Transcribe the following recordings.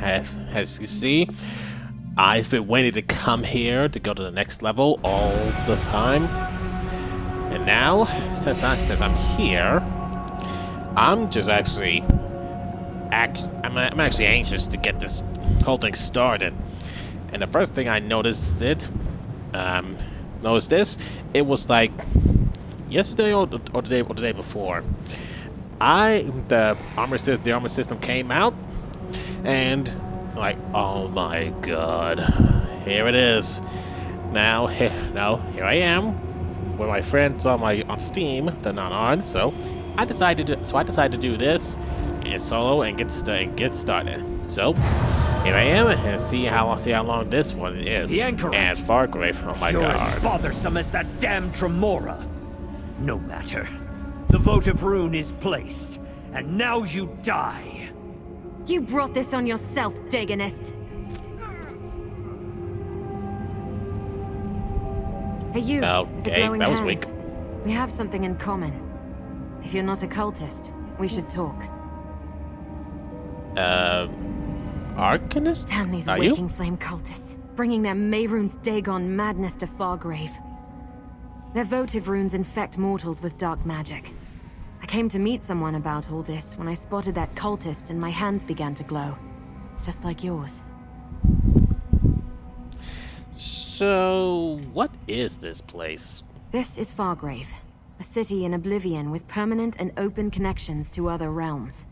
as you see, I've been waiting to come here to go to the next level all the time. And now, since I'm here, I'm just actually I'm actually anxious to get this whole thing started. And the first thing I noticed this, it was like yesterday or the day before. The armor system came out, and like, oh my god, here it is. Now here I am with my friends on Steam. They're not on, so I decided to do this in solo and get started. So here I am, and see how long this one is. The anchorage. And Fargrave, oh my You're god. as bothersome as that damn Tremora. No matter. The votive rune is placed, and now you die. You brought this on yourself, Dagonist. Hey, you, with the Okay, glowing that was hands. weak. We have something in common. If you're not a cultist, we should talk. Arcanist? Damn these Are waking you? flame cultists, bringing their Mehrunes Dagon madness to Fargrave. Their votive runes infect mortals with dark magic. I came to meet someone about all this when I spotted that cultist and my hands began to glow. Just like yours. So, what is this place? This is Fargrave, a city in oblivion with permanent and open connections to other realms.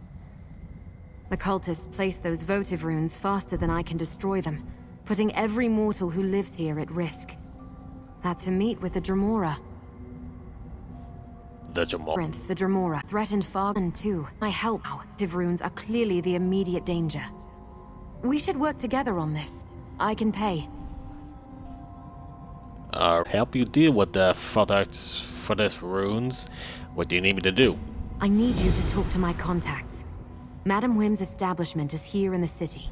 The cultists place those votive runes faster than I can destroy them, putting every mortal who lives here at risk. That to meet with the Dremora. The Jamor. The Dremora threatened Fargon too. My help votive runes are clearly the immediate danger. We should work together on this. I can pay. Help you deal with the products for this runes. What do you need me to do? I need you to talk to my contacts. Madam Wim's establishment is here in the city.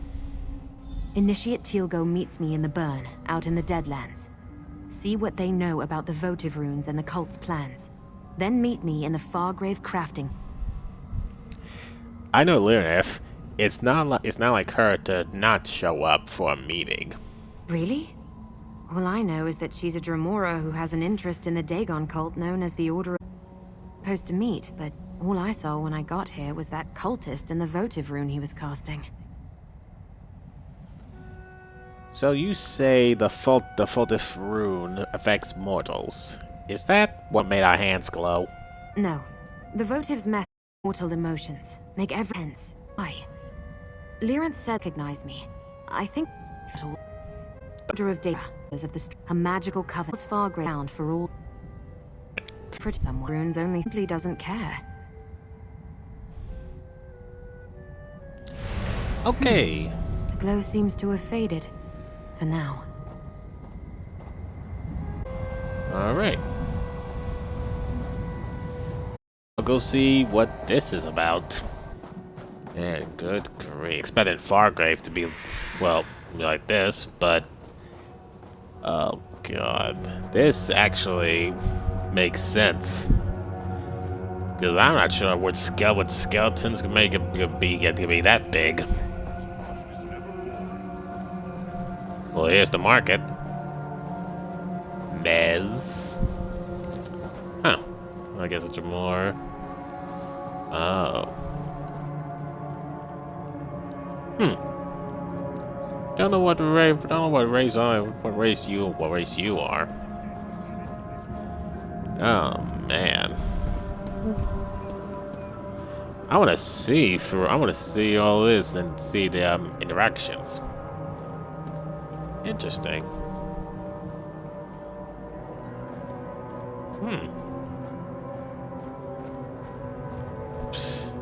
Initiate Teal'go meets me in the Burn, out in the Deadlands. See what they know about the votive runes and the cult's plans. Then meet me in the Fargrave crafting. I know Lirneth. It's not like her to not show up for a meeting. Really? All I know is that she's a Dremora who has an interest in the Dagon cult known as the Order of... Supposed to meet, but all I saw when I got here was that cultist and the votive rune he was casting. So you say the votive rune affects mortals. Is that what made our hands glow? No. The votive's mess mortal emotions. Make every sense. Why? Lyranth said recognize me. I think... Order of Data of the a magical cover was far ground for all. Pretty some runes only simply doesn't care. Okay. The glow seems to have faded. For now. Alright. I'll go see what this is about. And good grief. Expected Fargrave to be, well, like this, but... Oh god. This actually makes sense. Because I'm not sure what skeletons can make it get to be that big. Well, here's the market. Mez. Huh. I guess it's more. Oh. Don't know what race you are. Oh man. I want to see all this and see the interactions. Interesting.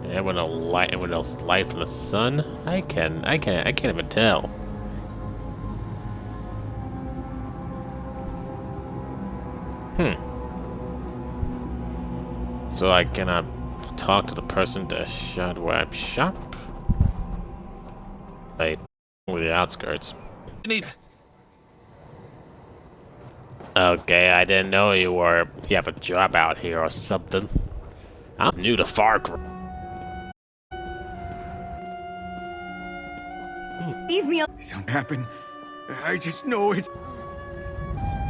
Everyone else light from the sun? I can't even tell. So I cannot talk to the person to where I shop? Like, with the outskirts. Okay, I didn't know you have a job out here or something. I'm new to Fargrave. Leave me It don't happen. I just know it's...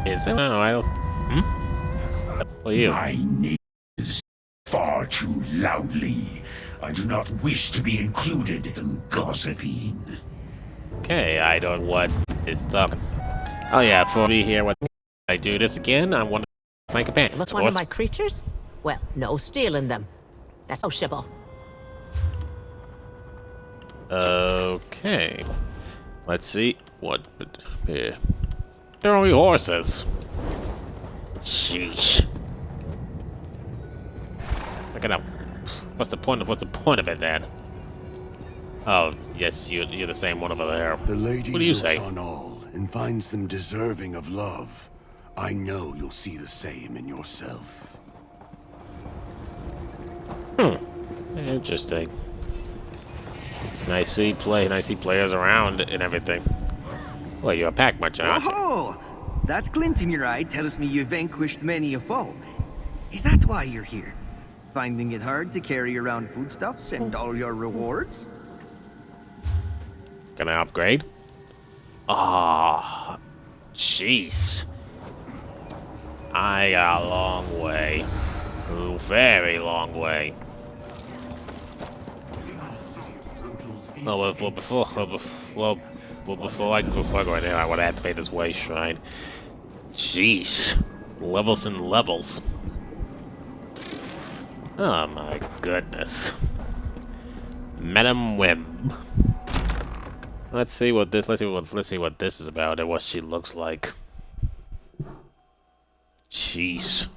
Is it? No, I don't. Well, you. My name is far too loudly. I do not wish to be included in gossiping. Okay, I don't know what is talking. Oh yeah, for me here, when I do this again, I want to make a band. Look, one of my creatures? Well, no stealing them. That's sociable. Okay. Let's see what. They're only horses. Sheesh. Look at them. What's the point of it then? Oh, yes, you're the same one over there. The lady What do you looks say? on all and finds them deserving of love. I know you'll see the same in yourself. Interesting. I see players around and everything. Well, you're a pack merchant, aren't you? Oh, that glint in your eye tells me you vanquished many a foe. Is that why you're here? Finding it hard to carry around foodstuffs and all your rewards? Can I upgrade? Ah, jeez. I got a long way. A very long way. Well, before I go in there, I want to activate this way shrine. Jeez. Levels and levels. Oh my goodness. Madam Wim. Let's see what this is about and what she looks like. Jeez.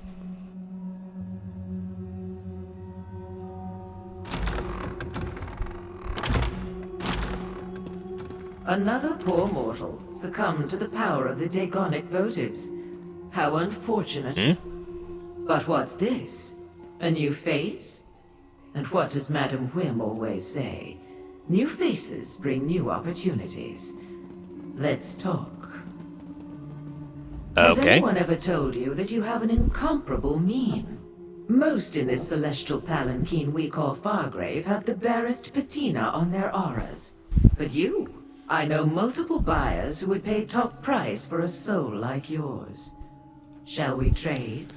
Another poor mortal succumbed to the power of the Dagonic votives. How unfortunate. But what's this? A new face? And what does Madam Whim always say? New faces bring new opportunities. Let's talk. Has Okay. anyone ever told you that you have an incomparable mien? Most in this celestial palanquin we call Fargrave have the barest patina on their auras. But you, I know multiple buyers who would pay top price for a soul like yours. Shall we trade?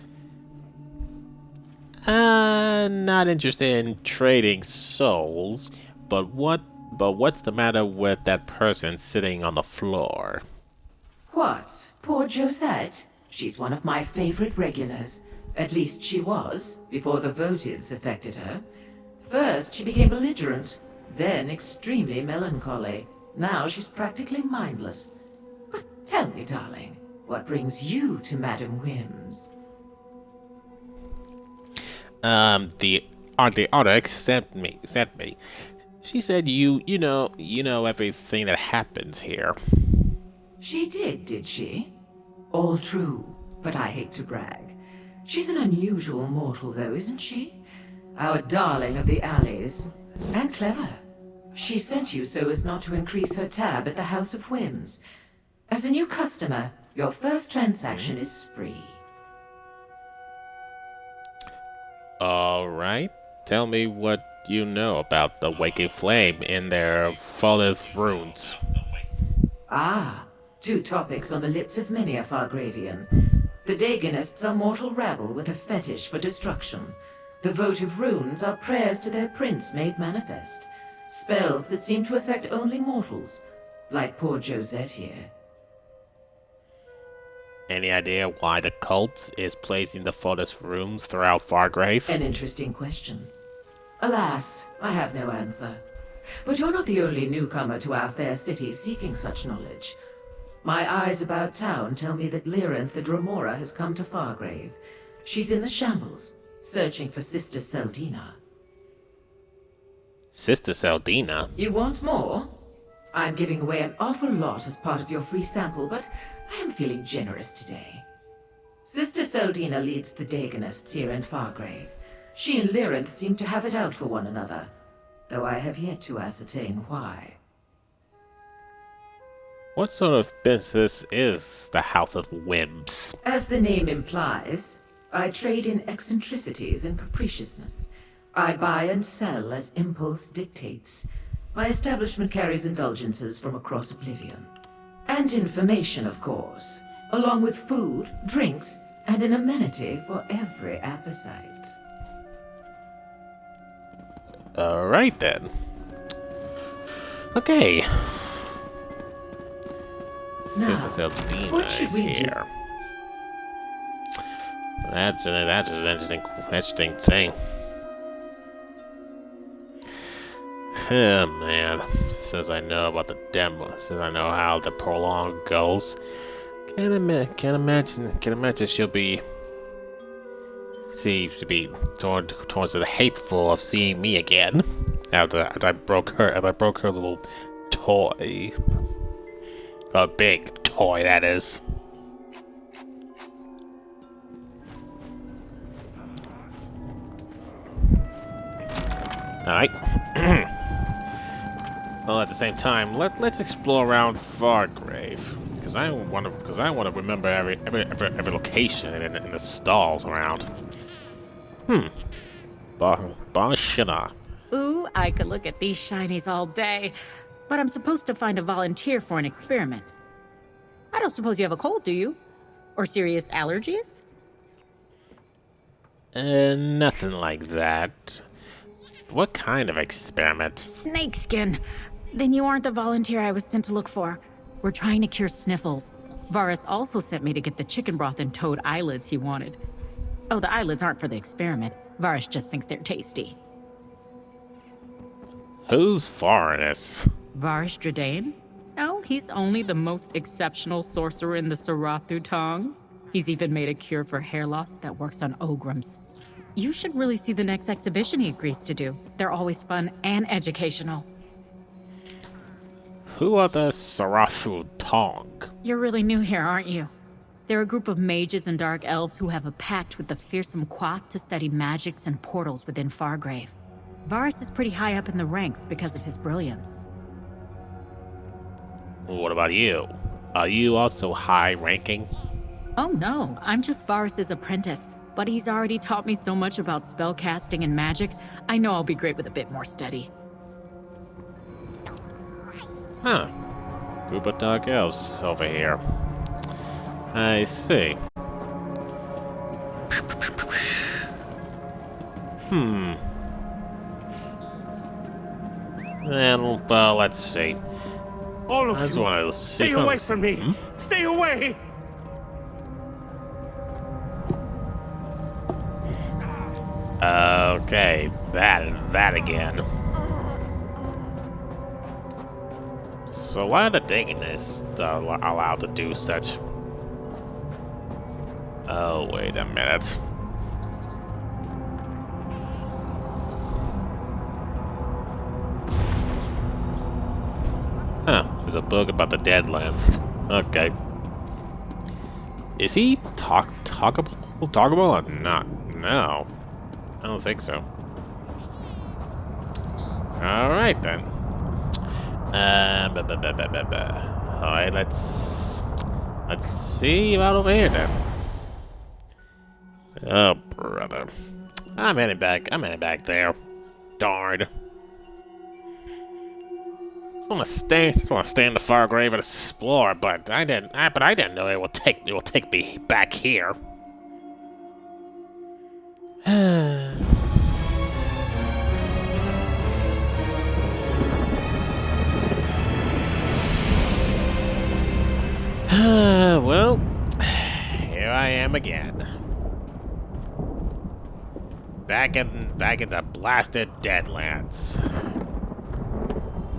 Not interested in trading souls, but what's the matter with that person sitting on the floor? What? Poor Josette? She's one of my favorite regulars. At least she was, before the votives affected her. First, she became belligerent, then extremely melancholy. Now she's practically mindless. But tell me, darling, what brings you to Madam Whim's? The auditor sent me. She said you know everything that happens here. She did she? All true, but I hate to brag. She's an unusual mortal, though, isn't she? Our darling of the alleys. And clever. She sent you so as not to increase her tab at the House of Whims. As a new customer, your first transaction is free. Alright. Tell me what you know about the Waking Flame in their Falleth Runes. Ah, two topics on the lips of many a Fargravian. The Dagonists are mortal rabble with a fetish for destruction. The votive runes are prayers to their prince made manifest. Spells that seem to affect only mortals, like poor Josette here. Any idea why the cult is placing the Falleth Runes throughout Fargrave? An interesting question. Alas, I have no answer. But you're not the only newcomer to our fair city seeking such knowledge. My eyes about town tell me that Lyranth the Dromora has come to Fargrave. She's in the shambles, searching for Sister Seldina. Sister Seldina? You want more? I'm giving away an awful lot as part of your free sample, but I am feeling generous today. Sister Seldina leads the Dagonists here in Fargrave. She and Lyranth seem to have it out for one another, though I have yet to ascertain why. What sort of business is the House of Whims? As the name implies, I trade in eccentricities and capriciousness. I buy and sell as impulse dictates. My establishment carries indulgences from across Oblivion. And information, of course, along with food, drinks, and an amenity for every appetite. Alright then. Okay. Now, Sister what should we do? here. That's an interesting thing. Oh man, since I know about the demo, since I know how the prolonged goes, can't imagine she'll be towards the hateful of seeing me again after I broke her little toy, a big toy that is. All right. Well, at the same time, let's explore around Fargrave, because I want to remember every location in the stalls around. Barshana. Ooh, I could look at these shinies all day, but I'm supposed to find a volunteer for an experiment. I don't suppose you have a cold, do you? Or serious allergies? Nothing like that. What kind of experiment? Snakeskin. Then you aren't the volunteer I was sent to look for. We're trying to cure sniffles. Varus also sent me to get the chicken broth and toad eyelids he wanted. Oh, the eyelids aren't for the experiment. Varus just thinks they're tasty. Who's Varus? Varus Dradane? Oh, he's only the most exceptional sorcerer in the Sarathu Tong. He's even made a cure for hair loss that works on Ogrims. You should really see the next exhibition he agrees to do. They're always fun and educational. Who are the Sarathu Tong? You're really new here, aren't you? They're a group of mages and dark elves who have a pact with the fearsome Quath to study magics and portals within Fargrave. Varus is pretty high up in the ranks because of his brilliance. What about you? Are you also high-ranking? Oh no, I'm just Varus's apprentice. But he's already taught me so much about spellcasting and magic, I know I'll be great with a bit more study. Huh. Group of dark elves over here. I see. Well, let's see. All of I just you, want to see. stay away from me! Stay away! Okay, that again. So why are the Dagonists allowed to do such? Oh, wait a minute. Huh, there's a book about the Deadlands. Okay. Is he talkable or not? No. I don't think so. Alright then. Alright, let's see about over here then. Oh brother. I'm heading back there. Darn. Just wanna stay in the Fargrave and explore, but I didn't know it will take me back here. Well, here I am again. Back in the blasted Deadlands.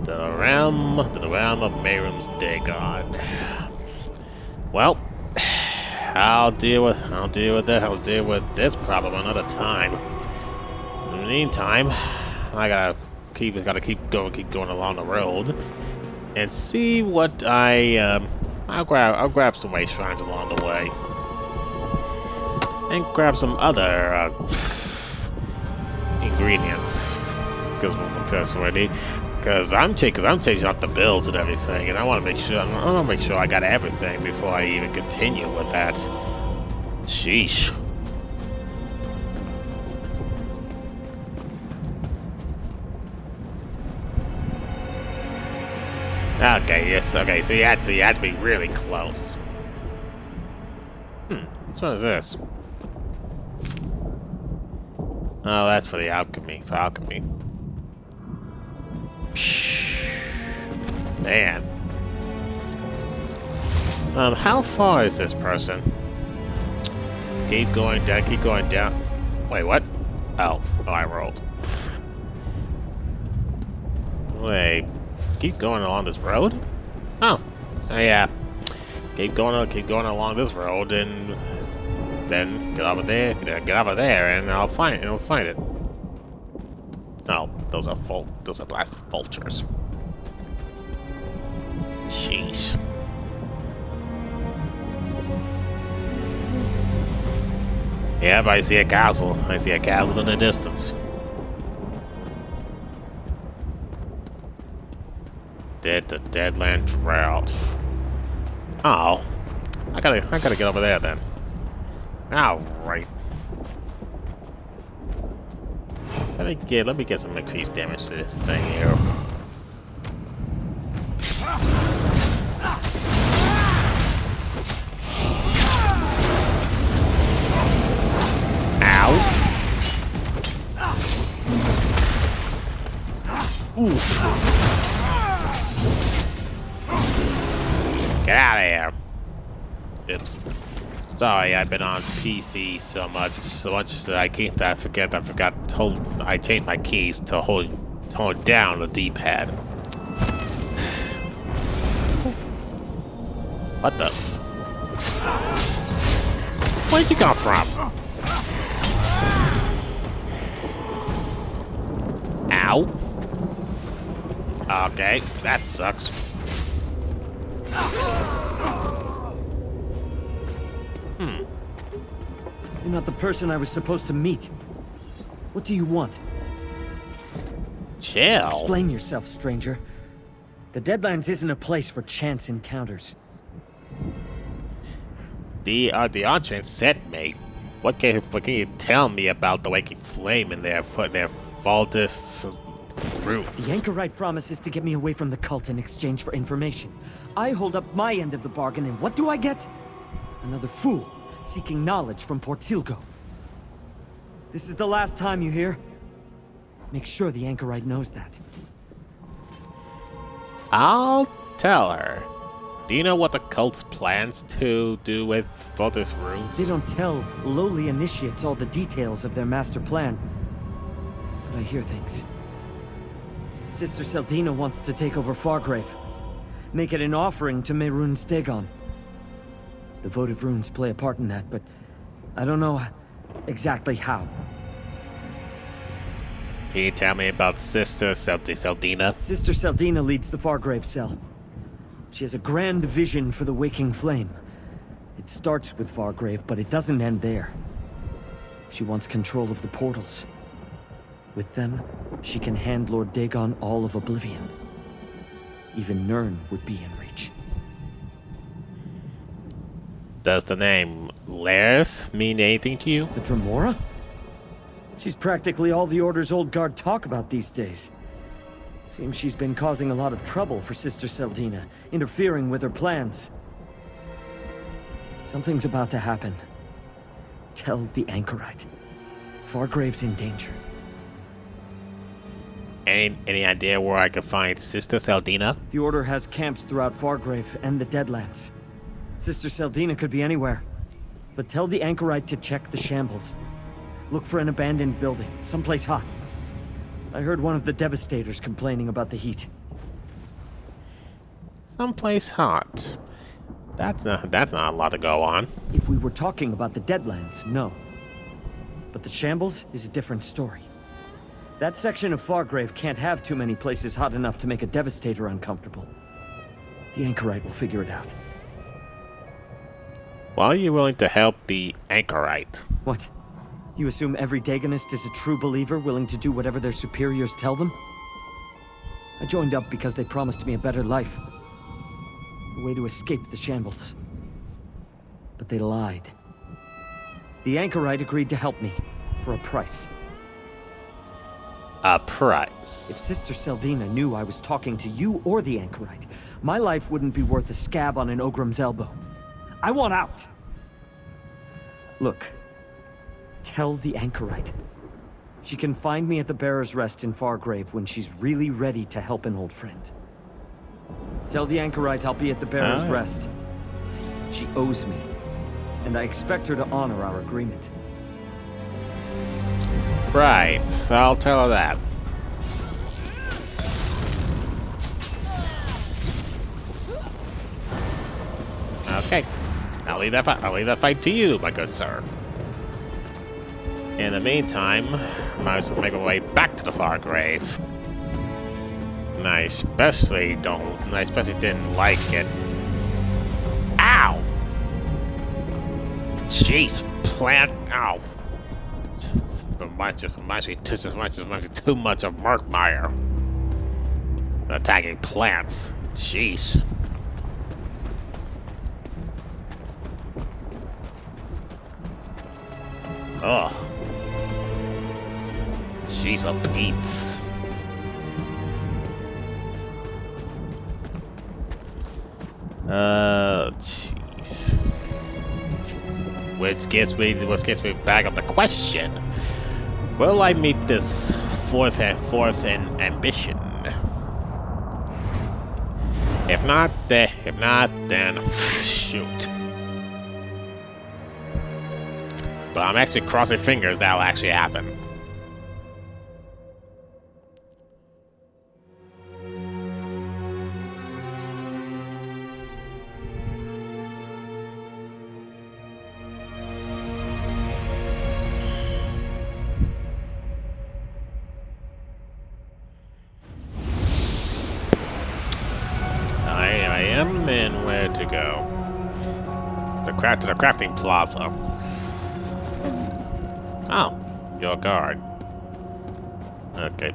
To the realm of Mehrunes Dagon. Well, I'll deal with this problem another time. In the meantime, I gotta keep going along the road and see what I'll grab some way shrines along the way and grab some other ingredients because I'm chasing out the builds and everything, and I want to make sure I got everything before I even continue with that. Sheesh. Okay, yes, okay, so you had to be really close. Which one is this? Oh, that's for the alchemy, Man. How far is this person? Keep going down. Wait, what? Oh, I rolled. Wait, keep going along this road? Oh, yeah. Keep going along this road, and then get over there, and I'll find it. Oh, those are blasted vultures. Jeez. Yep, I see a castle. I see a castle in the distance. The Deadland Drought. Oh, I gotta get over there then. All right. Let me get some increased damage to this thing here. Ow. Oof. Get out of here. Oops. Sorry, I've been on PC so much that I changed my keys to hold down the D-pad. What the? Where'd you come from? Ow. Okay, that sucks. You're not the person I was supposed to meet. What do you want? Chill. Explain yourself, stranger. The Deadlands isn't a place for chance encounters. The Archon sent me. What can you tell me about the waking flame in their vaulted rooms? The Anchorite promises to get me away from the cult in exchange for information. I hold up my end of the bargain, and what do I get? Another fool seeking knowledge from Portilgo. This is the last time, you hear? Make sure the Anchorite knows that. I'll tell her. Do you know what the cult's plans to do with Voltus runes? They don't tell lowly initiates all the details of their master plan. But I hear things. Sister Seldina wants to take over Fargrave. Make it an offering to Mehrunes Dagon. The votive runes play a part in that, but I don't know exactly how. Can you tell me about Sister Seldina? Sister Seldina leads the Fargrave cell. She has a grand vision for the waking flame. It starts with Fargrave, but it doesn't end there. She wants control of the portals. With them, she can hand Lord Dagon all of Oblivion. Even Nirn would be in reach. Does the name Lareth mean anything to you? The Dremora? She's practically all the Order's old guard talk about these days. Seems she's been causing a lot of trouble for Sister Seldina, interfering with her plans. Something's about to happen. Tell the Anchorite. Fargrave's in danger. Any idea where I could find Sister Seldina? The Order has camps throughout Fargrave and the Deadlands. Sister Seldina could be anywhere. But tell the Anchorite to check the shambles. Look for an abandoned building, someplace hot. I heard one of the Devastators complaining about the heat. Someplace hot. That's not a lot to go on. If we were talking about the Deadlands, no. But the shambles is a different story. That section of Fargrave can't have too many places hot enough to make a Devastator uncomfortable. The Anchorite will figure it out. Why are you willing to help the Anchorite? What? You assume every Dagonist is a true believer willing to do whatever their superiors tell them? I joined up because they promised me a better life. A way to escape the shambles. But they lied. The Anchorite agreed to help me, for a price. A If price. Sister Seldina knew I was talking to you or the Anchorite, my life wouldn't be worth a scab on an Ogrim's elbow. I want out! Look, tell the Anchorite. She can find me at the Bearer's Rest in Fargrave when she's really ready to help an old friend. Tell the Anchorite I'll be at the Bearer's Rest. She owes me, and I expect her to honor our agreement. Right, I'll tell her that. Okay, I'll leave that fight to you, my good sir. In the meantime, I might as well make my way back to the Fargrave. And I especially didn't like it. Ow! Jeez, plant. Ow. Just reminds me too much of Murkmire. Attacking plants. Jeez. Ugh. Jeez, a beats. Jeez. Which gets me back on the question: will I meet this fourth in ambition? If not, then shoot. But I'm actually crossing fingers that'll actually happen. I am in where to go. To the crafting plaza. Oh, your guard. Okay.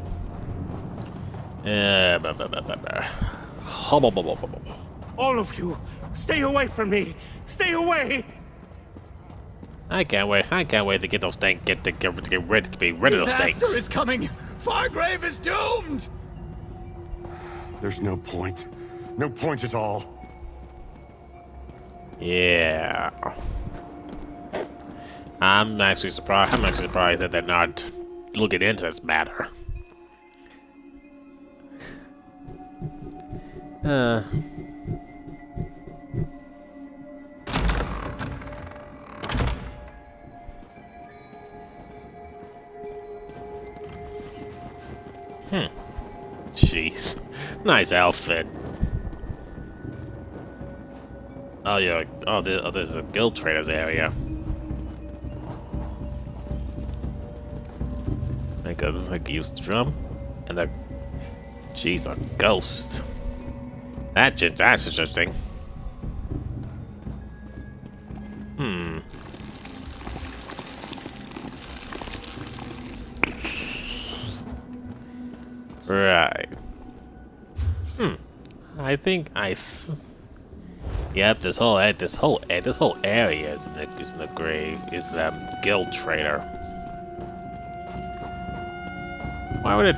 All of you, stay away from me. Stay away. I can't wait to get those things. Be rid of those things. Disaster is coming. Fargrave is doomed. There's no point. No point at all. Yeah. I'm actually surprised that they're not looking into this matter. Jeez. Nice outfit. Oh yeah. There's a guild traders area. I could use the drum, and the. Jeez, a ghost. That's interesting. Right. I think Yep, this whole area is in the grave. Is the guild trader. Why would it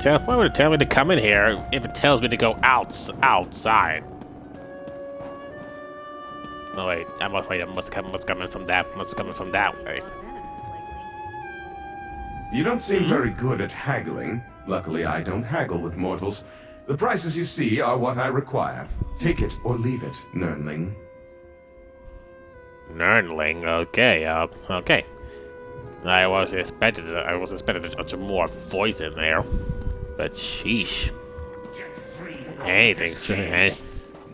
tell me to come in here if it tells me to go outside? Oh wait, I must come in from that way. You don't seem very good at haggling. Luckily, I don't haggle with mortals. The prices you see are what I require. Take it or leave it, Nernling. Nernling, okay, okay. I was expecting more voice in there, but sheesh. Anything,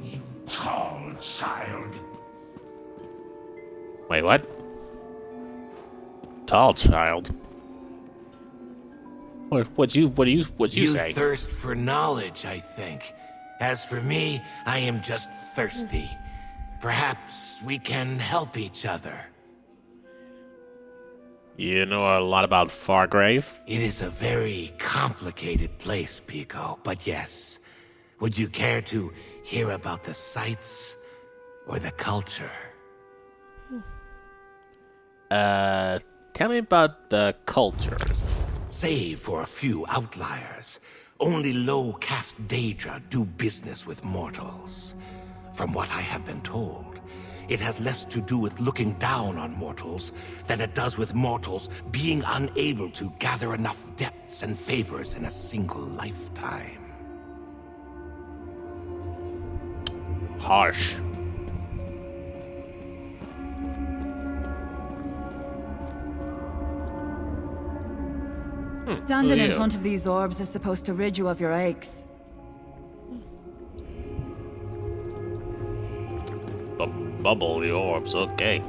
You tall child. Wait, what? Tall child. What you say? You thirst for knowledge, I think. As for me, I am just thirsty. Perhaps we can help each other. You know a lot about Fargrave? It is a very complicated place, Pico, but yes. Would you care to hear about the sights or the culture? Tell me about the cultures. Save for a few outliers, only low-caste Daedra do business with mortals. From what I have been told, it has less to do with looking down on mortals than it does with mortals being unable to gather enough debts and favors in a single lifetime. Harsh. Standing in Yeah. front of these orbs is supposed to rid you of your aches. Bubble the orbs, okay.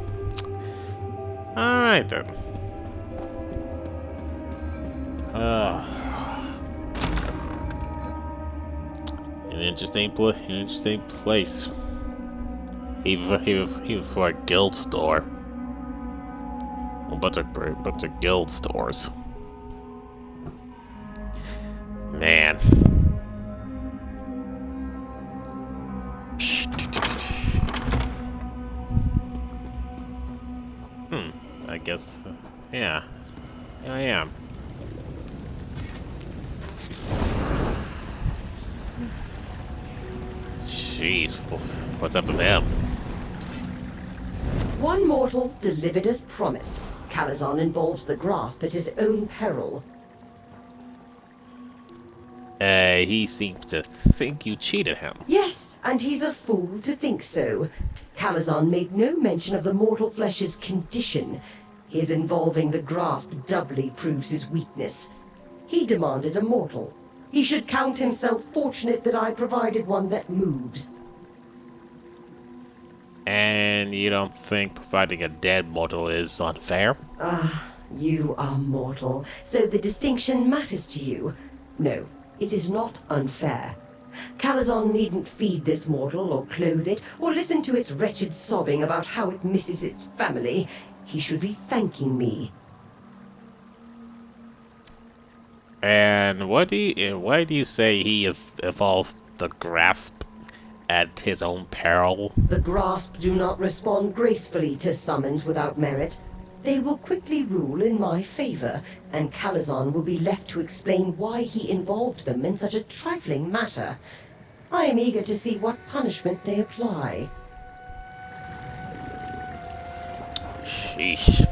Alright then. An interesting place. Even for a guild store. A bunch of guild stores. Man. I guess, yeah. Here I am. Jeez, what's up with them? One mortal delivered as promised. Calazon involves the grasp at his own peril. He seems to think you cheated him. Yes, and he's a fool to think so. Calazon made no mention of the mortal flesh's condition. His involving the grasp doubly proves his weakness. He demanded a mortal. He should count himself fortunate that I provided one that moves. And you don't think providing a dead mortal is unfair? Ah, you are mortal, so the distinction matters to you. No, it is not unfair. Calazon needn't feed this mortal, or clothe it, or listen to its wretched sobbing about how it misses its family. He should be thanking me. And why do you say he evolves the grasp at his own peril? The grasp do not respond gracefully to summons without merit. They will quickly rule in my favor, and Calazon will be left to explain why he involved them in such a trifling matter. I am eager to see what punishment they apply. Sheesh.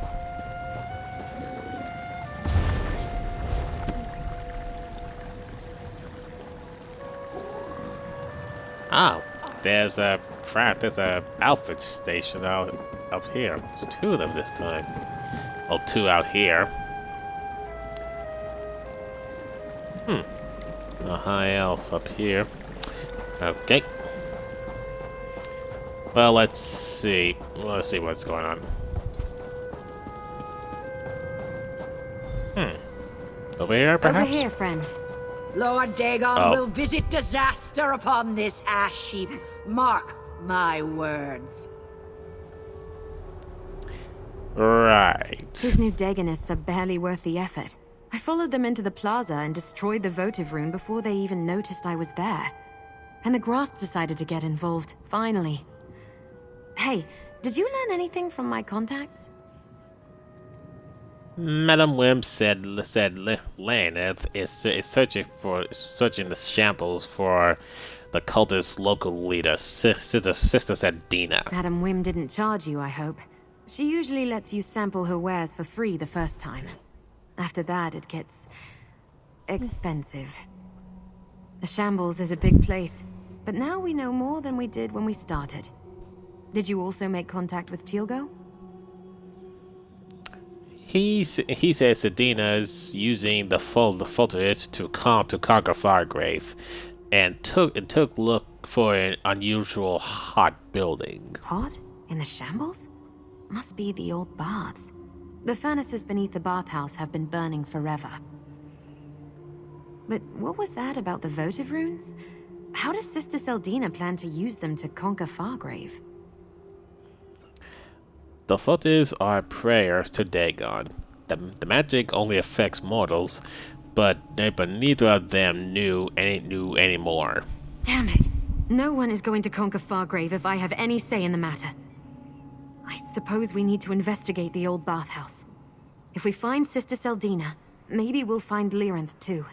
Oh, there's a outfit station out up here. There's two of them this time. Well, two out here. A high elf up here. Okay. Well, let's see. Let's see what's going on. Over here, perhaps? Over here, friend. Lord Dagon Oh. will visit disaster upon this ash heap. Mark my words. Right. These new Dagonists are barely worth the effort. I followed them into the plaza and destroyed the votive rune before they even noticed I was there. And the Grasp decided to get involved, finally. Hey, did you learn anything from my contacts? Madam Wim said Laneth is searching the shambles for the cultist's local leader, Sister Sedina. Madam Wim didn't charge you, I hope. She usually lets you sample her wares for free the first time. After that, it gets expensive. The shambles is a big place, but now we know more than we did when we started. Did you also make contact with Teal'co? He says Sedina is using the Fulterist to conquer Fargrave, and took look for an unusual hot building. Hot? In the shambles? Must be the old baths. The furnaces beneath the bathhouse have been burning forever. But what was that about the votive runes? How does Sister Seldina plan to use them to conquer Fargrave? The Fulters are prayers to Dagon. The magic only affects mortals, but neither of them knew any more. Damn it! No one is going to conquer Fargrave if I have any say in the matter. I suppose we need to investigate the old bathhouse. If we find Sister Seldina, Maybe we'll find Lyrinth too.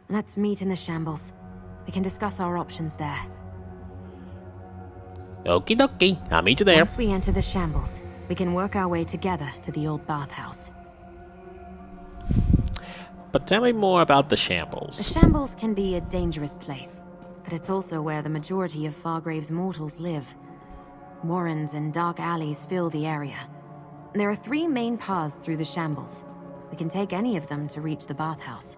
Let's meet in the shambles. We can discuss our options there. Okie dokie, I'll meet you there. Once we enter the shambles, we can work our way together to the old bathhouse. But tell me more about the The shambles. shambles can be a dangerous place, but it's also where the majority of Fargrave's mortals live. Warrens and dark alleys fill the area. There are 3 main paths through the shambles. We can take any of them to reach the bathhouse.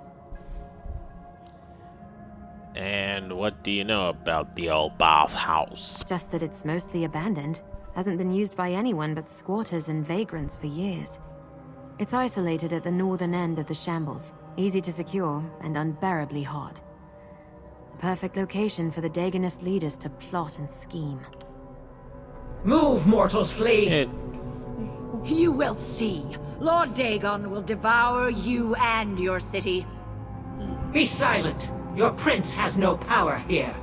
And what do you know about the old bathhouse? Just that it's mostly abandoned. Hasn't been used by anyone but squatters and vagrants for years. It's isolated at the northern end of the shambles, easy to secure and unbearably hot. The perfect location for the Dagonist leaders to plot and scheme. Move, mortals, flee! You will see. Lord Dagon will devour you and your city. Be silent! Your prince has no power here.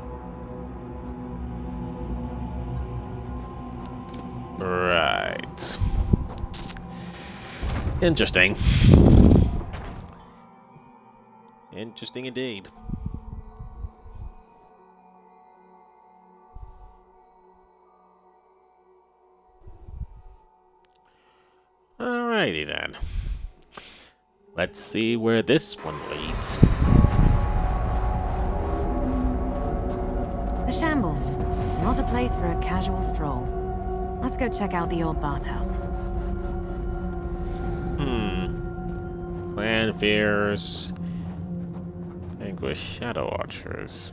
Right. Interesting. Interesting indeed. Alrighty then. Let's see where this one leads. The shambles. Not a place for a casual stroll. Let's go check out the old bathhouse. Clan fears. Vanquish Shadow Archers.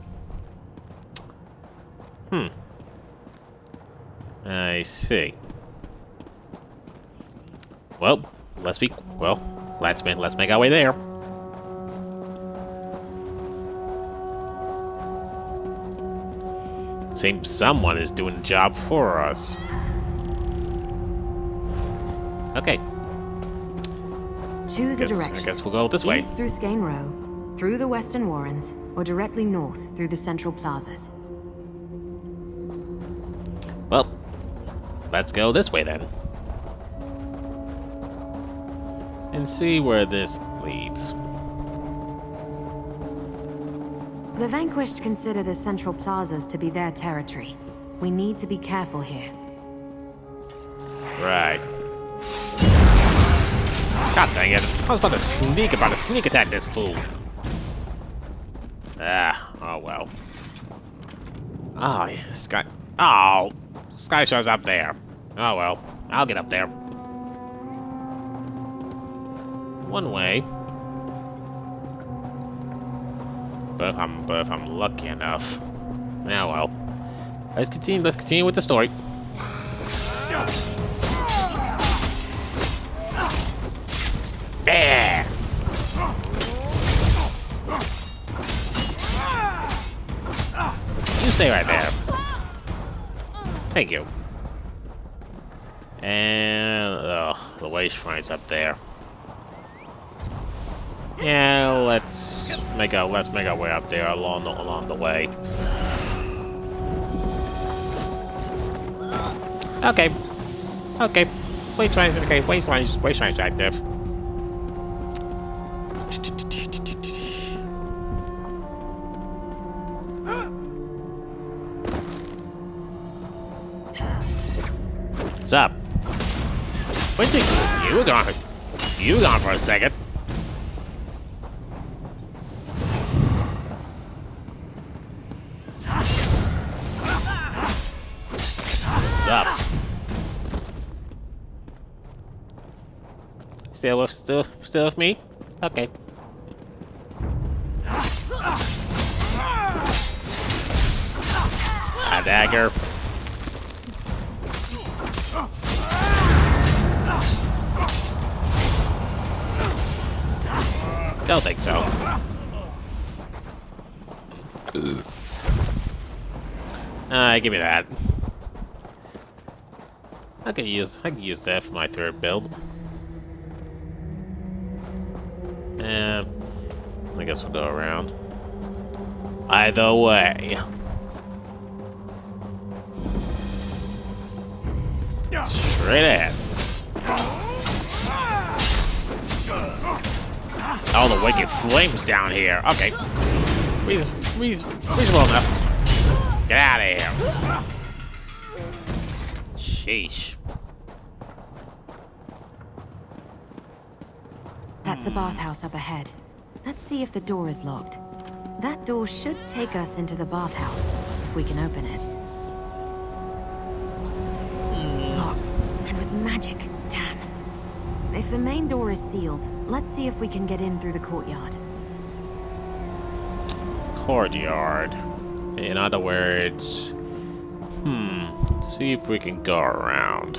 I see. Well, let's make our way there. Seems someone is doing the job for us. Okay. Choose a direction. I guess we'll go this way. East through Skane Row, through the Western Warrens, or directly north through the Central Plazas. Well, let's go this way then. And see where this leads. The Vanquished consider the Central Plazas to be their territory. We need to be careful here. Right. God dang it. I was about to sneak attack this fool. Ah, oh well. Oh, yeah, Sky. Oh, Sky shows up there. Oh well, I'll get up there. One way. But if I'm lucky enough. Yeah, well. Let's continue with the story. Yeah. You stay right there. Thank you. And the way shrine's up there. Yeah, let's make our way up there along the way. Okay. Way shrine's active. What's up? Wait till you gone for a second. What's up? Still with me? Okay. A dagger. Don't think so. Give me that. I can use that for my third build. I guess we'll go around. Either way. Straight ahead. all the wicked flames down here. Okay. Reasonable enough. Get out of here. Sheesh. That's the bathhouse up ahead. Let's see if the door is locked. That door should take us into the bathhouse, if we can open it. Locked, and with magic. Damn. If the main door is sealed, let's see if we can get in through the courtyard. Courtyard. In other words, let's see if we can go around.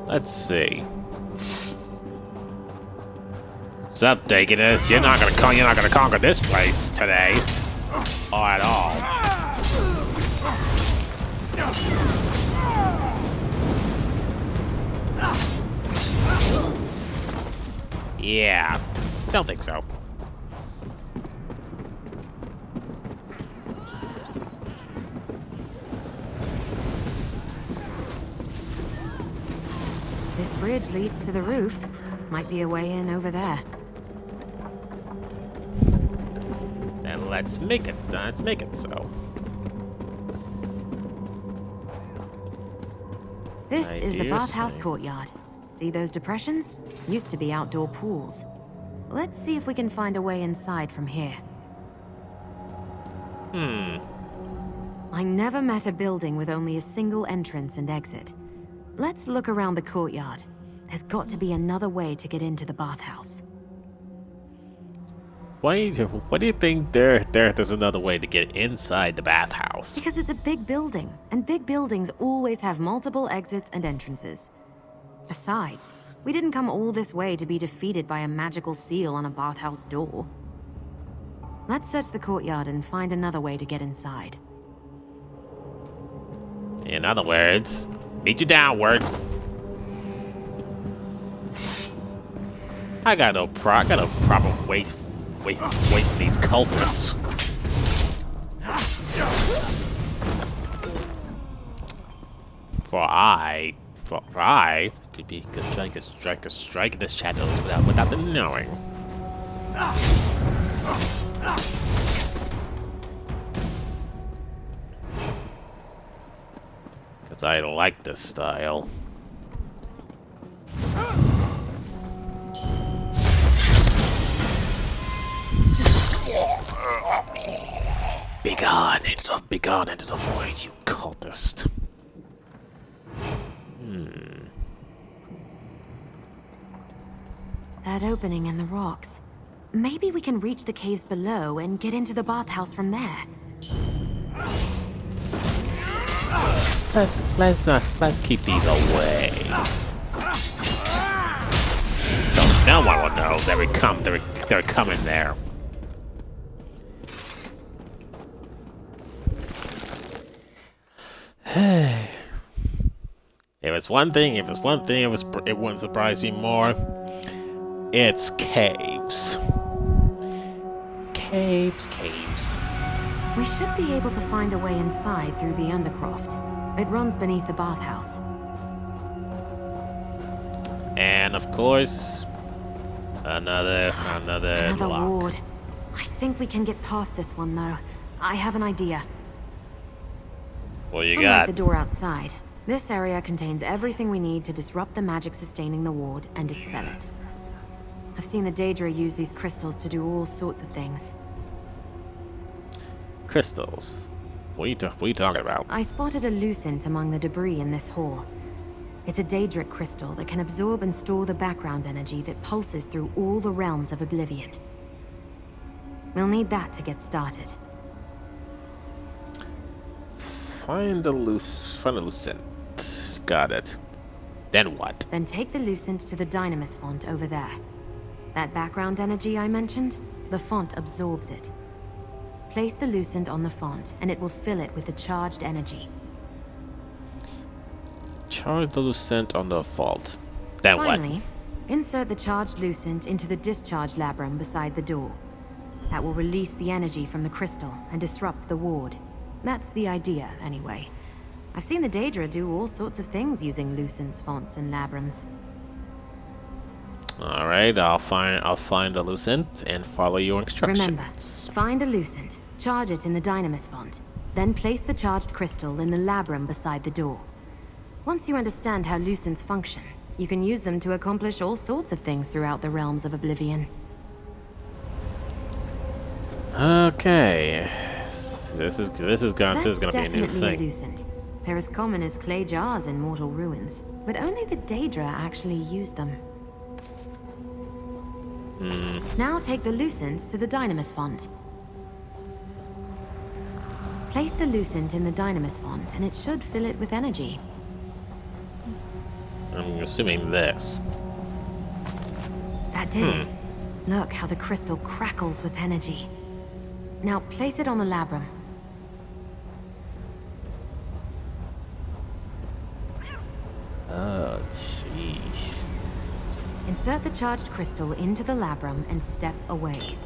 Let's see. Sup, Deaconess? You're not gonna conquer this place today, or at all. Yeah, don't think so. This bridge leads to the roof. Might be a way in over there. Then let's make it so. This is the bathhouse courtyard. See those depressions? Used to be outdoor pools. Let's see if we can find a way inside from here. I never met a building with only a single entrance and exit. Let's look around the courtyard. There's got to be another way to get into the bathhouse. Why do you think there's another way to get inside the bathhouse? Because it's a big building, and big buildings always have multiple exits and entrances. Besides, we didn't come all this way to be defeated by a magical seal on a bathhouse door. Let's search the courtyard and find another way to get inside. In other words, meet you downward. I got no problem waste these cultists. For I could be strike this shadow without them knowing. Because I like this style. Begone into the void, you cultist. That opening in the rocks. Maybe we can reach the caves below and get into the bathhouse from there. Let's keep these away. So no one will know they're coming there. It wouldn't surprise me more. It's caves. Caves. We should be able to find a way inside through the undercroft. It runs beneath the bathhouse. And of course, another lock. ward. I think we can get past this one though. I have an idea. What you Unlike got? the door outside, this area contains everything we need to disrupt the magic sustaining the ward and dispel it. I've seen the Daedra use these crystals to do all sorts of things. Crystals? What are you talking about? I spotted a Lucent among the debris in this hall. It's a Daedric crystal that can absorb and store the background energy that pulses through all the realms of Oblivion. We'll need that to get started. Find a Lucent. Got it. Then what? Then take the Lucent to the Dynamis font over there. That background energy I mentioned, the font absorbs it. Place the Lucent on the font, and it will fill it with the charged energy. Charge the Lucent on the font. Then Finally, what? insert the charged Lucent into the discharge labrum beside the door. That will release the energy from the crystal and disrupt the ward. That's the idea, anyway. I've seen the Daedra do all sorts of things using Lucent's fonts and labrums. All right, I'll find the Lucent and follow your instructions. Remember, find a Lucent, charge it in the Dynamis font, then place the charged crystal in the labrum beside the door. Once you understand how Lucents function, you can use them to accomplish all sorts of things throughout the realms of Oblivion. Okay, this is gonna be a new Definitely thing. a Lucent. They're as common as clay jars in mortal ruins, but only the Daedra actually use them. Now take the Lucent to the Dynamis font. Place the Lucent in the Dynamis font, and it should fill it with energy. I'm assuming this. That did it. Look how the crystal crackles with energy. Now place it on the labrum. Oh, jeez. Insert the charged crystal into the labrum and step away.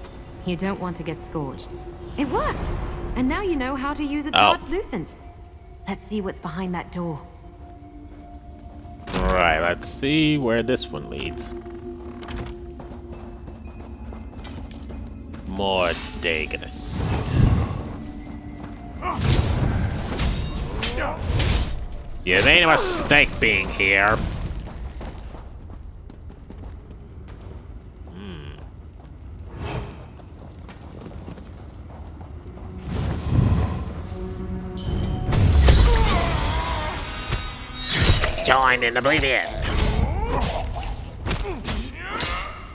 You don't want to get scorched. It worked! And now you know how to use a charged Lucent. Let's see what's behind that door. Alright, let's see where this one leads. More Dagonist. You made a mistake being here. Join in Oblivion.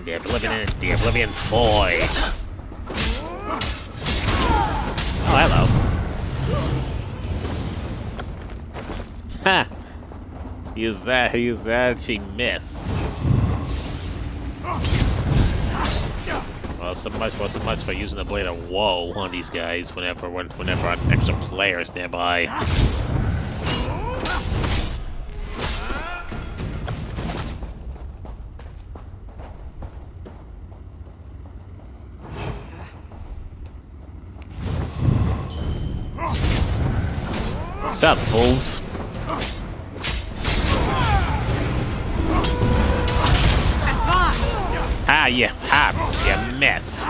The Oblivion Void. Oh, hello. Ha! Use that, she missed. Well, so much for using the Blade of Woe on these guys whenever an extra player is nearby. What's up, fools? You miss.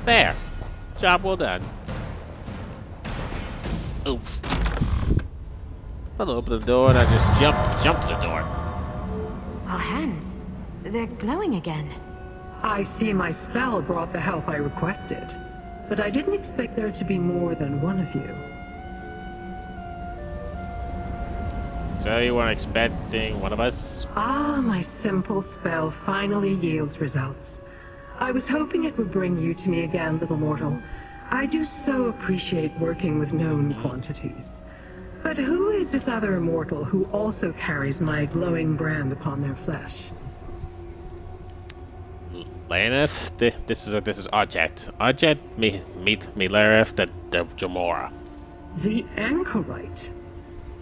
There. Job well done. Oof. I'll open the door and I just jump to the door. Our hands. They're glowing again. I see my spell brought the help I requested. But I didn't expect there to be more than one of you. So you weren't expecting one of us? Ah, my simple spell finally yields results. I was hoping it would bring you to me again, little mortal. I do so appreciate working with known quantities. But who is this other mortal who also carries my glowing brand upon their flesh? Laneth, this is Arjet. Arjet, meet Lareth the Jamora. The Anchorite.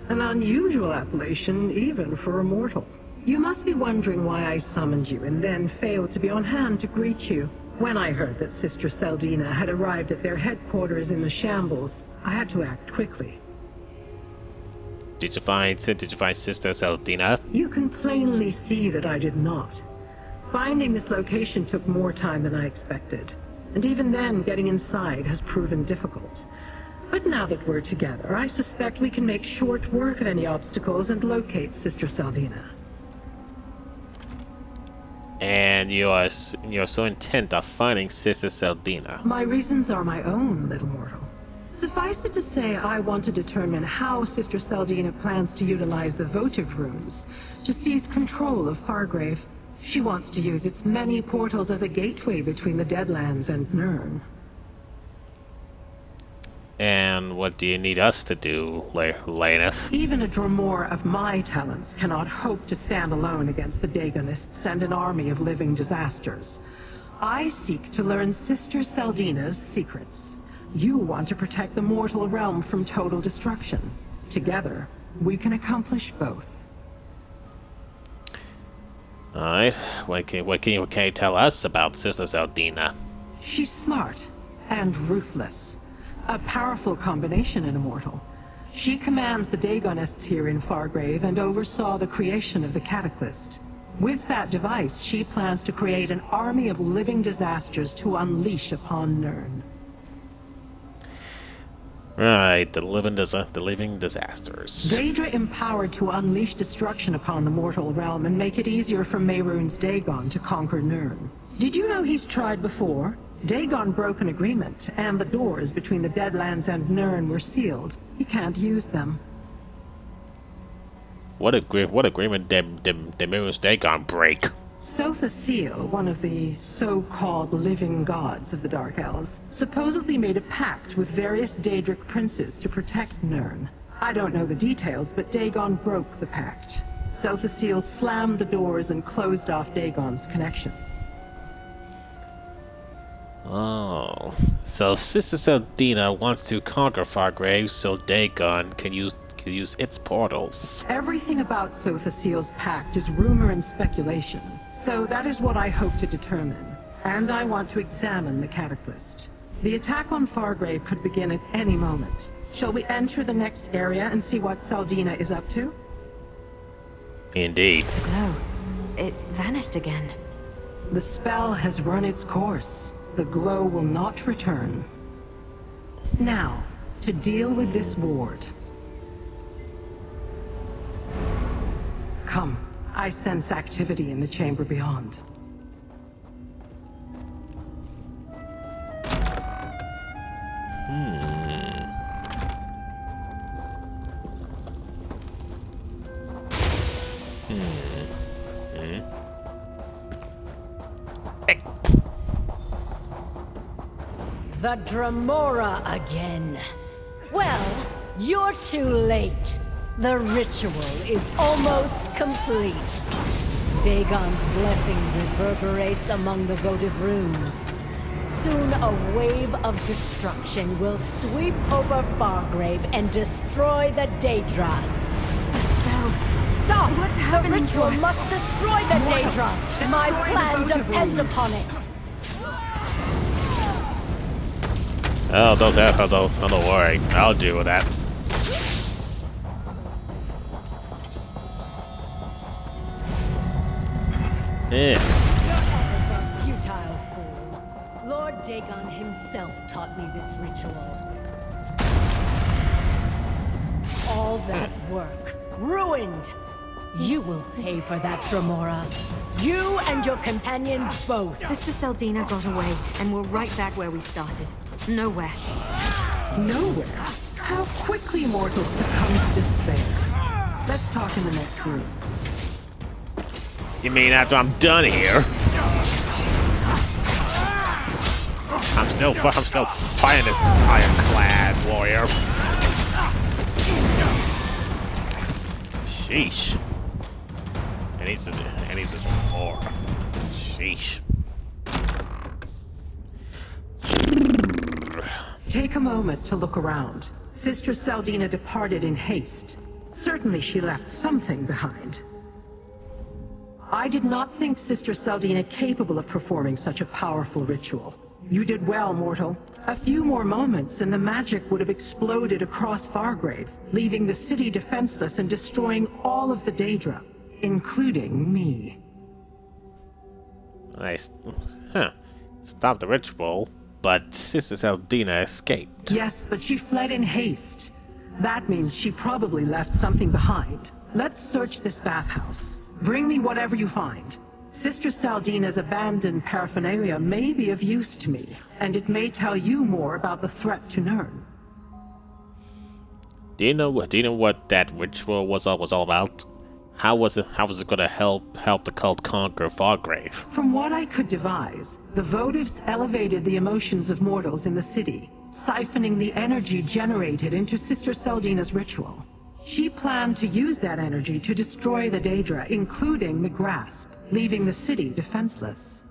An unusual appellation, even for a mortal. You must be wondering why I summoned you and then failed to be on hand to greet you. When I heard that Sister Seldina had arrived at their headquarters in the Shambles, I had to act quickly. Did you find Sister Seldina? You can plainly see that I did not. Finding this location took more time than I expected, and even then, getting inside has proven difficult. But now that we're together, I suspect we can make short work of any obstacles and locate Sister Seldina. And you're so intent on finding Sister Seldina. My reasons are my own, little mortal. Suffice it to say, I want to determine how Sister Seldina plans to utilize the votive runes to seize control of Fargrave. She wants to use its many portals as a gateway between the Deadlands and Nirn. And what do you need us to do, Laneth? Even a Dromore of my talents cannot hope to stand alone against the Dagonists and an army of living disasters. I seek to learn Sister Seldina's secrets. You want to protect the mortal realm from total destruction. Together, we can accomplish both. Alright, what can you tell us about Sister Seldina? She's smart and ruthless. A powerful combination in Immortal. She commands the Dagonists here in Fargrave and oversaw the creation of the Cataclyst. With that device, she plans to create an army of living disasters to unleash upon Nirn. Right, the living disasters. Daedra empowered to unleash destruction upon the mortal realm and make it easier for Mehrunes Dagon to conquer Nirn. Did you know he's tried before? Dagon broke an agreement, and the doors between the Deadlands and Nirn were sealed. He can't use them. What agreement did Mehrunes Dagon break? Sotha Seal, one of the so-called living gods of the Dark Elves, supposedly made a pact with various Daedric princes to protect Nirn. I don't know the details, but Dagon broke the pact. Sotha Seal slammed the doors and closed off Dagon's connections. Oh, so Sister Seldina wants to conquer Fargrave so Dagon can use its portals. Everything about Sotha Seal's pact is rumor and speculation, so that is what I hope to determine. And I want to examine the Cataclyst. The attack on Fargrave could begin at any moment. Shall we enter the next area and see what Seldina is up to? Indeed. Glow. It vanished again. The spell has run its course. The glow will not return. Now, to deal with this ward. Come, I sense activity in the chamber beyond. The Dremora again. Well, you're too late. The ritual is almost complete. Dagon's blessing reverberates among the votive runes. Soon a wave of destruction will sweep over Fargrave and destroy the Daedra. Stop! What's The happening to ritual us? must destroy the Daedra! My plan depends upon it! Oh, those assholes, don't worry. I'll deal with that. Yeah. Your efforts are futile, fool. Lord Dagon himself taught me this ritual. All that work, ruined! You will pay for that, Dremora. You and your companions both. Sister Seldina got away, and we're right back where we started. Nowhere. Nowhere? How quickly mortals succumb to despair. Let's talk in the next room. You mean after I'm done here? I'm still fighting this ironclad warrior. Sheesh. It needs to more. Sheesh. Take a moment to look around. Sister Seldina departed in haste. Certainly she left something behind. I did not think Sister Seldina capable of performing such a powerful ritual. You did well, mortal. A few more moments and the magic would have exploded across Fargrave, leaving the city defenseless and destroying all of the Daedra, including me. Nice. Huh. Stop the ritual, but Sister Seldina escaped. Yes, but she fled in haste. That means she probably left something behind. Let's search this bathhouse. Bring me whatever you find. Sister Seldina's abandoned paraphernalia may be of use to me, and it may tell you more about the threat to Nirn. Do you know what that ritual was all about? How was it gonna help the cult conquer Fargrave? From what I could devise, the votives elevated the emotions of mortals in the city, siphoning the energy generated into Sister Seldina's ritual. She planned to use that energy to destroy the Daedra, including the Grasp, leaving the city defenseless.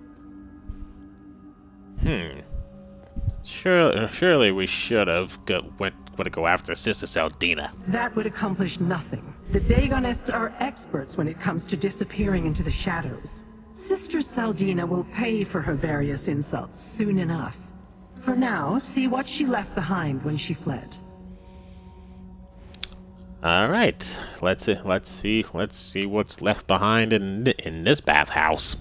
Surely we should have went to go after Sister Seldina. That would accomplish nothing. The Dagonists are experts when it comes to disappearing into the shadows. Sister Seldina will pay for her various insults soon enough. For now, see what she left behind when she fled. All right, let's see what's left behind in this bathhouse.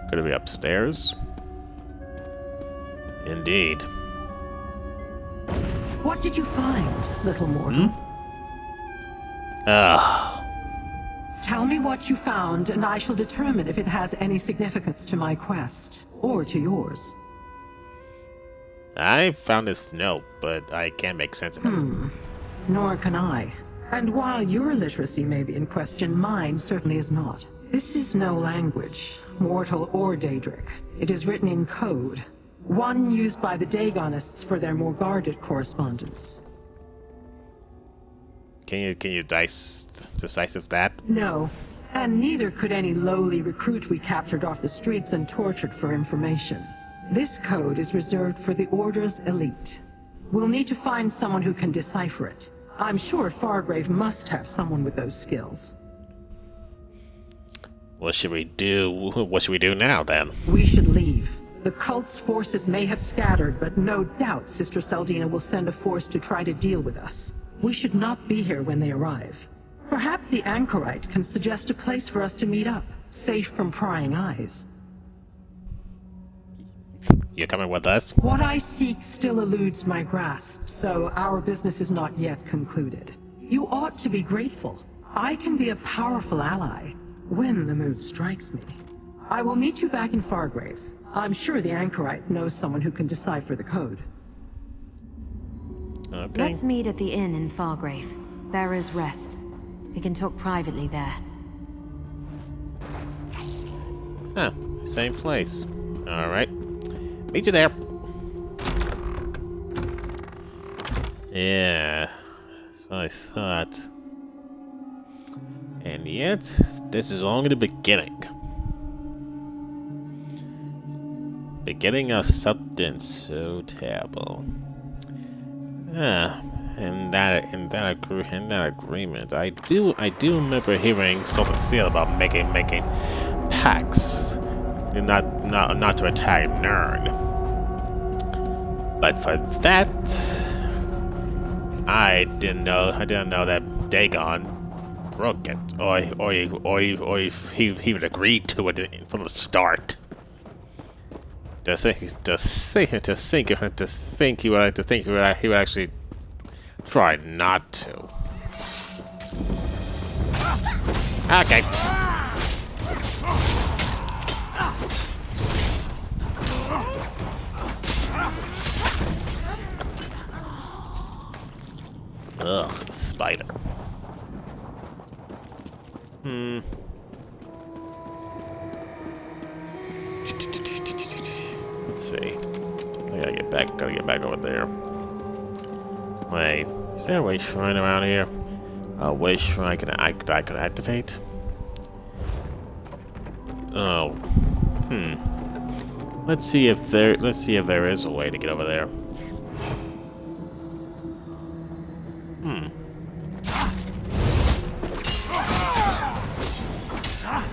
Could it be upstairs? Indeed. What did you find, little mortal? Tell me what you found, and I shall determine if it has any significance to my quest, or to yours. I found this note, but I can't make sense of it. Nor can I. And while your literacy may be in question, mine certainly is not. This is no language, mortal or Daedric. It is written in code, one used by the Dagonists for their more guarded correspondence. Can you decipher that? No, and neither could any lowly recruit we captured off the streets and tortured for information. This code is reserved for the Order's elite. We'll need to find someone who can decipher it. I'm sure Fargrave must have someone with those skills. What should we do? What should we do now, then? We should leave. The cult's forces may have scattered, but no doubt Sister Saldina will send a force to try to deal with us. We should not be here when they arrive. Perhaps the Anchorite can suggest a place for us to meet up, safe from prying eyes. You coming with us? What I seek still eludes my grasp, so our business is not yet concluded. You ought to be grateful. I can be a powerful ally, when the mood strikes me. I will meet you back in Fargrave. I'm sure the Anchorite knows someone who can decipher the code. Okay. Let's meet at the inn in Fargrave. Bearer's Rest. We can talk privately there. Huh. Same place. Alright. Meet you there. Yeah. So I thought. And yet, this is only the beginning. Beginning of something so terrible. In that agreement, I do remember hearing something said about making pacts, not to attack Nern. But for that, I didn't know that Dagon broke it, or if he would agreed to it from the start. To think he would actually try not to. Okay. Ugh, the spider. Let's see. I gotta get back over there. Wait, is there a way shrine around here? A way shrine I could activate? Oh. Let's see if there is a way to get over there.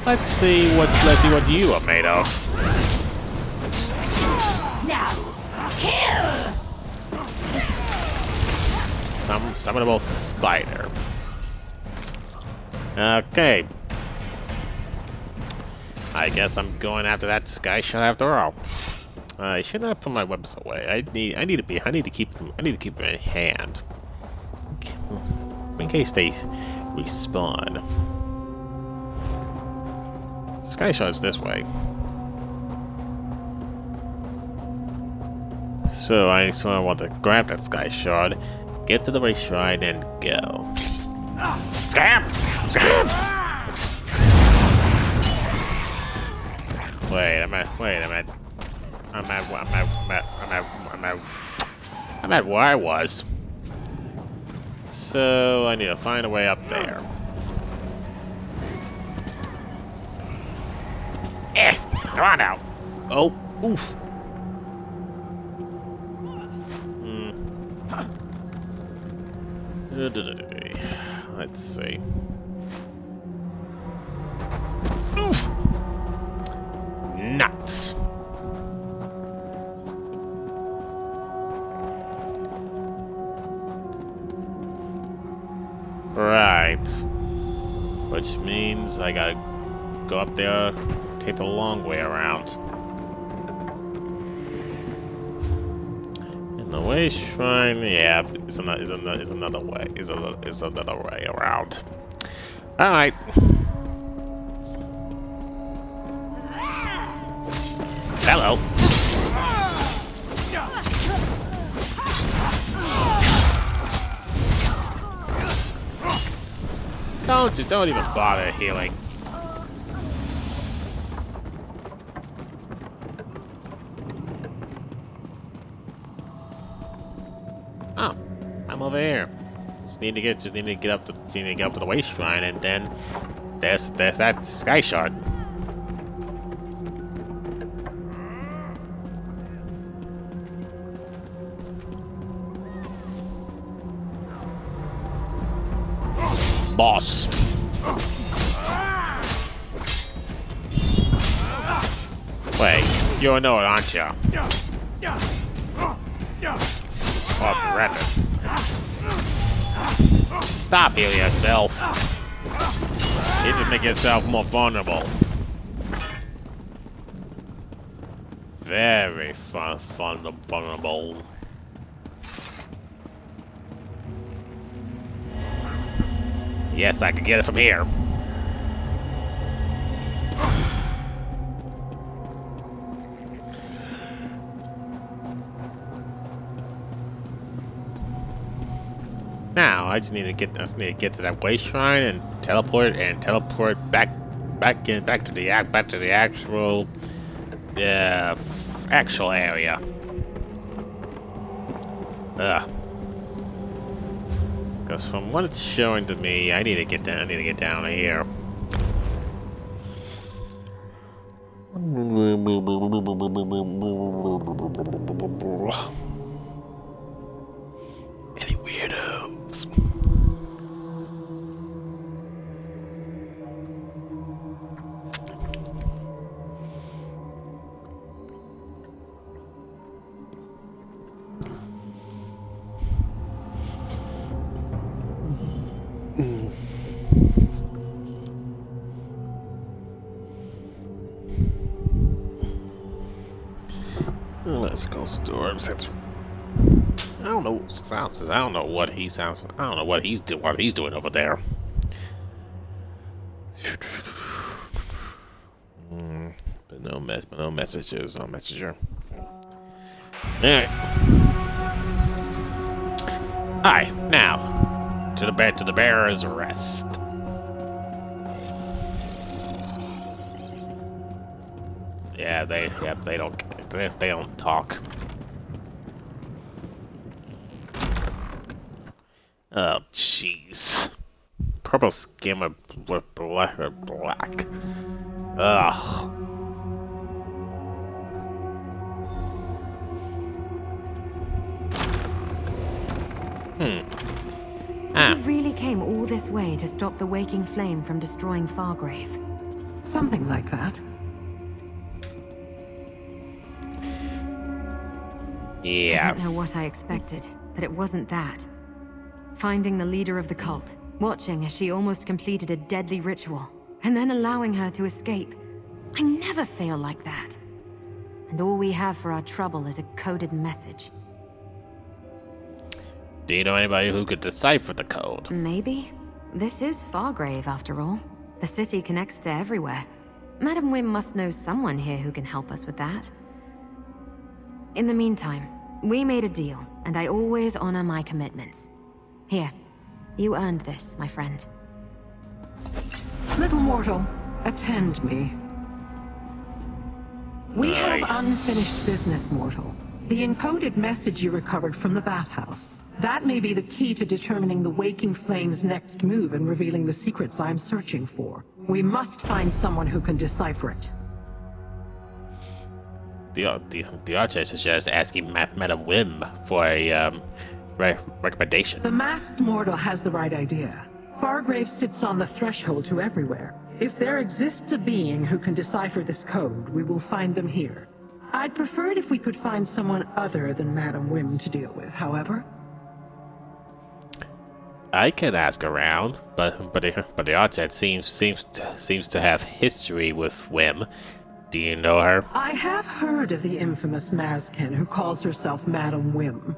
Let's see what you are made of. Now, kill! Summonable spider. Okay. I guess I'm going after that sky shot after all. I should not put my weapons away. I need to keep them in hand. In case they respawn. Sky shot's this way. So I want to grab that sky shard, get to the race shrine, and go. Scam! Scam! Wait a minute. I'm at where I was. So I need to find a way up there. Come on now. Oh, oof. Let's see. Oof. Nuts. Right. Which means I gotta go up there, take the long way around. And the way shrine, yeah, is another way. Is another way around. All right. Hello. Don't even bother healing. Oh, I'm over here. Just need to get up to the waste shrine, and then there's that sky shard. Boss. Wait, you know it, aren't you? Oh, rather. Stop healing yourself. You just make yourself more vulnerable. Very vulnerable. Yes, I can get it from here. Now I just need to get to that waste shrine and teleport back to the actual area. Because from what it's showing to me, I need to get down here. Any weirdos? Let's close the door. I don't know what he's doing over there. But no messages. No messenger. Alright. Alright, now to the bearer's rest. Yeah, they don't talk. Oh, jeez. Purple skin or black. Ugh. So you really came all this way to stop the waking flame from destroying Fargrave? Something like that. I don't know what I expected, but it wasn't that. Finding the leader of the cult, watching as she almost completed a deadly ritual, and then allowing her to escape. I never fail like that. And all we have for our trouble is a coded message. Do you know anybody who could decipher the code? Maybe. This is Fargrave, after all. The city connects to everywhere. Madam Wim must know someone here who can help us with that. In the meantime, we made a deal, and I always honor my commitments. Here, you earned this, my friend. Little mortal, attend me. We have unfinished business, mortal. The encoded message you recovered from the bathhouse. That may be the key to determining the Waking Flame's next move and revealing the secrets I'm searching for. We must find someone who can decipher it. The Archer suggests asking Madam Wim for a recommendation. The masked mortal has the right idea. Fargrave sits on the threshold to everywhere. If there exists a being who can decipher this code, we will find them here. I'd prefer it if we could find someone other than Madam Wim to deal with, however. I can ask around, but the Archette seems to have history with Wim. Do you know her? I have heard of the infamous Mazkin who calls herself Madam Wim.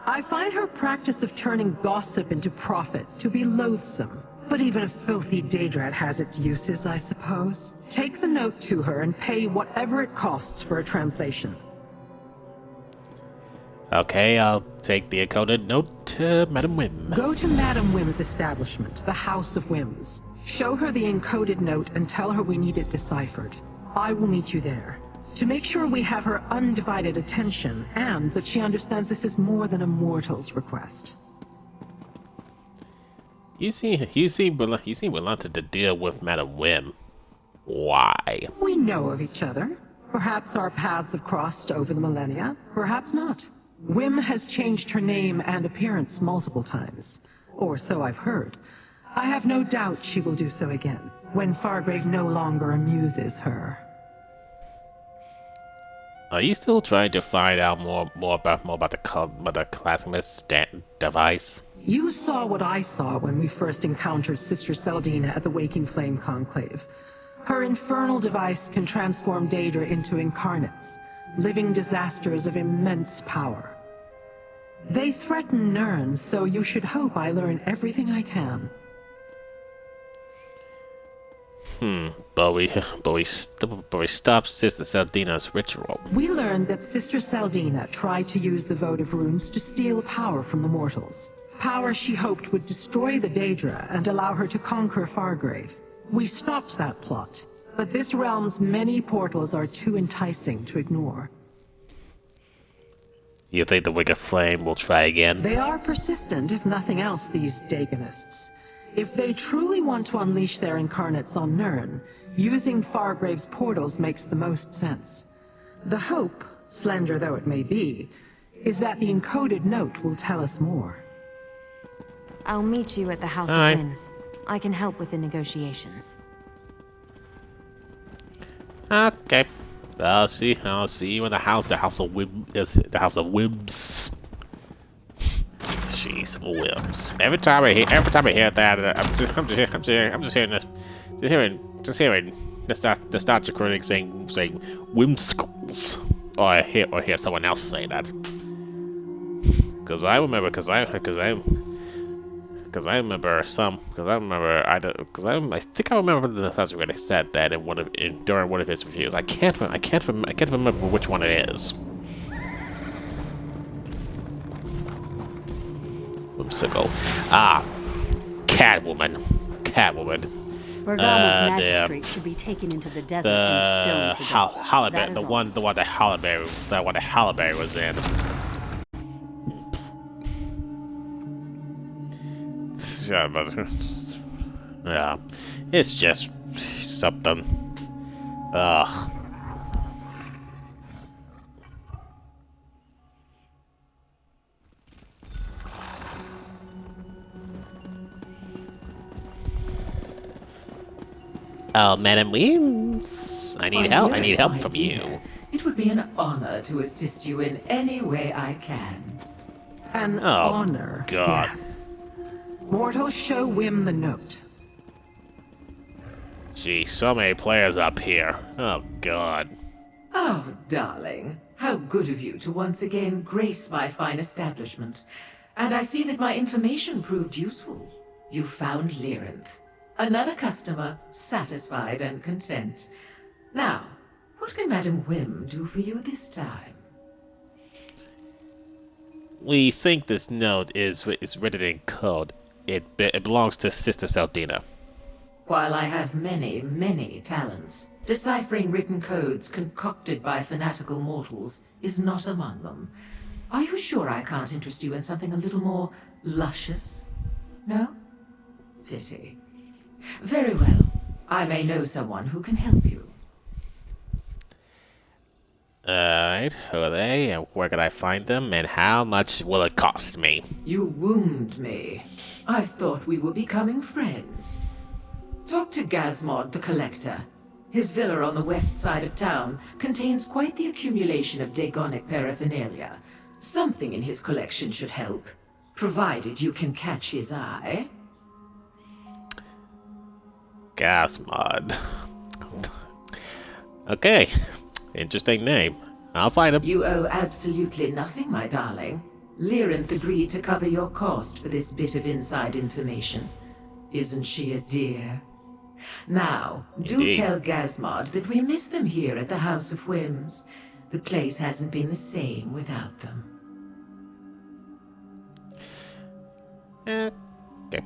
I find her practice of turning gossip into profit to be loathsome. But even a filthy Daedrat has its uses, I suppose. Take the note to her and pay whatever it costs for a translation. Okay, I'll take the encoded note to Madam Wim. Go to Madam Wim's establishment, the House of Whims. Show her the encoded note and tell her we need it deciphered. I will meet you there. To make sure we have her undivided attention, and that she understands this is more than a mortal's request. You seem reluctant to deal with Madam Wim. Why? We know of each other. Perhaps our paths have crossed over the millennia, perhaps not. Wim has changed her name and appearance multiple times, or so I've heard. I have no doubt she will do so again, when Fargrave no longer amuses her. Are you still trying to find out more about the Classimus device? You saw what I saw when we first encountered Sister Seldina at the Waking Flame Conclave. Her infernal device can transform Daedra into incarnates, living disasters of immense power. They threaten Nirn, so you should hope I learn everything I can. But we stopped Sister Seldina's ritual. We learned that Sister Seldina tried to use the votive runes to steal power from the mortals. Power she hoped would destroy the Daedra and allow her to conquer Fargrave. We stopped that plot, but this realm's many portals are too enticing to ignore. You think the Wicked Flame will try again? They are persistent, if nothing else, these Daegonists. If they truly want to unleash their incarnates on Nirn, using Fargrave's portals makes the most sense. The hope, slender though it may be, is that the encoded note will tell us more. I'll meet you at the House Hi. of Whims. I can help with the negotiations. Okay. I'll see you in the house of Whims. Jeez, Whims. Every time I hear that, I'm just hearing the Starcher critic saying whimsicles, or I hear someone else say that. Because I think I remember the Starcher critic said that during one of his reviews. I can't remember which one it is. Whimsical. Catwoman. Bergama's magistrate should be taken into the desert and stoned to death. Holliberry, the one that Holliberry was in. Yeah, it's just something. Ugh. Oh, Madam Weems, I need help. I need help from you. It would be an honor to assist you in any way I can. An honor, God. yes. Mortals, show Wim the note. Gee, so many players up here. Oh, God. Oh, darling. How good of you to once again grace my fine establishment. And I see that my information proved useful. You found Lyrinth. Another customer, satisfied and content. Now, what can Madam Wim do for you this time? We think this note is written in code. It belongs to Sister Seldina. While I have many, many talents, deciphering written codes concocted by fanatical mortals is not among them. Are you sure I can't interest you in something a little more luscious? No? Pity. Very well. I may know someone who can help you. Alright, who are they, and where can I find them, and how much will it cost me? You wound me. I thought we were becoming friends. Talk to Gazmod the Collector. His villa on the west side of town contains quite the accumulation of Daegonic paraphernalia. Something in his collection should help, provided you can catch his eye. Gasmod. Okay, interesting name. I'll find him. You owe absolutely nothing, my darling. Lyrinth agreed to cover your cost for this bit of inside information. Isn't she a dear? Now, do Indeed. tell Gazmod that we miss them here at the House of Whims. The place hasn't been the same without them. Okay.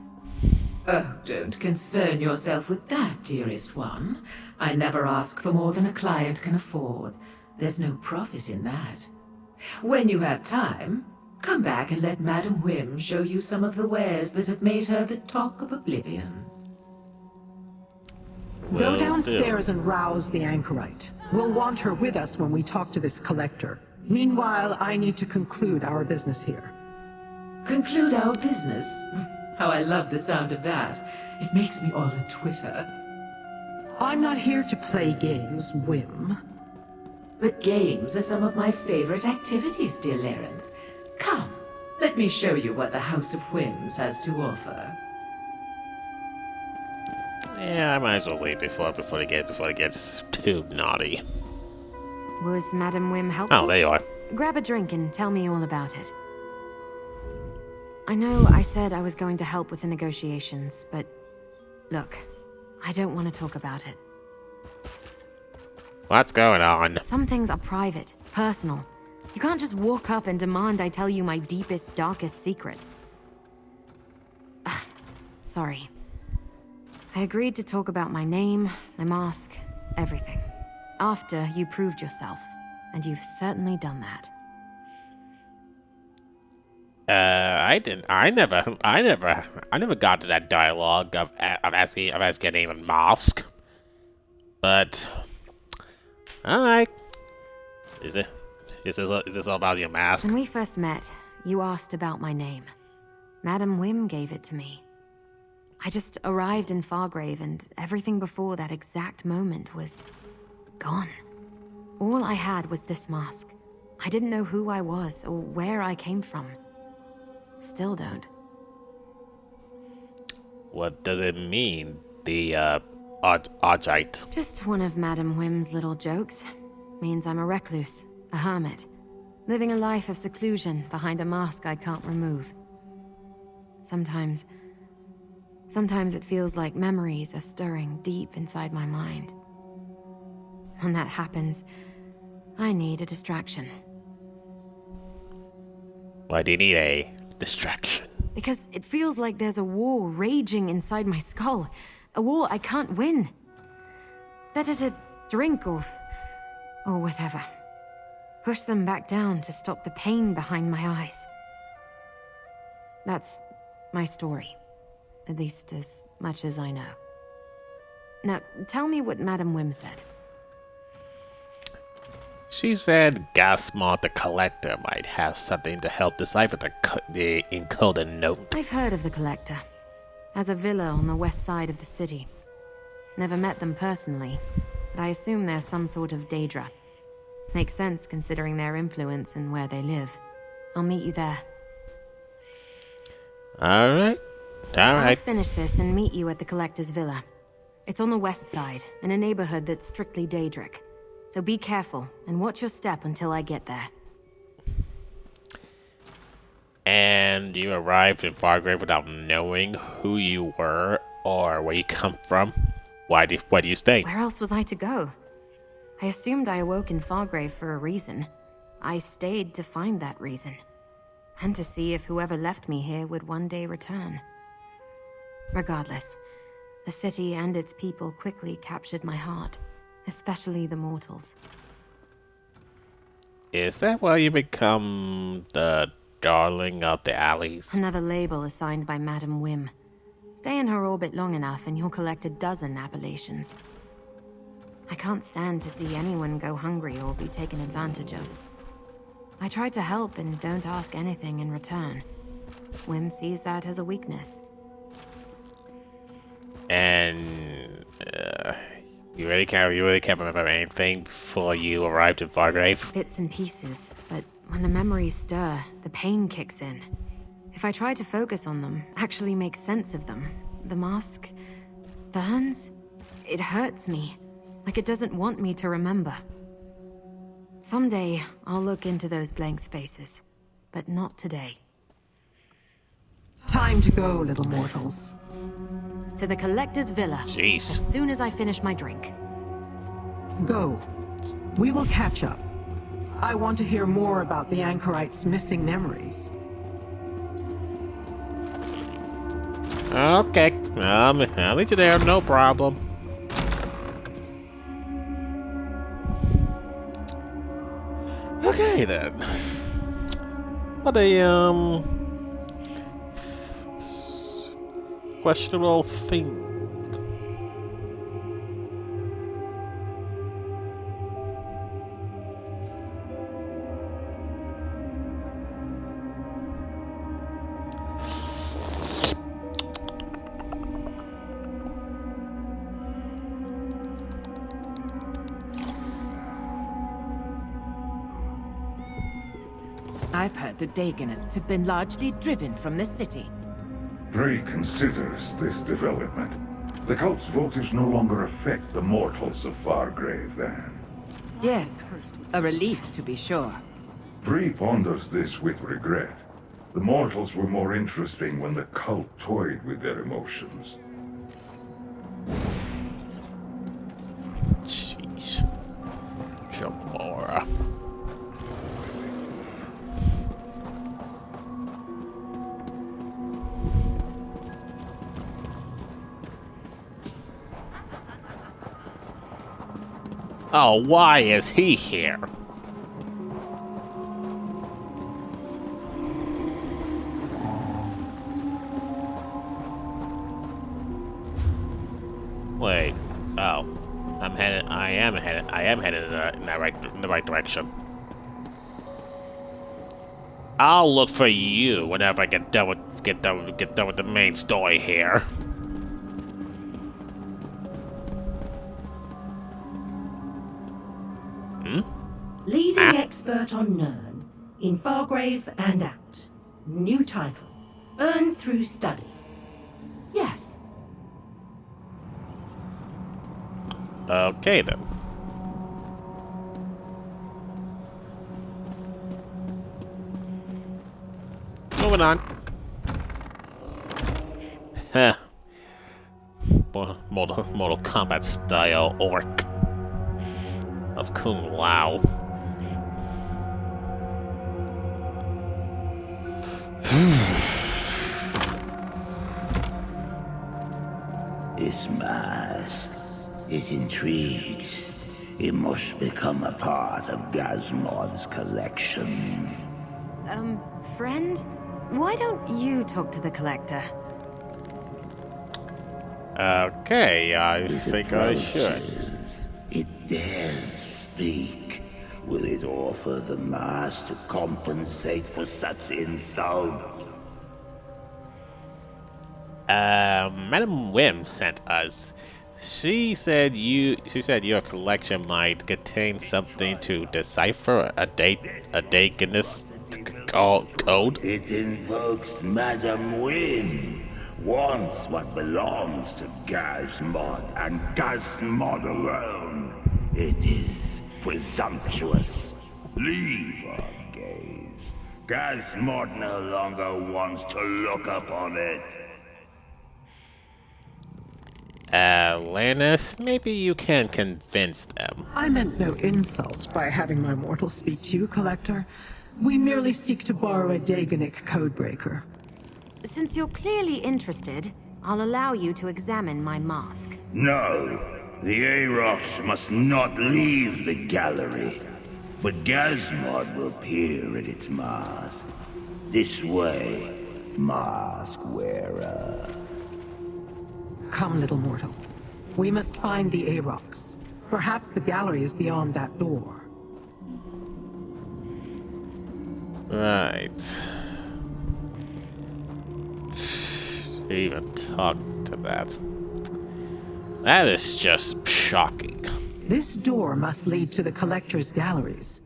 Oh, don't concern yourself with that, dearest one. I never ask for more than a client can afford. There's no profit in that. When you have time, come back and let Madam Whim show you some of the wares that have made her the talk of Oblivion. Go downstairs and rouse the anchorite. We'll want her with us when we talk to this collector. Meanwhile, I need to conclude our business here. Conclude our business? How I love the sound of that. It makes me all a twitter. I'm not here to play games, Whim. But games are some of my favorite activities, dear Lyrinth. Come, let me show you what the House of Whims has to offer. Yeah, I might as well wait before it gets too naughty. Was Madam Whim helpful? Oh, there you are. Grab a drink and tell me all about it. I know I said I was going to help with the negotiations, but look, I don't want to talk about it. What's going on? Some things are private, personal. You can't just walk up and demand I tell you my deepest, darkest secrets. Sorry. I agreed to talk about my name, my mask, everything. After you proved yourself, and you've certainly done that. I never got to that dialogue of asking a name and mask. But, alright. Is this all about your mask? When we first met, you asked about my name. Madam Whim gave it to me. I just arrived in Fargrave, and everything before that exact moment was gone. All I had was this mask. I didn't know who I was or where I came from. Still don't. What does it mean, the Argite? Just one of Madam Whim's little jokes. Means I'm a recluse, a hermit, living a life of seclusion behind a mask I can't remove. Sometimes it feels like memories are stirring deep inside my mind. When that happens, I need a distraction. Why do you need a distraction? Because it feels like there's a war raging inside my skull. A war I can't win. Better to drink or whatever. Push them back down to stop the pain behind my eyes. That's my story. At least as much as I know. Now, tell me what Madam Whim said. She said Gasmod the Collector might have something to help decipher the encoded note. I've heard of the Collector. Has a villa on the west side of the city. Never met them personally, but I assume they're some sort of Daedra. Makes sense considering their influence and where they live. I'll meet you there. Alright. I'll finish this and meet you at the Collector's villa. It's on the west side, in a neighborhood that's strictly Daedric. So be careful, and watch your step until I get there. And you arrived in Fargrave without knowing who you were or where you come from? Why do you stay? Where else was I to go? I assumed I awoke in Fargrave for a reason. I stayed to find that reason. And to see if whoever left me here would one day return. Regardless, the city and its people quickly captured my heart. Especially the mortals. Is that why you become the darling of the alleys? Another label assigned by Madam Whim. Stay in her orbit long enough and you'll collect a dozen appellations. I can't stand to see anyone go hungry or be taken advantage of. I try to help and don't ask anything in return. Wim sees that as a weakness. And you really can't remember anything before you arrived in Fargrave? Bits and pieces, but when the memories stir, the pain kicks in. If I try to focus on them, actually make sense of them, the mask burns. It hurts me, like it doesn't want me to remember. Someday, I'll look into those blank spaces, but not today. Time to go, little mortals. To the Collector's Villa. Jeez. As soon as I finish my drink. Go. We will catch up. I want to hear more about the Anchorite's missing memories. Okay, I'll meet you there, no problem. Okay then. What a questionable thing. I've heard the Dagonists have been largely driven from the city. Frey considers this development. The cult's votives no longer affect the mortals of Fargrave, then. Yes, a relief to be sure. Frey ponders this with regret. The mortals were more interesting when the cult toyed with their emotions. Jeez. Jamora. Oh, why is he here? Wait. Oh. I am headed in the right direction. I'll look for you whenever I get done with the main story here. Leading expert unknown, in Fargrave and out. New title, earned through study. Yes. Okay then. Moving on. Heh. Mortal Kombat style orc of Kung Lao. This mask, it intrigues. It must become a part of Gazmod's collection. Friend? Why don't you talk to the Collector? Okay, I think I should. It dares speak. Will it offer the mask to compensate for such insults? Madam Wim sent us. She said your collection might contain something to decipher a Dagonist code. It invokes Madam Wim. Wants what belongs to Gazmod and Gazmod alone. It is presumptuous. Leave our gaze. Gazmod no longer wants to look upon it. Lannis, maybe you can convince them. I meant no insult by having my mortal speak to you, Collector. We merely seek to borrow a Dagonic codebreaker. Since you're clearly interested, I'll allow you to examine my mask. No, the Arocs must not leave the gallery. But Gazmod will peer at its mask. This way, mask wearer. Come, little mortal. We must find the Arocs. Perhaps the gallery is beyond that door. Right. Even talk to that. That is just shocking. This door must lead to the Collector's galleries.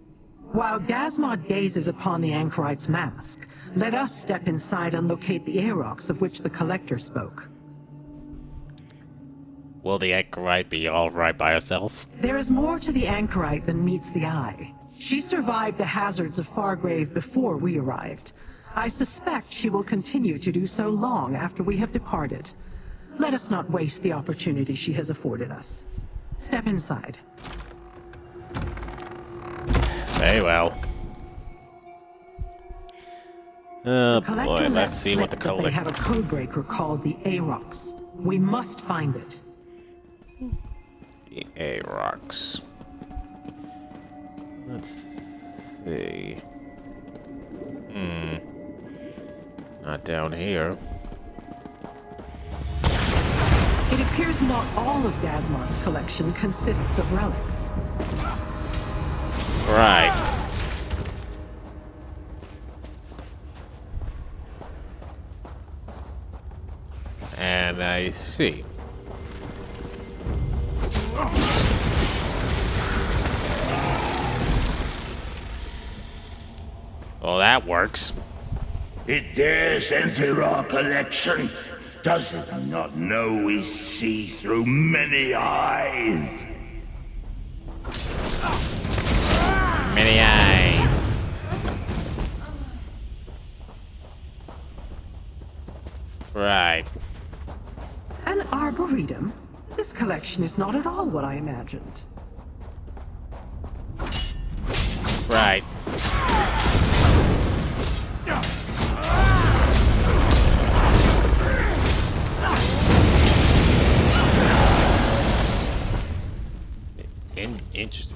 While Gazmod gazes upon the Anchorite's mask, let us step inside and locate the Aerox of which the Collector spoke. Will the Anchorite be alright by herself? There is more to the Anchorite than meets the eye. She survived the hazards of Fargrave before we arrived. I suspect she will continue to do so long after we have departed. Let us not waste the opportunity she has afforded us. Step inside. Very well. Oh boy, Let let's see what the slip that they have a codebreaker called the Aerox. We must find it. The Aerox. Let's see. Not down here. It appears not all of Gazmod's collection consists of relics. Right. And I see. Well, that works. It dares enter our collection. Does it not know we see through many eyes? Many eyes. Right. An arboretum? This collection is not at all what I imagined. Right.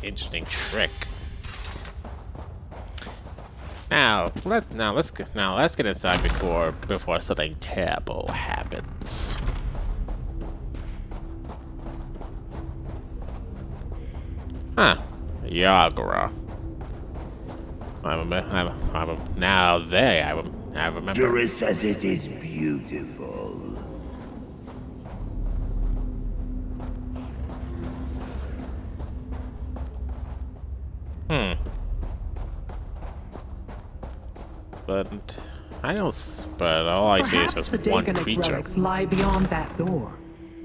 Interesting trick. Now let's get inside before something terrible happens. Huh? Yagra. I remember. Doris says it is beautiful. But I don't. But all I see is Perhaps just the one Dagonite creature. relics lie beyond that door.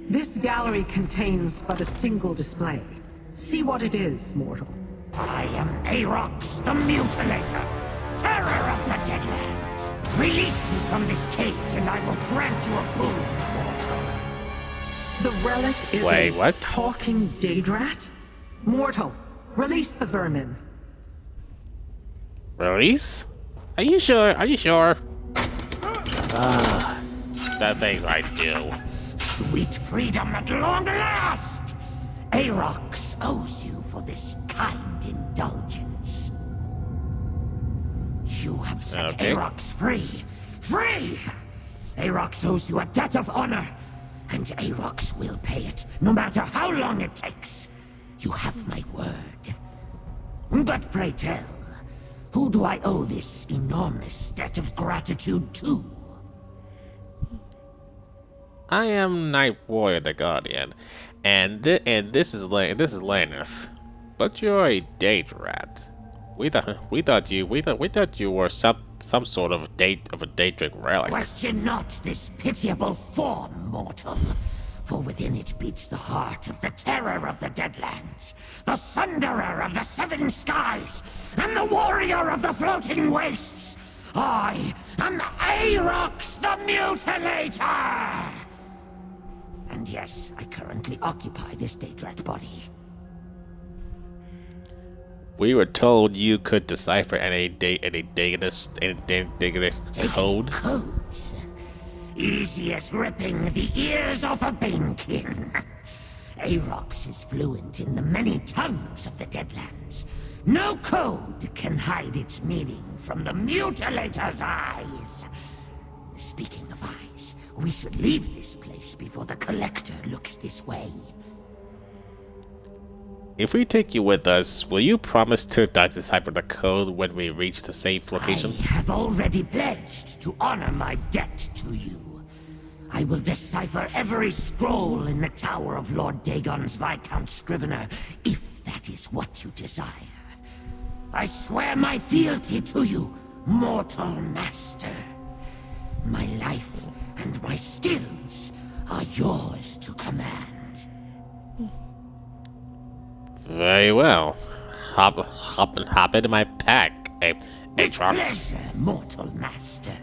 This gallery contains but a single display. See what it is, mortal. I am Aerox, the Mutilator, terror of the Deadlands. Release me from this cage and I will grant you a boon, mortal. The relic is a talking Daedrat? Mortal, release the vermin. Release? Are you sure? Are you sure? That thing's I do. Sweet freedom at long last! Aerox owes you for this kind indulgence. You have set Aerox free. Free! Aerox owes you a debt of honor, and Aerox will pay it, no matter how long it takes. You have my word. But pray tell, who do I owe this enormous debt of gratitude to? I am Night Warrior the Guardian, and this is Laneth. But you're a Daedrat. We thought you were some sort of a Daedric relic. Question not this pitiable form, mortal. For within it beats the heart of the terror of the Deadlands, the sunderer of the seven skies, and the warrior of the floating wastes. I am Aerox the Mutilator! And yes, I currently occupy this Daedrat body. We were told you could decipher any Dagonist code. Codes? Easy as ripping the ears off a banekin. Aerox is fluent in the many tongues of the Deadlands. No code can hide its meaning from the Mutilator's eyes. Speaking of eyes, we should leave this place before the Collector looks this way. If we take you with us, will you promise to decipher the code when we reach the safe location? I have already pledged to honor my debt to you. I will decipher every scroll in the Tower of Lord Dagon's Viscount Scrivener, if that is what you desire. I swear my fealty to you, mortal master. My life and my skills are yours to command. Very well. Hop into my pack, Aatrox. Pleasure, mortal master.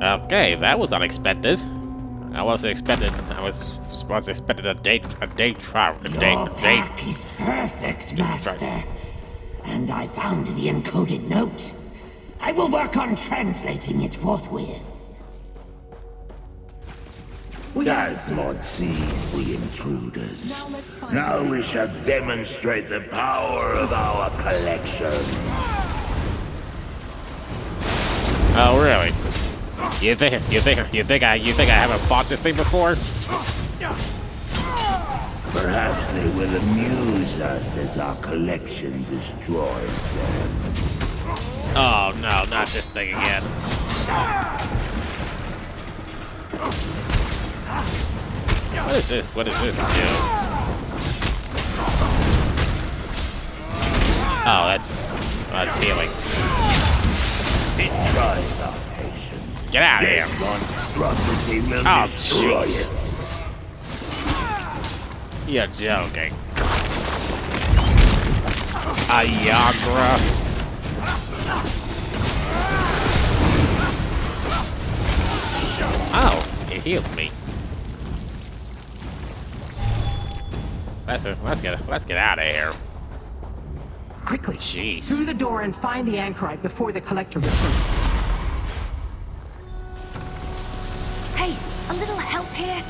Okay, that was unexpected. I wasn't expecting a day trial. Your pack is perfect, master. And I found the encoded note. I will work on translating it forthwith. Gazmod sees the intruders. Now we shall demonstrate the power of our collection. Oh, really? You think I haven't fought this thing before? Perhaps they will amuse us as our collection destroys them. Oh no, not this thing again. What is this? What does this do? Oh, that's healing. It tries our patience. Get out of here! Monstrosity will destroy it. You're joking. Ayagra. Oh, it healed me. Let's get out of here. Quickly, jeez. Through the door and find the anchorite before the collector returns. Hey, a little help here?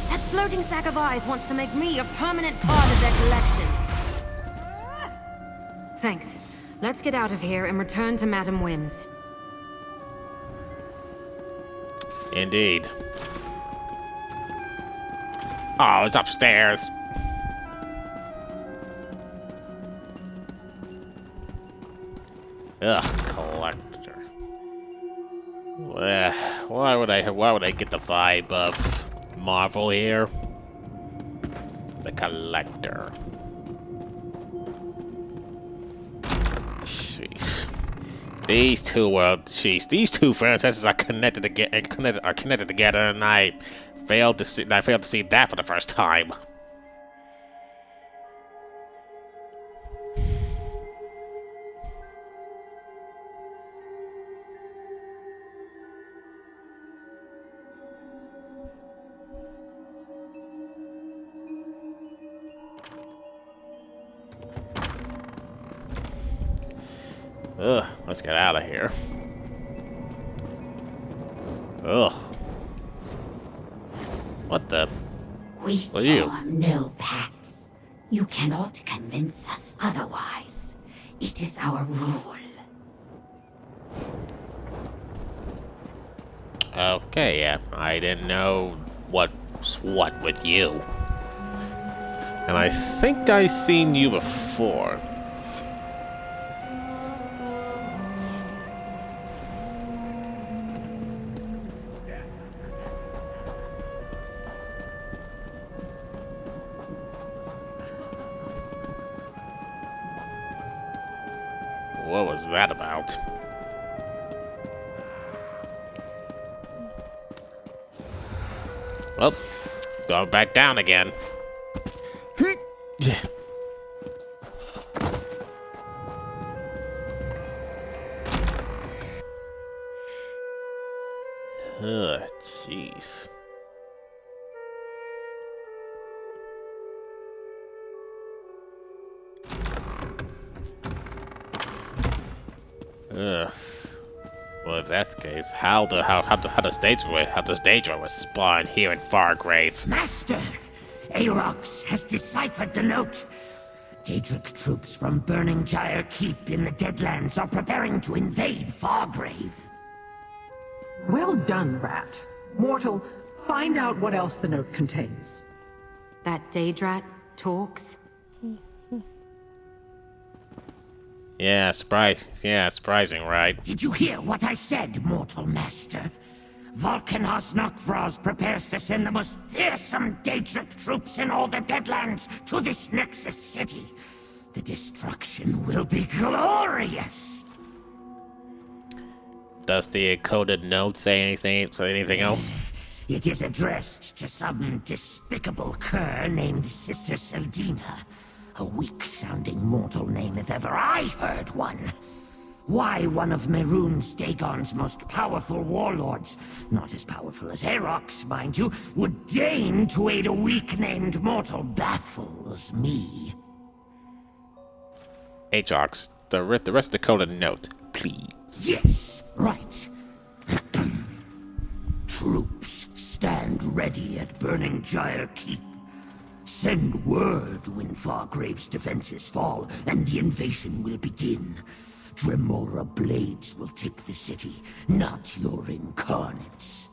That floating sack of eyes wants to make me a permanent part of their collection. Thanks. Let's get out of here and return to Madam Whim's. Indeed. Oh, it's upstairs. Ugh, collector. Why would I get the vibe of Marvel here? The collector. Jeez. These two franchises are connected together, and I failed to see that for the first time. Ugh, let's get out of here. Ugh. What the? We What are you? form no pacts. You cannot convince us otherwise. It is our rule. Okay, yeah, I didn't know what's what with you. And I think I've seen you before. What was that about? Well, going back down again. Yeah. Ugh, jeez. Ugh. Well, if that's the case, how does Daedra spawn here in Fargrave? Master! Aatrox has deciphered the note. Daedric troops from Burning Gyre Keep in the Deadlands are preparing to invade Fargrave. Well done, Rat. Mortal, Find out what else the note contains. That Daedrat talks? Yeah, surprising, right? Did you hear what I said, mortal master? Volcanos Nokvraz prepares to send the most fearsome Daedric troops in all the Deadlands to this Nexus city. The destruction will be glorious. Does the coded note say anything else? It is addressed to some despicable cur named Sister Seldina. A weak-sounding mortal name if ever I heard one. Why one of Mehrunes Dagon's most powerful warlords, not as powerful as Aerox, mind you, would deign to aid a weak-named mortal baffles me. Atrox, the rest of the coded note, please. Yes, right. Troops stand ready at Burning Gyre Keep. Send word when Fargrave's defenses fall, and the invasion will begin. Dremora blades will take the city, not your incarnates.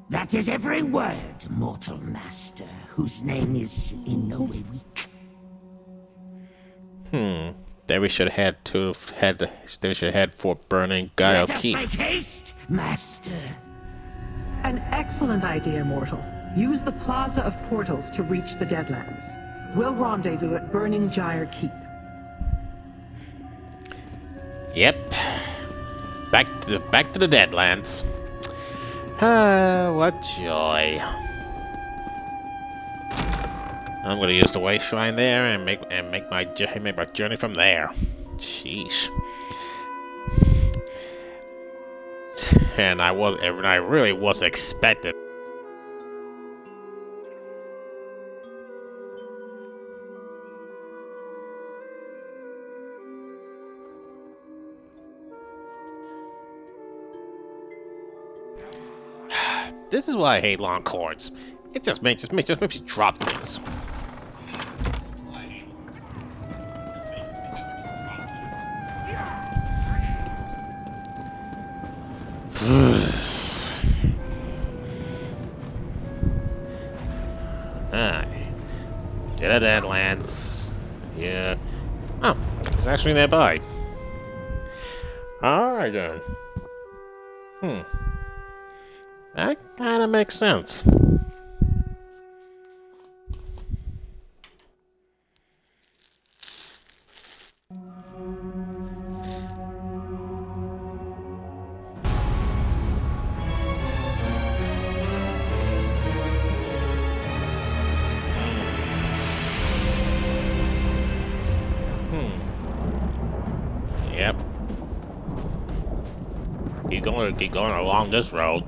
That is every word, mortal master, whose name is in no way weak. Then we should head for Burning Gyre Keep. Let us make haste, master. An excellent idea, mortal. Use the Plaza of Portals to reach the Deadlands. We'll rendezvous at Burning Gyre Keep. Yep. Back to the Deadlands. Ah, what joy. I'm gonna use the Way Shrine there and make my journey from there. Sheesh. And I really was expected. This is why I hate long cords. It just makes me drop things. To the Deadlands. Yeah. Oh, it's actually nearby. Alright then. That kinda makes sense. Yep. Keep going along this road.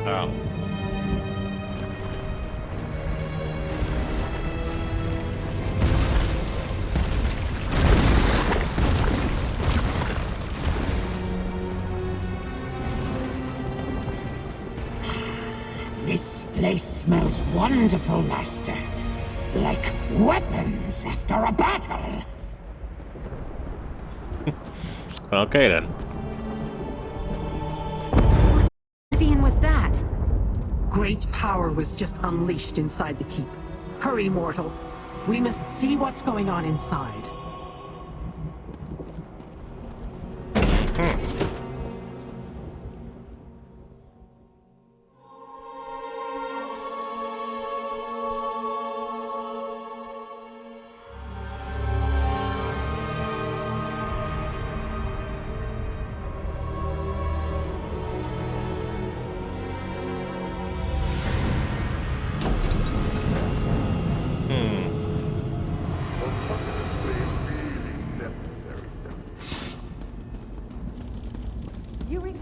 Oh. This place smells wonderful, master. Like weapons after a battle. Okay then. What was that? Great power was just unleashed inside the keep. Hurry, mortals. We must see what's going on inside.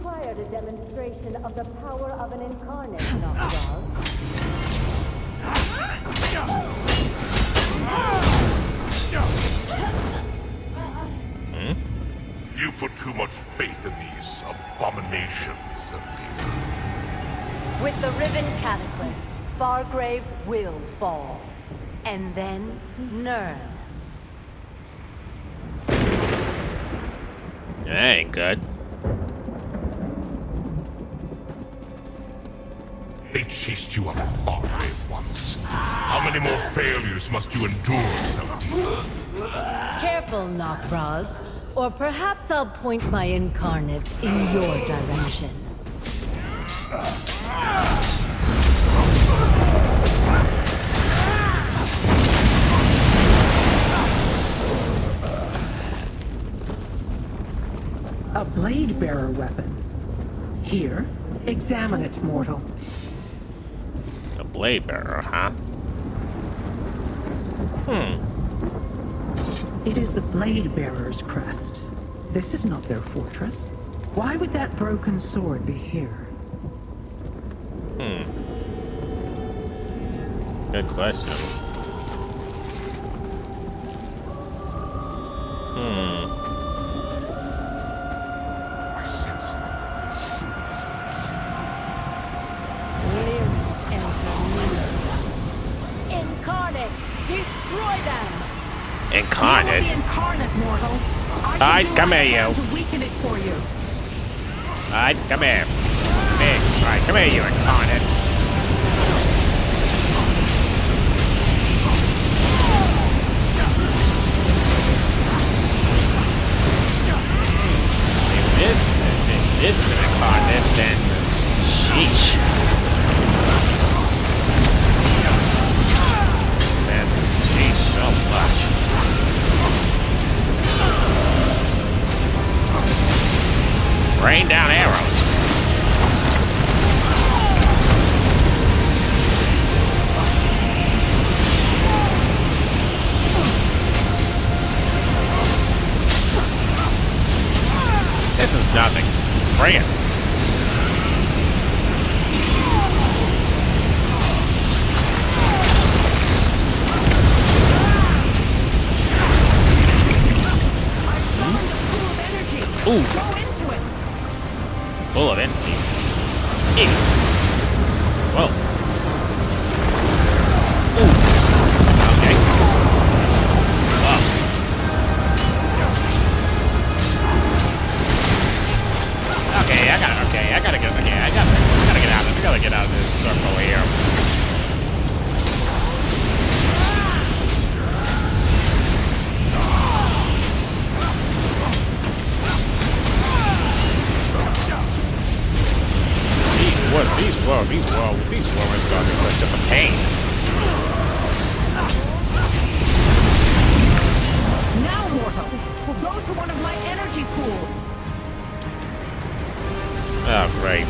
required a demonstration of the power of an incarnate, Knockdog. You put too much faith in these abominations, Cynthia. With the Riven Cataclyst, Fargrave will fall. And then Nern. That ain't good. They chased you out of Fargrave once. How many more failures must you endure, Cynthia? Careful, Knockbras, or perhaps I'll point my incarnate in your direction. A blade bearer weapon. Here, examine it, mortal. A blade bearer, huh? It is the blade bearer's crest. This is not their fortress. Why would that broken sword be here? Good question. I sense Incarnate, destroy them! Incarnate? The incarnate, mortal. Alright, come here, you. To weaken it for you. Alright, come here. Big. Alright, come here, you incarnate. If this is an incarnate, then sheesh. Man, sheesh so much. Rain down arrows. This is nothing. Bring it. Ooh. Full of energy. Ew. Whoa. Ooh. Okay. Whoa. Okay, I gotta get out of this circle here. These warrants are just a pain. Now, mortal, go to one of my energy pools. Oh, great.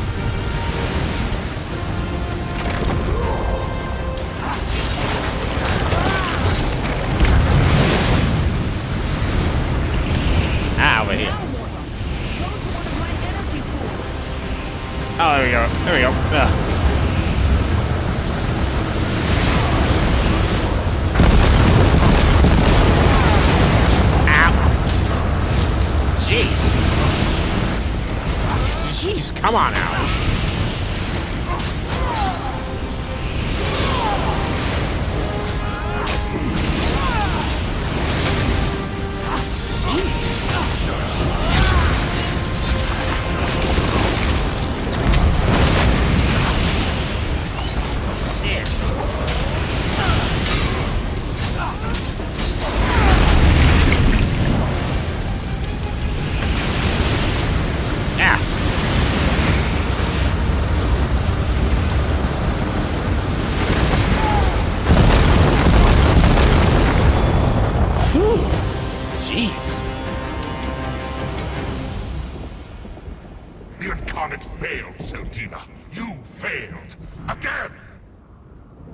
Over here. Oh, there we go. There we go. Ow. Jeez. Jeez, come on now.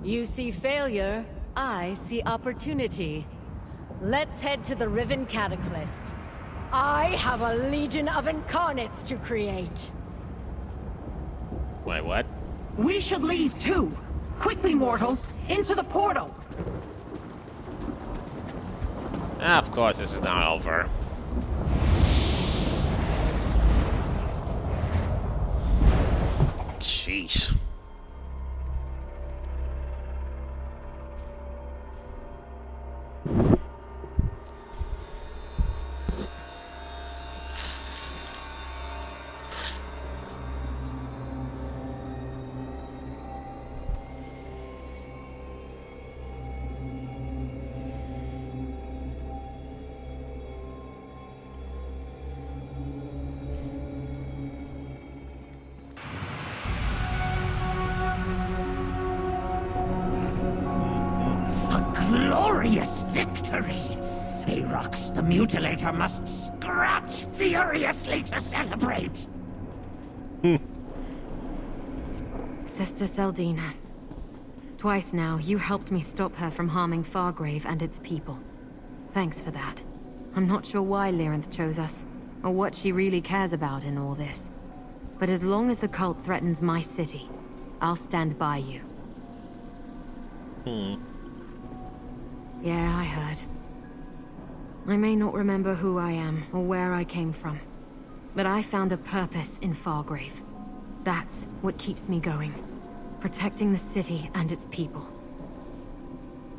You see failure, I see opportunity. Let's head to the Riven Cataclyst. I have a legion of incarnates to create. Wait, what? We should leave too. Quickly, mortals, into the portal. Of course, this is not over. Jeez. Glorious victory! Arox the Mutilator must scratch furiously to celebrate! Sister Seldina. Twice now, you helped me stop her from harming Fargrave and its people. Thanks for that. I'm not sure why Lyrinth chose us, or what she really cares about in all this. But as long as the cult threatens my city, I'll stand by you. Yeah, I heard. I may not remember who I am or where I came from, but I found a purpose in Fargrave. That's what keeps me going, protecting the city and its people.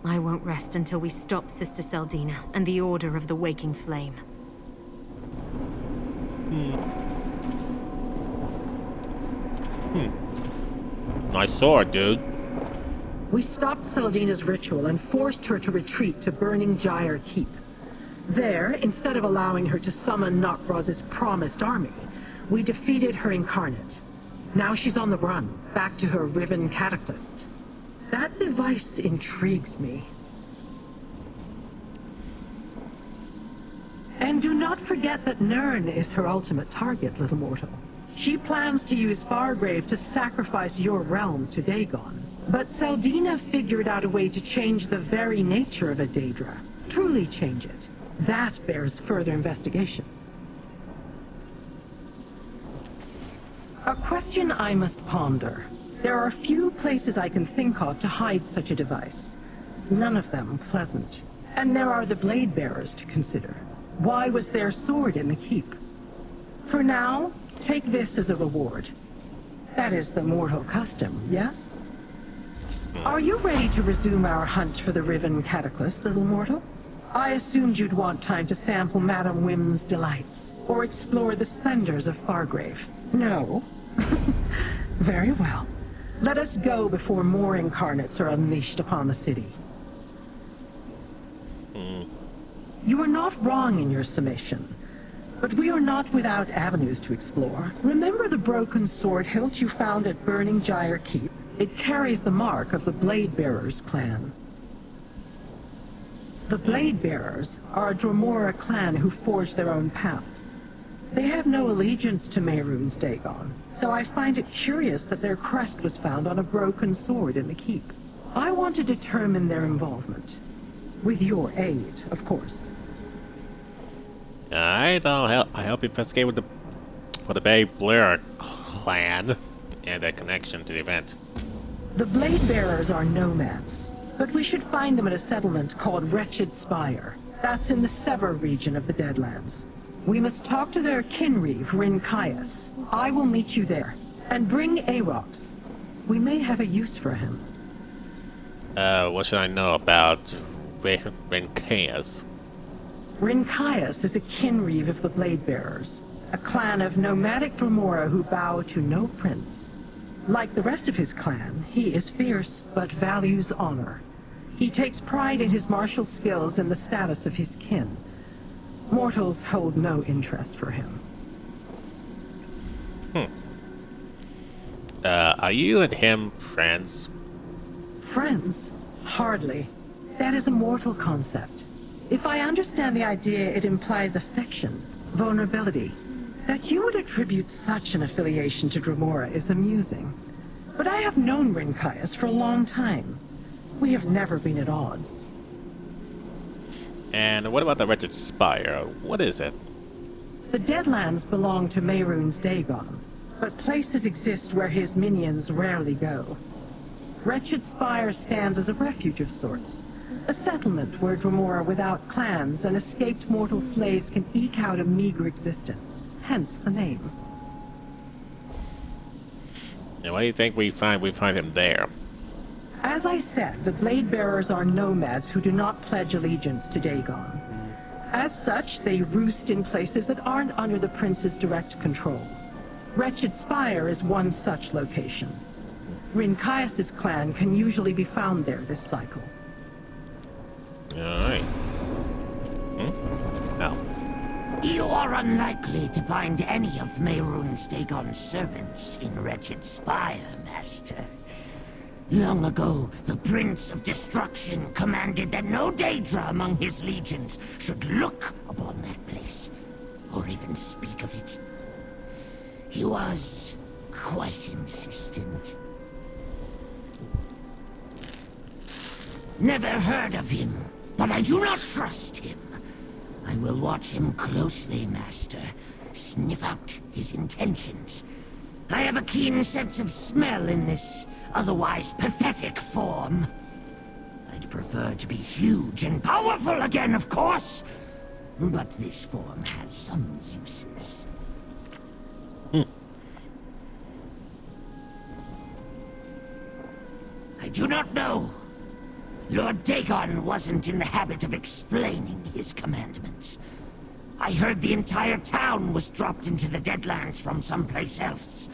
I won't rest until we stop Sister Seldina and the Order of the Waking Flame. Nice sword, dude. We stopped Seldina's ritual and forced her to retreat to Burning Gyre Keep. There, instead of allowing her to summon Nokroz's promised army, we defeated her incarnate. Now she's on the run, back to her Riven Cataclyst. That device intrigues me. And do not forget that Nirn is her ultimate target, little mortal. She plans to use Fargrave to sacrifice your realm to Dagon. But Seldina figured out a way to change the very nature of a Daedra. Truly change it. That bears further investigation. A question I must ponder. There are few places I can think of to hide such a device. None of them pleasant. And there are the Blade Bearers to consider. Why was their sword in the keep? For now, take this as a reward. That is the mortal custom, yes? Are you ready to resume our hunt for the Riven Cataclyst, little mortal? I assumed you'd want time to sample Madame Wim's delights, or explore the splendors of Fargrave. No? Very well. Let us go before more incarnates are unleashed upon the city. You are not wrong in your summation, but we are not without avenues to explore. Remember the broken sword hilt you found at Burning Gyre Keep? It carries the mark of the Blade Bearers clan. The Blade Bearers are a Dromora clan who forged their own path. They have no allegiance to Mehrunes Dagon, so I find it curious that their crest was found on a broken sword in the keep. I want to determine their involvement. With your aid, of course. Alright, I help you investigate with the Blade Bearer clan and their connection to the event. The Blade Bearers are nomads, but we should find them at a settlement called Wretched Spire. That's in the Sever region of the Deadlands. We must talk to their kinreeve, Rincaius. I will meet you there. And bring Arox. We may have a use for him. What should I know about Rincaius? Rincaius is a kinreeve of the Blade Bearers, a clan of nomadic Dromora who bow to no prince. Like the rest of his clan, he is fierce but values honor. He takes pride in his martial skills and the status of his kin. Mortals hold no interest for him. Are you and him friends? Friends? Hardly. That is a mortal concept. If I understand the idea, it implies affection, vulnerability. That you would attribute such an affiliation to Dromora is amusing. But I have known Rincaius for a long time. We have never been at odds. And what about the Wretched Spire? What is it? The Deadlands belong to Mehrunes Dagon, but places exist where his minions rarely go. Wretched Spire stands as a refuge of sorts. A settlement where Dremora without clans and escaped mortal slaves can eke out a meager existence. Hence the name. Now, what do you think we find him there? As I said, the Blade Bearers are nomads who do not pledge allegiance to Dagon. As such, they roost in places that aren't under the Prince's direct control. Wretched Spire is one such location. Rincaius's clan can usually be found there this cycle. Alright. Oh. You are unlikely to find any of Mehrunes Dagon's servants in Wretched Spire, Master. Long ago, the Prince of Destruction commanded that no Daedra among his legions should look upon that place, or even speak of it. He was quite insistent. Never heard of him, but I do not trust him. I will watch him closely, Master. Sniff out his intentions. I have a keen sense of smell in this otherwise pathetic form. I'd prefer to be huge and powerful again, of course. But this form has some uses. I do not know. Lord Dagon wasn't in the habit of explaining his commandments. I heard the entire town was dropped into the Deadlands from someplace else,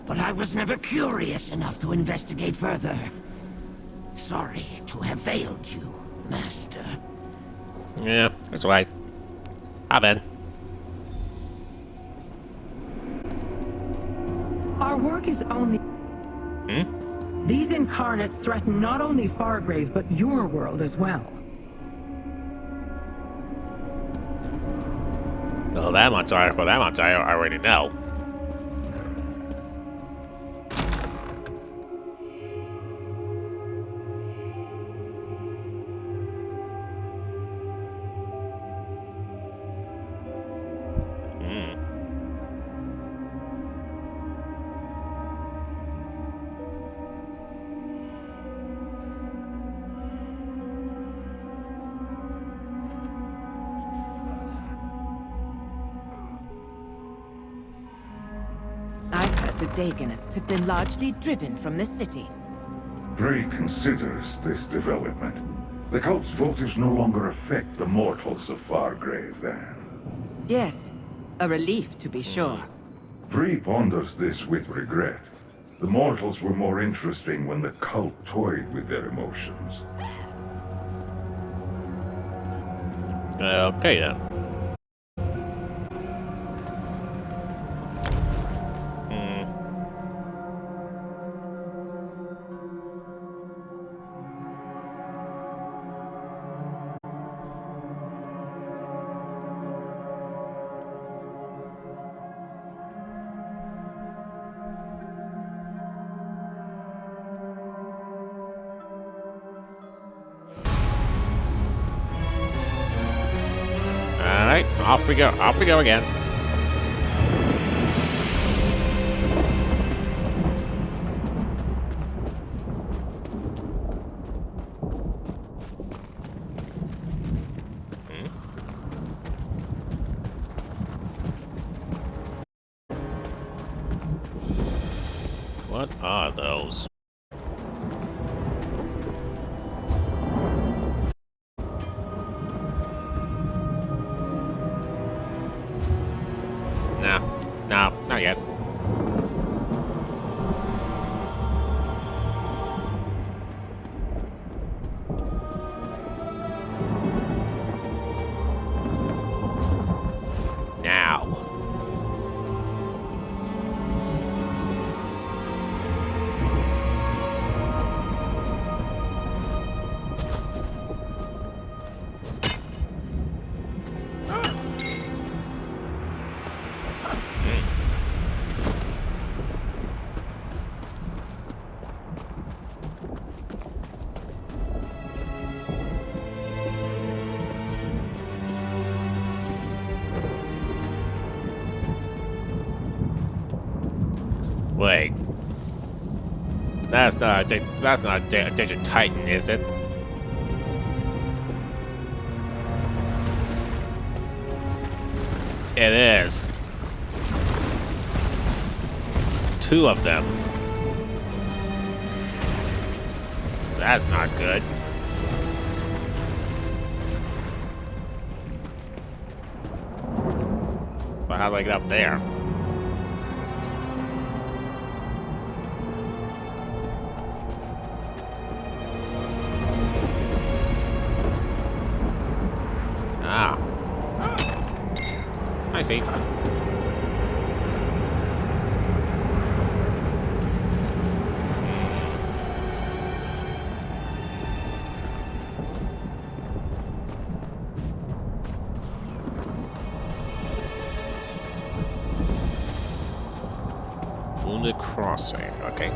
but I was never curious enough to investigate further. Sorry to have failed you, Master. Yeah, that's right. Hi, Ben. Our work is only... These incarnates threaten not only Fargrave, but your world as well. Well, that much I already know. The Dagonists have been largely driven from the city. Frey considers this development. The cult's votives no longer affect the mortals of Fargrave, then. Yes, a relief to be sure. Frey ponders this with regret. The mortals were more interesting when the cult toyed with their emotions. Okay, then. Alright, off we go again. What are those? No, not yet. Now. Wait. That's not a Danger Titan, is it? It is. 2 of them. That's not good. But how do I get up there? Ah. I see. Wounded Crossing, okay.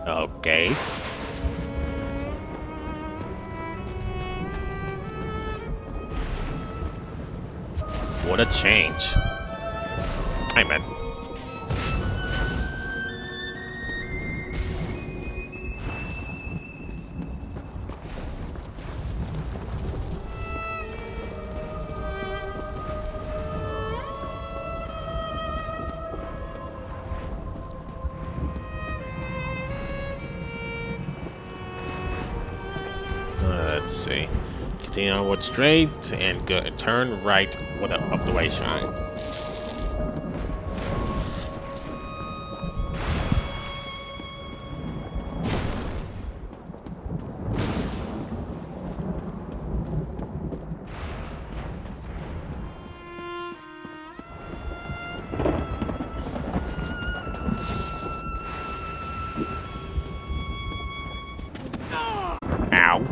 Okay. What a change. Hey, man. Let's see. Continue onward straight and go and turn right up the way shine. Ow.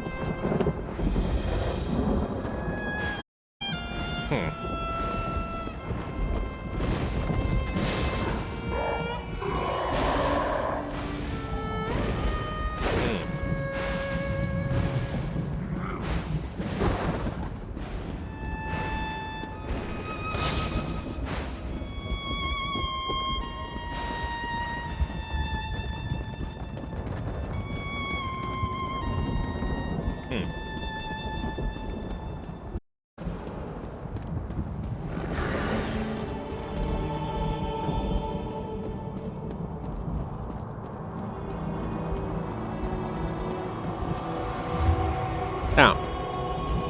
Now,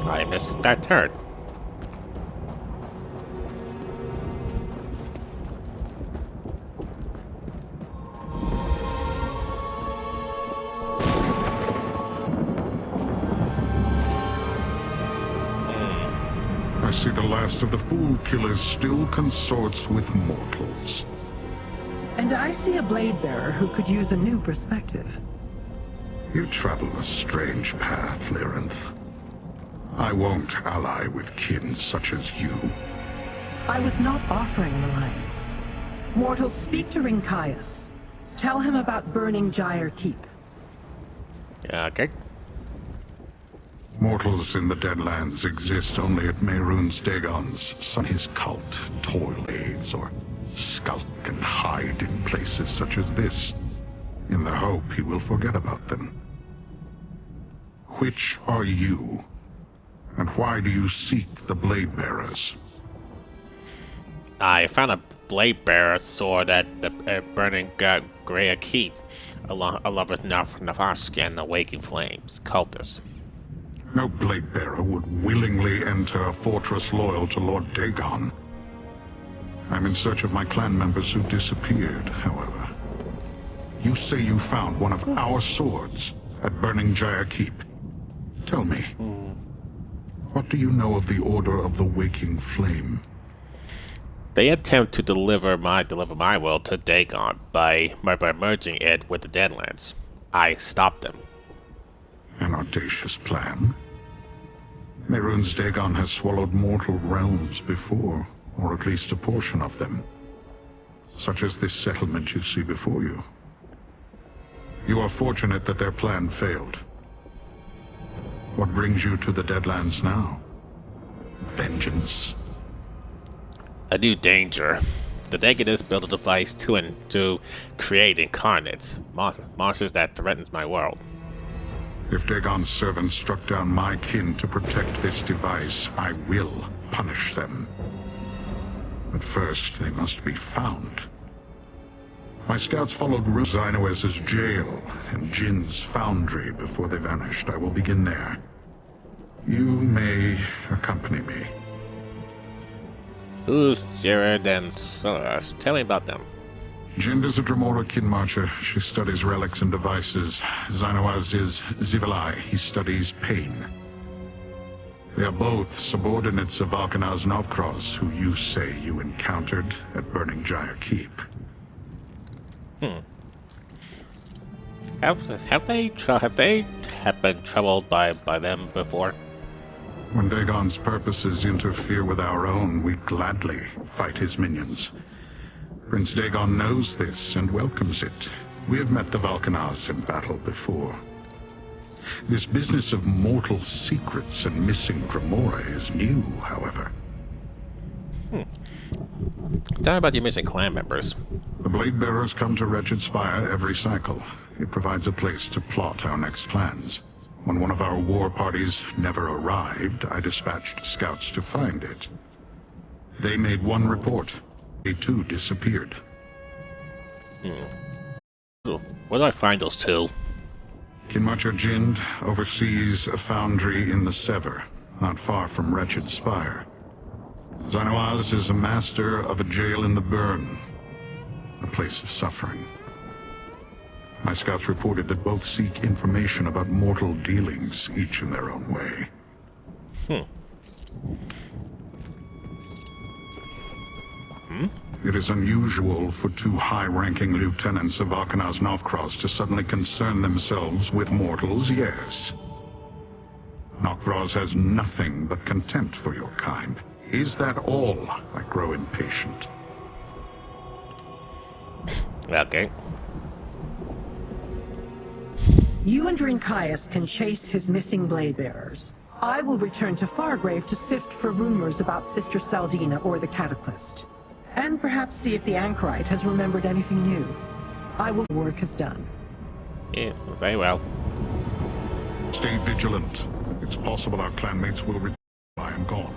I missed that turn. I see the last of the Fool Killers still consorts with mortals. And I see a blade bearer who could use a new perspective. You travel a strange path, Lyranth. I won't ally with kin such as you. I was not offering an alliance. Mortals, speak to Rinkias. Tell him about burning Gyre Keep. Okay. Mortals in the Deadlands exist only at Mehrunes Dagon's son. His cult toil aids or skulk and hide in places such as this, in the hope he will forget about them. Which are you? And why do you seek the Blade Bearers? I found a Blade Bearer sword at the burning Gyre Keep, along with Navaska and the Waking Flames cultists. No Blade Bearer would willingly enter a fortress loyal to Lord Dagon. I'm in search of my clan members who disappeared, however. You say you found one of our swords at Burning Gyre Keep. Tell me, what do you know of the Order of the Waking Flame? They attempt to deliver my world to Dagon by merging it with the Deadlands. I stopped them. An audacious plan. Mehrunes Dagon has swallowed mortal realms before, or at least a portion of them. Such as this settlement you see before you. You are fortunate that their plan failed. What brings you to the Deadlands now? Vengeance? A new danger. The Dagonists built a device to create incarnates, monsters that threatens my world. If Dagon's servants struck down my kin to protect this device, I will punish them. But first, they must be found. My scouts followed Zainoaz's jail and Jin's foundry before they vanished. I will begin there. You may accompany me. Who's Jared and Solas? Tell me about them. Jind is a Dremora kin marcher. She studies relics and devices. Zainoaz is Zivalai. He studies pain. They are both subordinates of Valkanaz Novkroz, who you say you encountered at Burning Gyre Keep. Have they been troubled by them before? When Dagon's purposes interfere with our own, we gladly fight his minions. Prince Dagon knows this and welcomes it. We have met the Valkanaz in battle before. This business of mortal secrets and missing Dremora is new, however. Tell me about your missing clan members. The Blade Bearers come to Wretched Spire every cycle. It provides a place to plot our next plans. When one of our war parties never arrived, I dispatched scouts to find it. They made one report. They too disappeared. Where do I find those two? Kinmacher Jind oversees a foundry in the Sever, not far from Wretched Spire. Zainoaz is a master of a jail in the Burn, a place of suffering. My scouts reported that both seek information about mortal dealings, each in their own way. It is unusual for two high-ranking lieutenants of Valkanaz Novkroz to suddenly concern themselves with mortals, yes. Novkroz has nothing but contempt for your kind. Is that all? I grow impatient. Okay. You and Drinkias can chase his missing blade bearers. I will return to Fargrave to sift for rumors about Sister Saldina or the Cataclyst. And perhaps see if the Anchorite has remembered anything new. I will work is done. Yeah, very well. Stay vigilant. It's possible our clanmates will return while I am gone.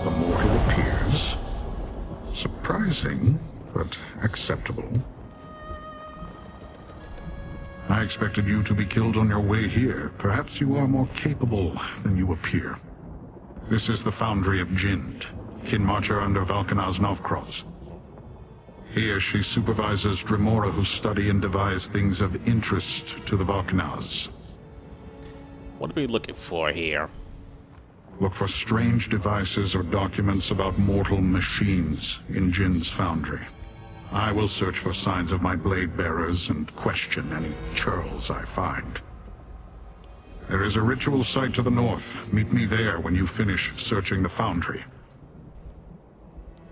The mortal appears. Surprising, but acceptable. I expected you to be killed on your way here. Perhaps you are more capable than you appear. This is the foundry of Jind, kin marcher under Valkanaz Novkroz. Here she supervises Dremora who study and devise things of interest to the Valkanaz. What are we looking for here? Look for strange devices or documents about mortal machines in Jin's foundry. I will search for signs of my blade bearers and question any churls I find. There is a ritual site to the north. Meet me there when you finish searching the foundry.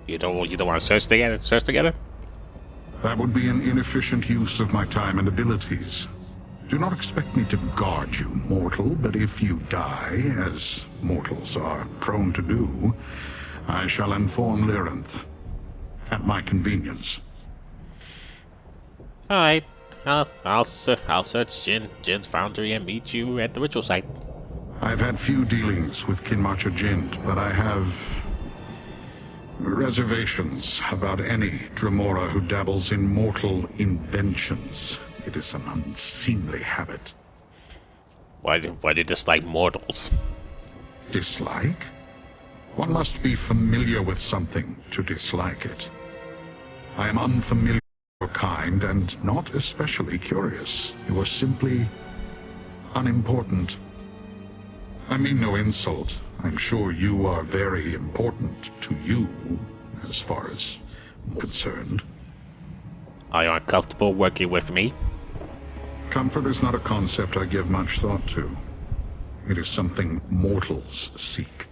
You don't want to search together? That would be an inefficient use of my time and abilities. Do not expect me to guard you, mortal, but if you die, as mortals are prone to do, I shall inform Lyrinth. At my convenience. Alright. I'll search Jin's foundry and meet you at the ritual site. I've had few dealings with Kinmarcher Jind, but I have reservations about any Dremora who dabbles in mortal inventions. It is an unseemly habit. Why do you dislike mortals? Dislike? One must be familiar with something to dislike it. I am unfamiliar with your kind and not especially curious. You are simply unimportant. I mean no insult. I'm sure you are very important to you, as far as I'm concerned. Are you uncomfortable working with me? Comfort is not a concept I give much thought to. It is something mortals seek,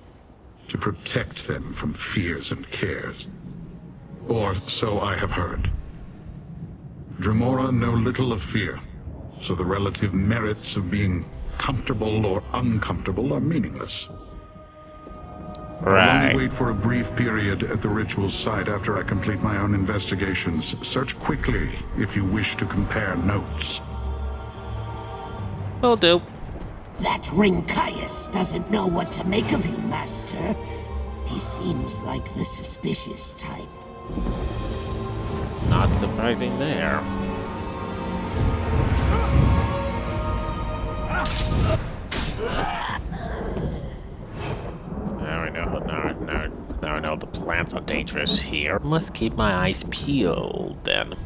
to protect them from fears and cares. Or so I have heard. Dremora know little of fear, so the relative merits of being comfortable or uncomfortable are meaningless. Right. I'll only wait for a brief period at the ritual site after I complete my own investigations. Search quickly if you wish to compare notes. Will do. That Ringcaius doesn't know what to make of you, Master. He seems like the suspicious type. Not surprising there. Now I know the plants are dangerous here. Must keep my eyes peeled then.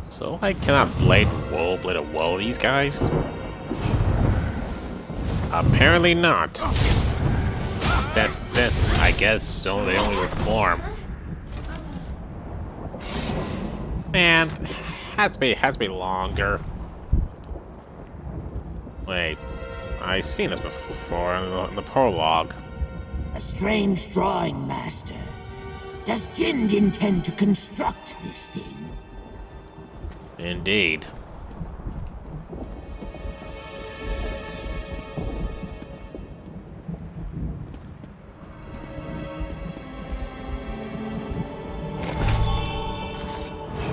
So I cannot blade a wool these guys? Apparently not. Since I guess so they only reform. Man, has to be longer. Wait, I've seen this before in the prologue. A strange drawing, Master. Does Jind intend to construct this thing? Indeed.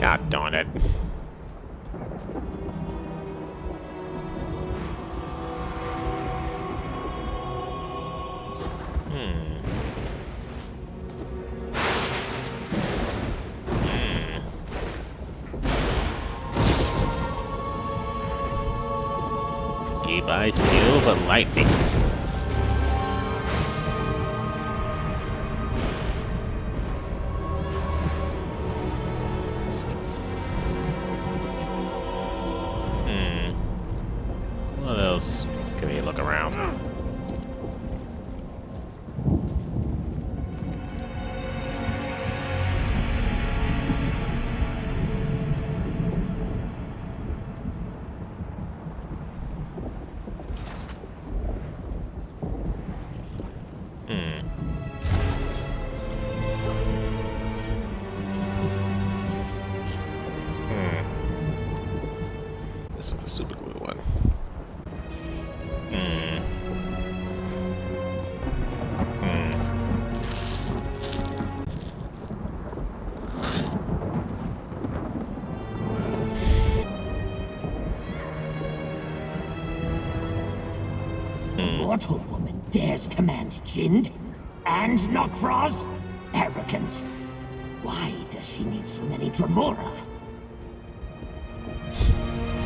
God darn it. Keep eyes peeled for lightning. What else can we look around? This is the super glue one. The mortal woman dares command Jind and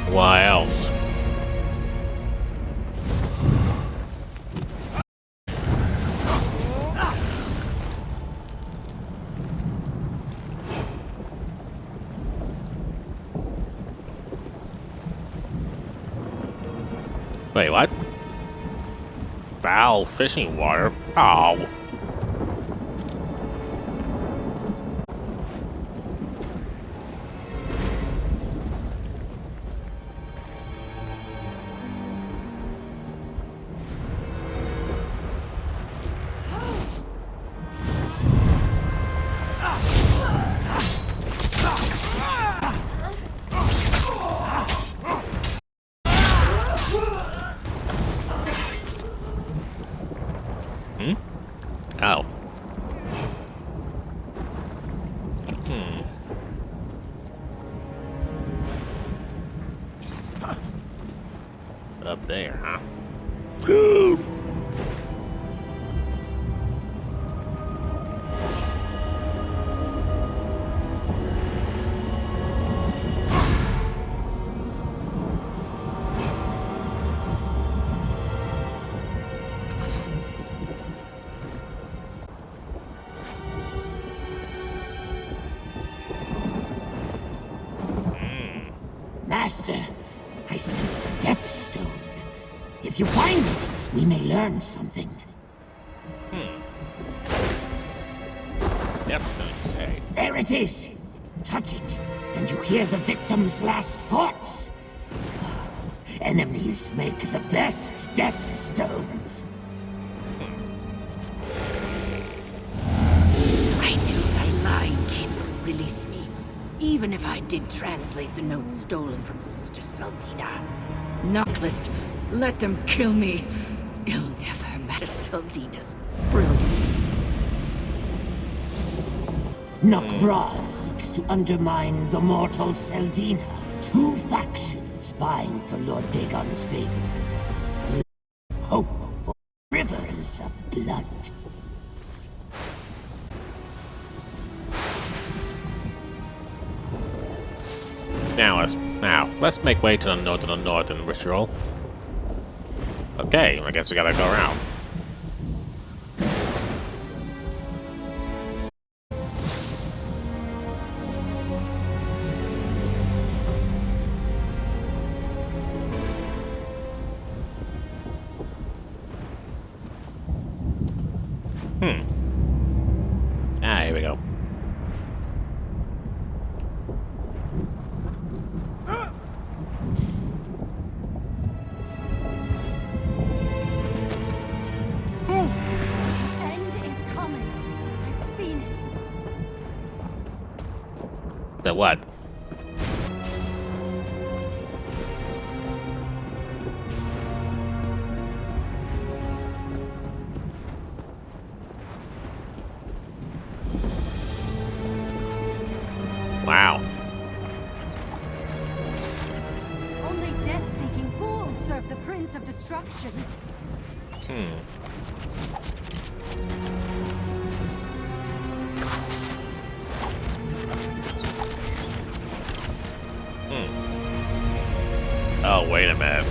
Why else? Wait, what? Foul fishing water? Oh. Oh. Up there, huh? Master, I sense a death stone. If you find it, we may learn something. Death stone, say. There it is. Touch it, and you hear the victim's last thoughts. Enemies make the best death stones. I knew that Lion King would release me, even if I did translate the notes stolen from Sister Saldina. Knocklist, let them kill me. It'll never match Saldina's brilliance. Nok'Ra seeks to undermine the mortal Saldina. Two factions vying for Lord Dagon's favor. Hope for rivers of blood. Now let's make way to the northern ritual. Okay, I guess we gotta go around. Here we go. The what? Wow. Only death-seeking fools serve the Prince of Destruction. Oh, wait a minute.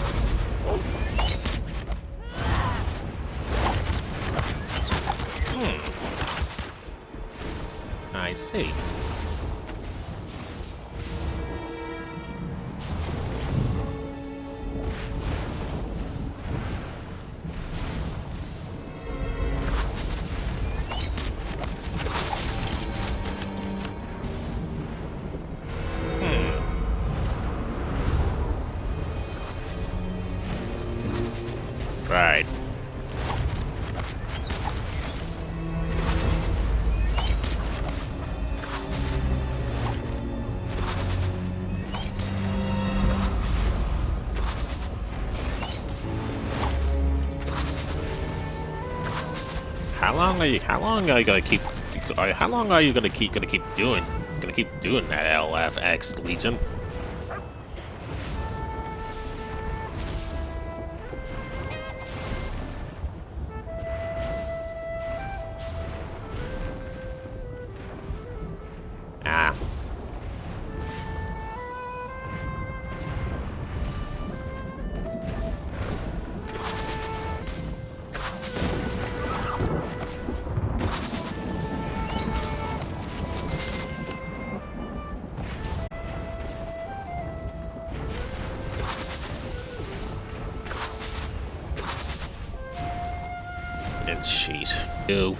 I see. Right. How long are you gonna keep doing that, LFX Legion? And jeez. Ew.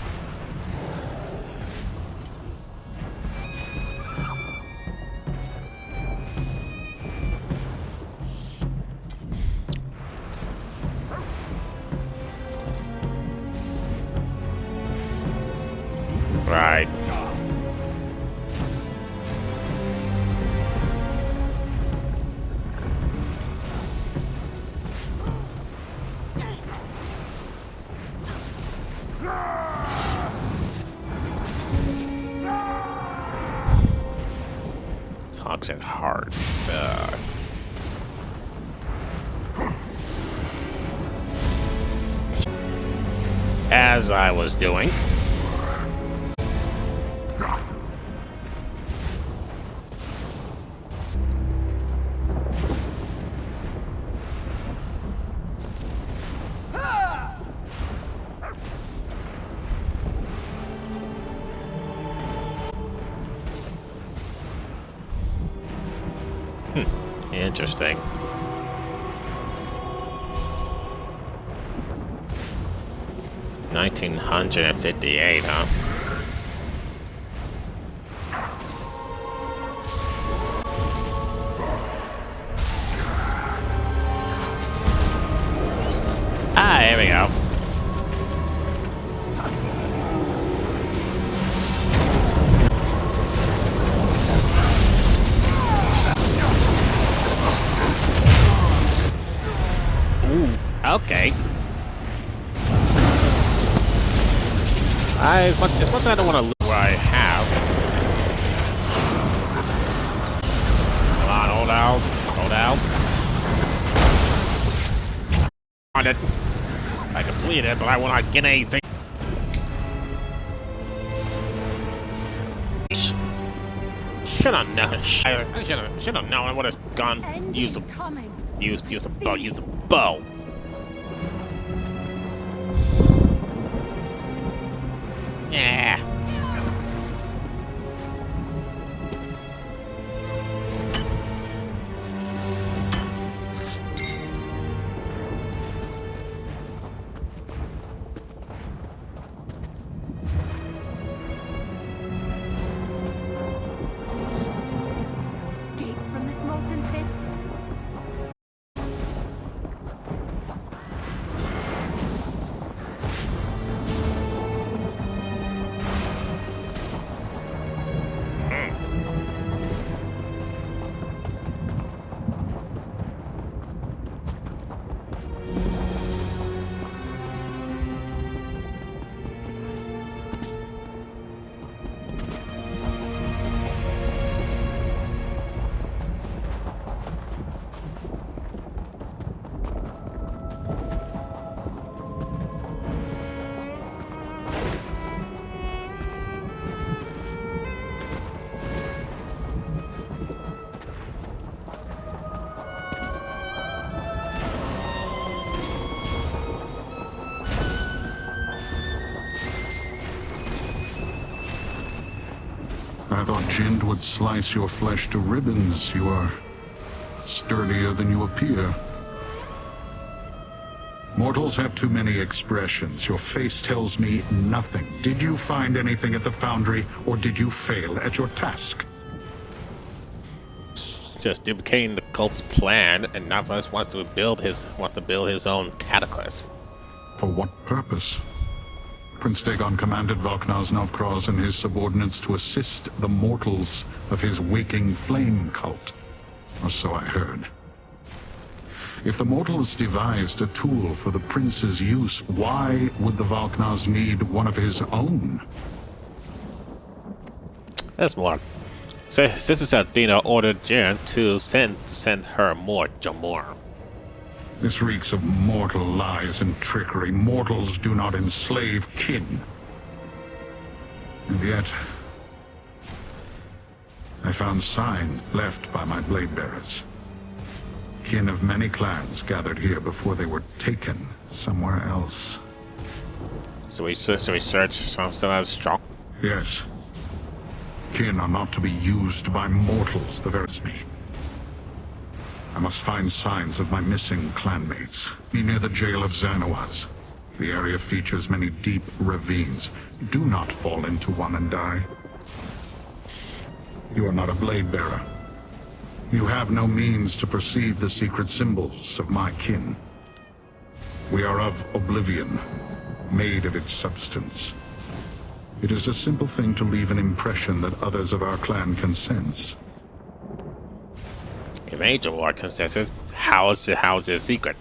Right. Toxic heart. As I was doing. Interesting. $1958, huh? Ah, here we go. Okay. As much as I don't want to lose what I have. Come on, hold out. Hold out. On it. I complete it, but I will not get anything. Should have known. I should have known I would have gone. Use the bow. Use the bow. Yeah. Escape from this molten pit? I thought Jind would slice your flesh to ribbons. You are sturdier than you appear. Mortals have too many expressions. Your face tells me nothing. Did you find anything at the foundry, or did you fail at your task? Just duplicating the cult's plan, and Navas wants to build his own cataclysm. For what purpose? Prince Dagon commanded Valknar's Novkraz and his subordinates to assist the mortals of his waking flame cult. Or so I heard. If the mortals devised a tool for the prince's use, why would the Valknars need one of his own? There's more. Sister Saldina ordered Jiren to send her more Jamor. This reeks of mortal lies and trickery. Mortals do not enslave kin. And yet, I found signs left by my blade bearers. Kin of many clans gathered here before they were taken somewhere else. So we search something as strong. Yes. Kin are not to be used by mortals, the very me. I must find signs of my missing clanmates. Be near the jail of Xanawaz. The area features many deep ravines. Do not fall into one and die. You are not a blade bearer. You have no means to perceive the secret symbols of my kin. We are of oblivion, made of its substance. It is a simple thing to leave an impression that others of our clan can sense. If Angel are consented, how is it a secret?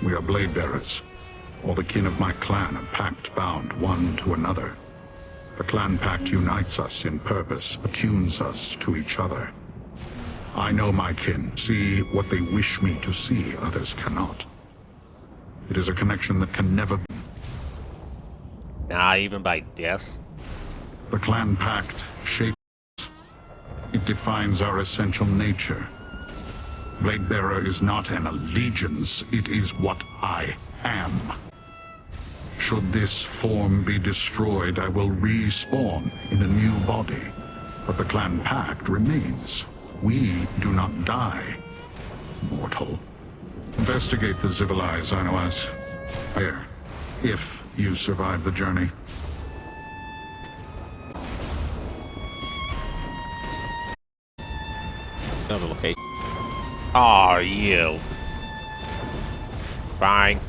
We are blade bearers. All the kin of my clan are pact bound one to another. The clan pact unites us in purpose, attunes us to each other. I know my kin, see what they wish me to see, others cannot. It is a connection that can never be. Not even by death? The clan pact shapes us. It defines our essential nature. Blade Bearer is not an allegiance, it is what I am. Should this form be destroyed, I will respawn in a new body. But the clan pact remains. We do not die, mortal. Investigate the Zivilai, Zainoaz. There, if you survive the journey. Another location. Oh, you. Fine.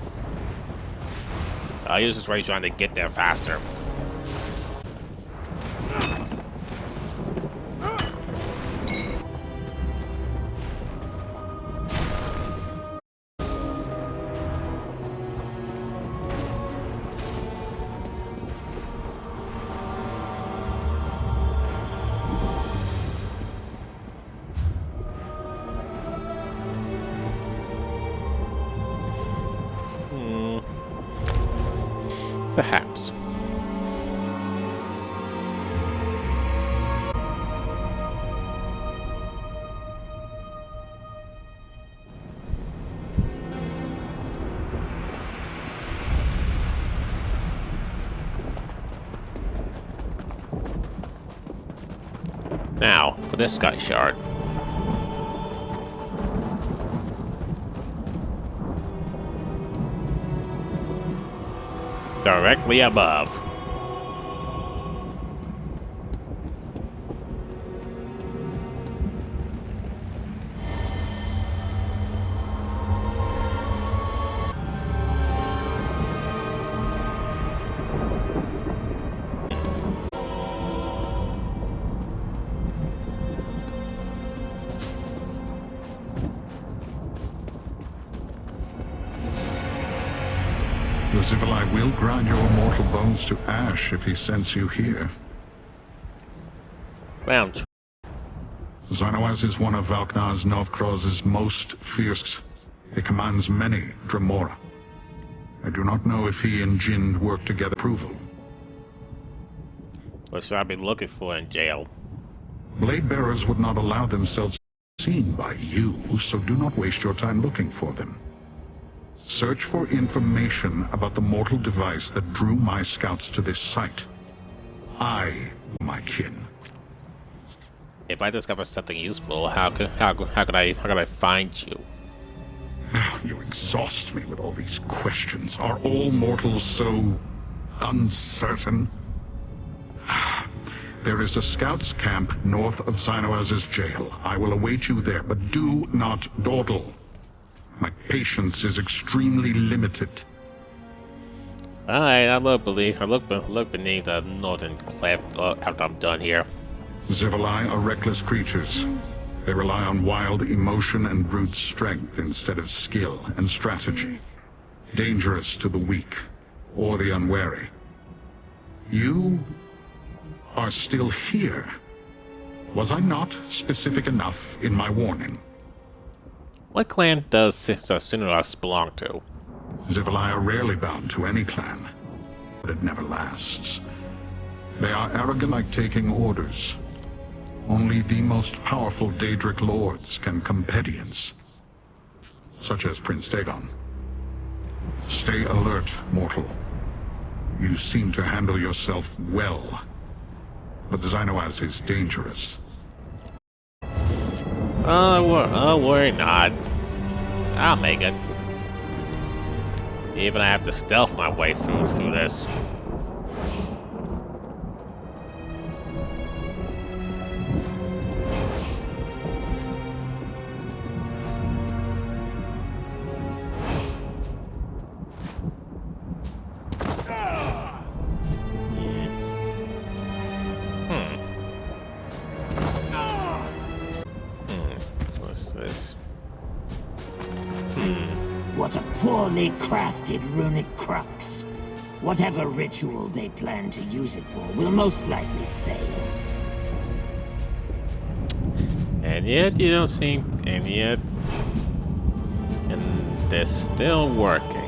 I'll use this race trying to get there faster. Perhaps. Now, for this sky shard. Directly above. The Zivilai will grind your mortal bones to ash if he sends you here. Round. Zainoaz is one of Valknaz Novkroz's most fierce. He commands many Dremora. I do not know if he and Jind work together. Approval. What should I be looking for in jail? Blade bearers would not allow themselves seen by you, so do not waste your time looking for them. Search for information about the mortal device that drew my scouts to this site. I, my kin. If I discover something useful, how could I find you? You exhaust me with all these questions. Are all mortals so uncertain? There is a scouts camp north of Zainoaz's jail. I will await you there, but do not dawdle. My patience is extremely limited. Alright, I look beneath the northern cliff after I'm done here. Zivilai are reckless creatures. They rely on wild emotion and brute strength instead of skill and strategy. Dangerous to the weak or the unwary. You are still here. Was I not specific enough in my warning? What clan does Sinuas belong to? Zivilai are rarely bound to any clan, but it never lasts. They are arrogant like taking orders. Only the most powerful Daedric lords can compedience, such as Prince Dagon. Stay alert, mortal. You seem to handle yourself well, but Zainoaz is dangerous. Oh, worry not. I'll make it. Even I have to stealth my way through this. What's this? What a poorly crafted runic crux. Whatever ritual they plan to use it for will most likely fail. And yet you don't seem... And yet... And they're still working.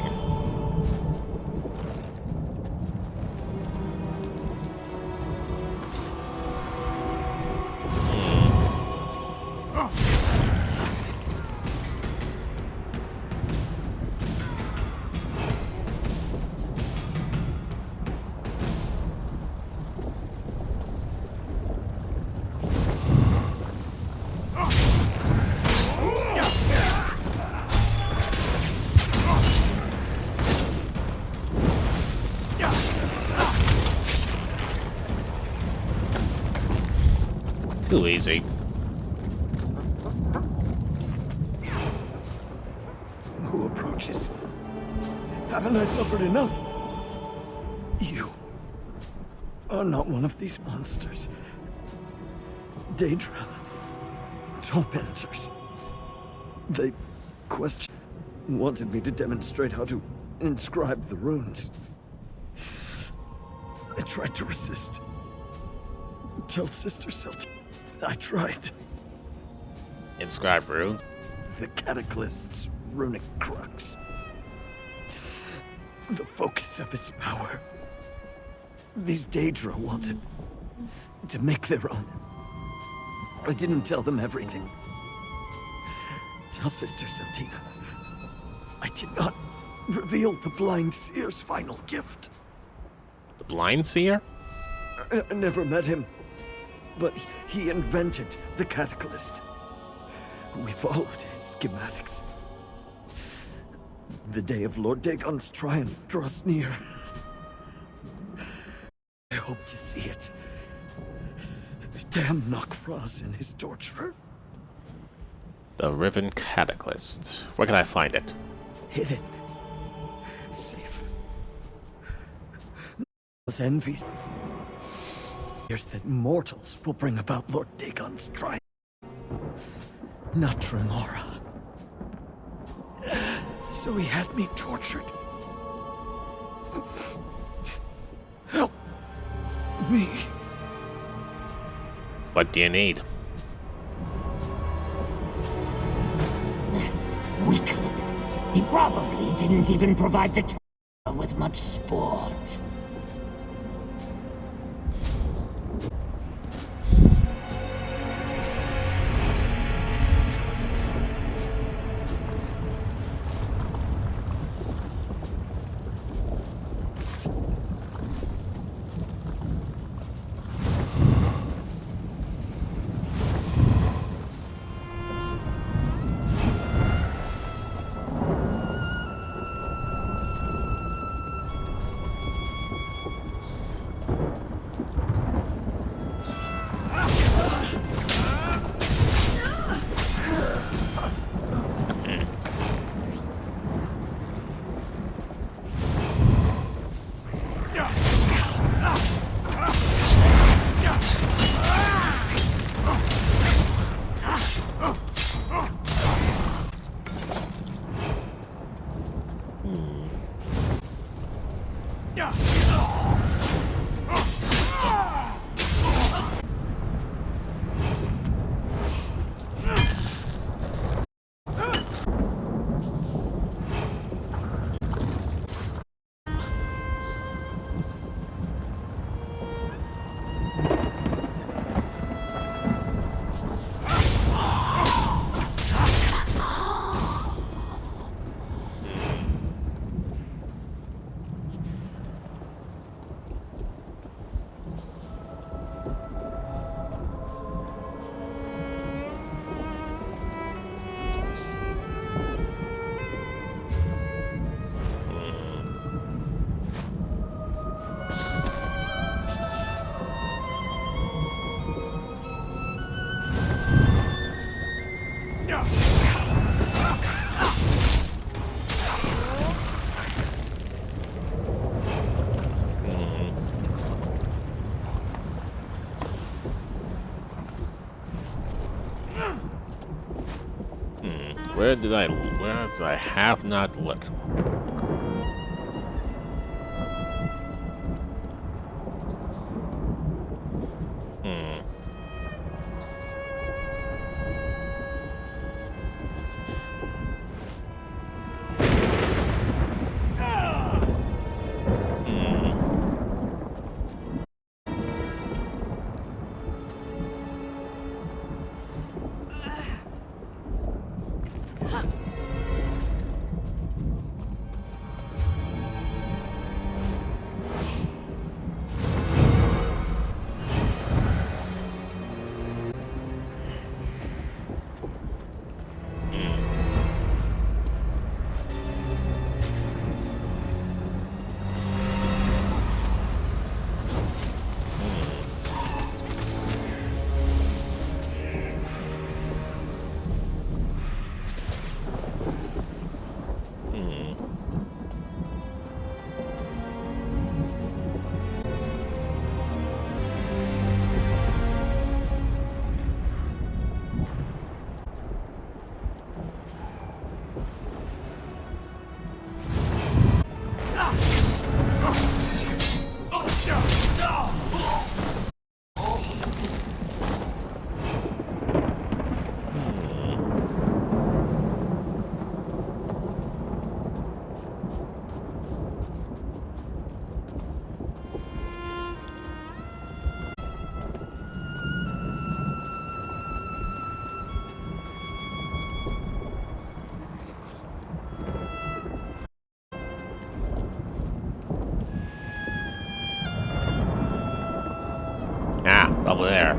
Too easy. Who approaches? Haven't I suffered enough? You are not one of these monsters. Daedra. Tormentors. They wanted me to demonstrate how to inscribe the runes. I tried to resist. Tell Sister Celtina I tried. Inscribe runes? The Cataclyst's runic crux. The focus of its power. These Daedra wanted to make their own. I didn't tell them everything. Tell Sister Celtina I did not reveal the Blind Seer's final gift. The Blind Seer? I never met him, but he invented the Cataclyst. We followed his schematics. The day of Lord Dagon's triumph draws near. I hope to see it. Damn Knockfrost and his torturer. The Riven Cataclyst. Where can I find it? Hidden. Safe. Envies. Fears that mortals will bring about Lord Dagon's triumph. Not Tremora. So he had me tortured. Help me. What do you need? Weakling. He probably didn't even provide the torturer with much sport. Where did I have not looked? Over there.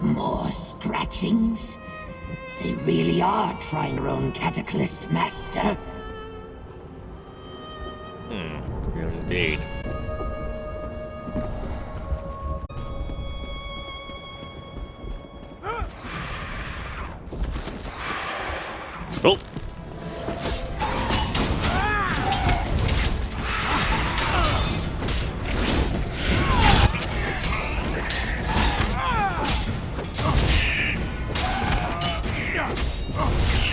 More scratchings? They really are trying their own Cataclyst, Master. Indeed. Oh.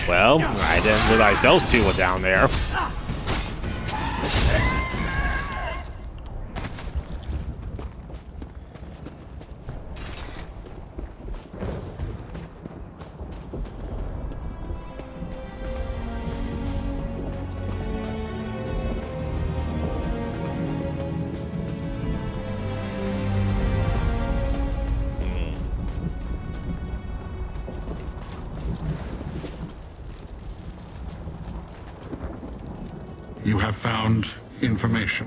Well, I didn't realize those two were down there. You have found information.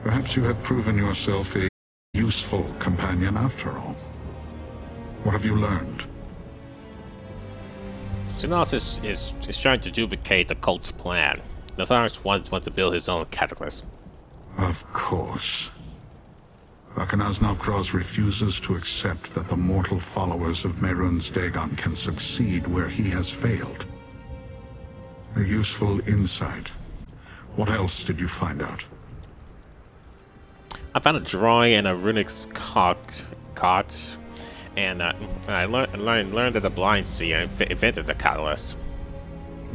Perhaps you have proven yourself a useful companion after all. What have you learned? Xenos is trying to duplicate the cult's plan. Natharis wants to build his own Cataclyst. Of course. Bakanaz Navkraz refuses to accept that the mortal followers of Mehrunes Dagon can succeed where he has failed. A useful insight. What else did you find out? I found a drawing and a runic cart, and I learned that the Blind Seer invented the Catalyst.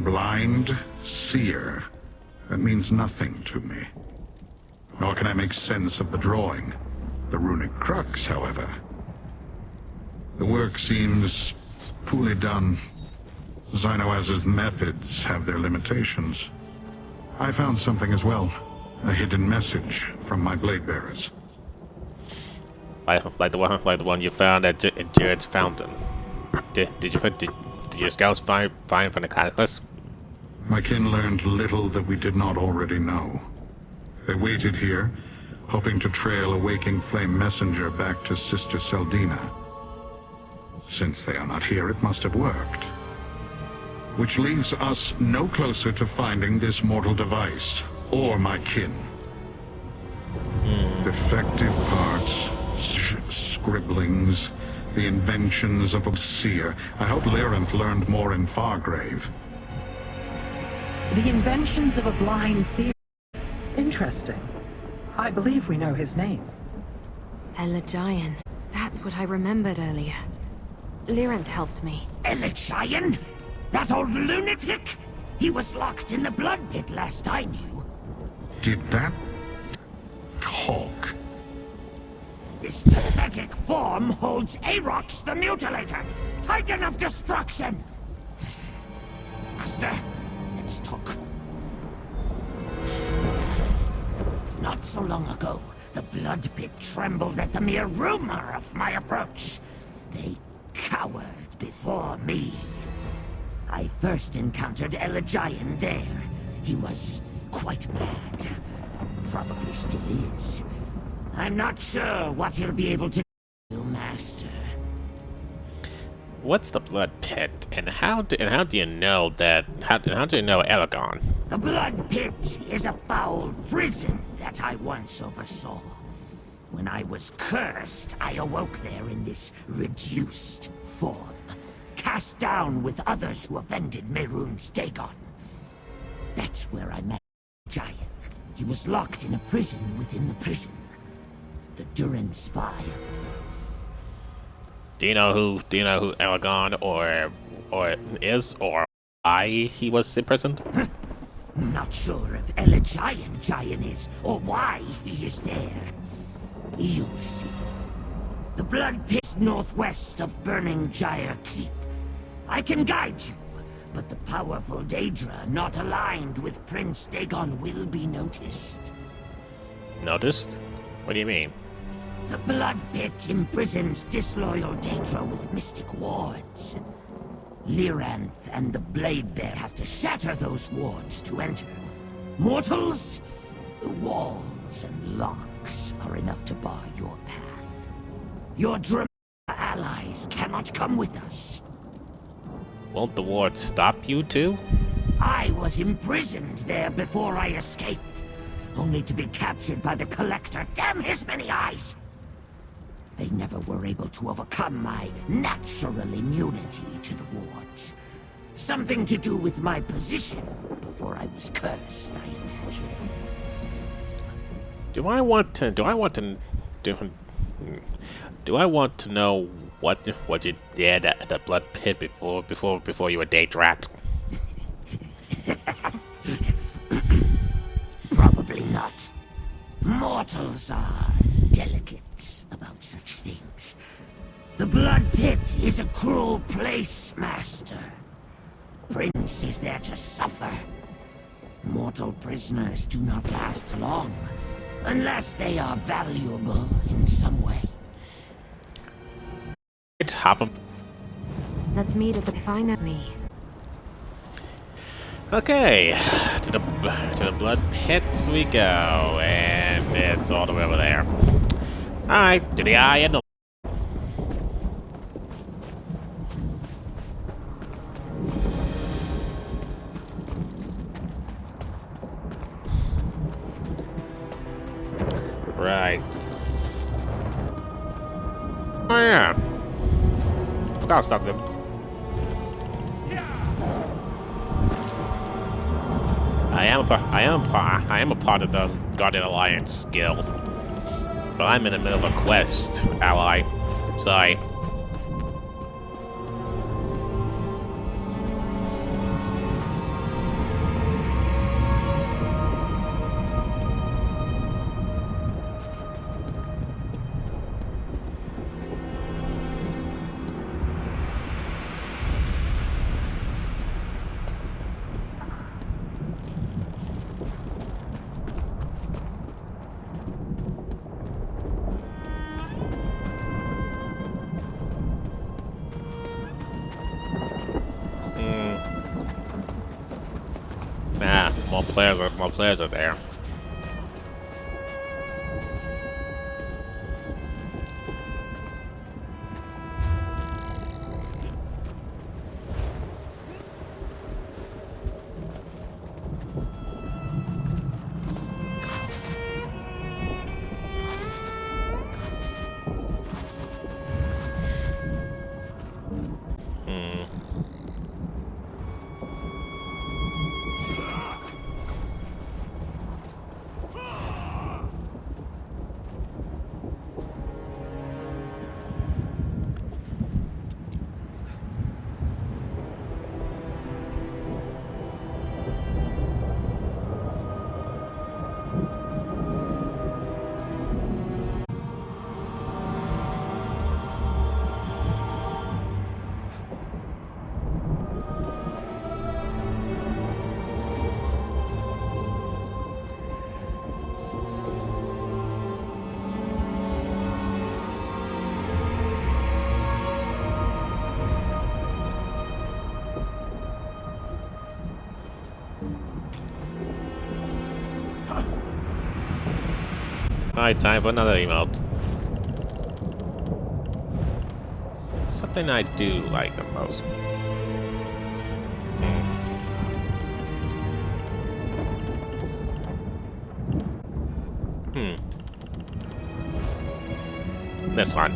Blind Seer? That means nothing to me. Nor can I make sense of the drawing. The runic crux, however. The work seems poorly done. Xynoaz's methods have their limitations. I found something as well. A hidden message from my blade bearers. Like the one you found at Jared's fountain. Did your scouts find from the Cataclyst? My kin learned little that we did not already know. They waited here, hoping to trail a waking flame messenger back to Sister Seldina. Since they are not here, it must have worked. which leaves us no closer to finding this mortal device, or my kin. Defective parts, scribblings, the inventions of a seer. I hope Lyranth learned more in Fargrave. The inventions of a blind seer. Interesting. I believe we know his name. Elagian. That's what I remembered earlier. Lyranth helped me. Elagian? That old lunatic? He was locked in the blood pit last I knew. Did that talk? This pathetic form holds Arox the Mutilator, Titan of Destruction! Master, let's talk. Not so long ago, the blood pit trembled at the mere rumor of my approach. They cowered before me. I first encountered Elagian there. He was quite mad. Probably still is. I'm not sure what he'll be able to do, Master. What's the blood pit, and how do you know that? How do you know Elagon? The blood pit is a foul prison that I once oversaw. When I was cursed, I awoke there in this reduced form, cast down with others who offended Mehrunes Dagon. That's where I met Giant. He was locked in a prison within the prison. The Durance Spire. Do you know who Elagon or is, or why he was imprisoned? Not sure if Elagian is, or why he is there. You'll see. The blood pit's northwest of Burning Gyre Keep. I can guide you, but the powerful Daedra not aligned with Prince Dagon will be noticed. Noticed? What do you mean? The blood pit imprisons disloyal Daedra with mystic wards. Lyranth and the Blade Bear have to shatter those wards to enter. Mortals, walls and locks are enough to bar your path. Your Dramara allies cannot come with us. Won't the wards stop you too? I was imprisoned there before I escaped, only to be captured by the Collector. Damn his many eyes! They never were able to overcome my natural immunity to the wards. Something to do with my position before I was cursed, I imagine. Do I want to know what you did at the blood pit before you were Daedrat? Probably not. Mortals are delicate about such things. The blood pit is a cruel place, Master. Prince is there to suffer. Mortal prisoners do not last long, unless they are valuable in some way. Let's meet at the final me. Okay, to the blood pits we go, and it's all the way over there. Alright, to the eye and the... Right. Oh yeah. Forgot something. I am a part of the Guardian Alliance Guild. But I'm in the middle of a quest, ally. Sorry. More players are there. Alright, time for another emote. Something I do like the most. This one.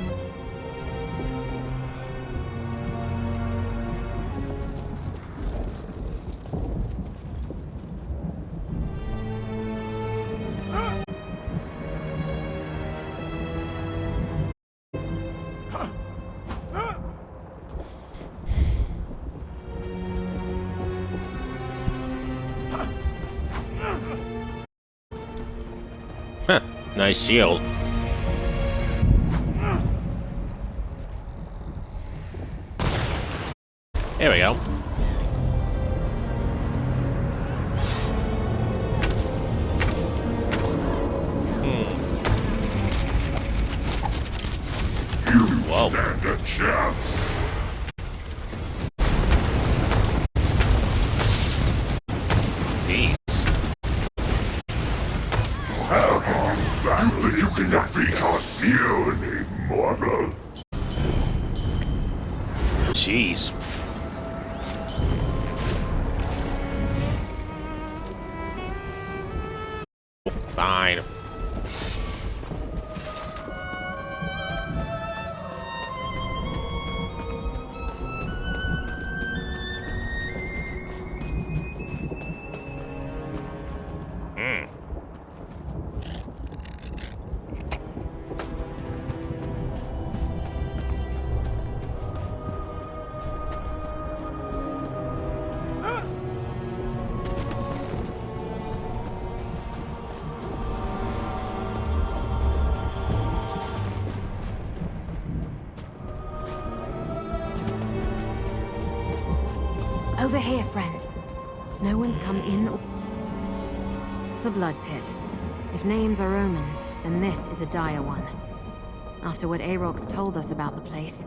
Huh, nice shield. There we go. You stand a chance. Jeez. How can you battle if you can defeat us, you immortal? Jeez. Fine. Over here, friend. No one's come in or... The Blood Pit. If names are omens, then this is a dire one. After what Aarox told us about the place,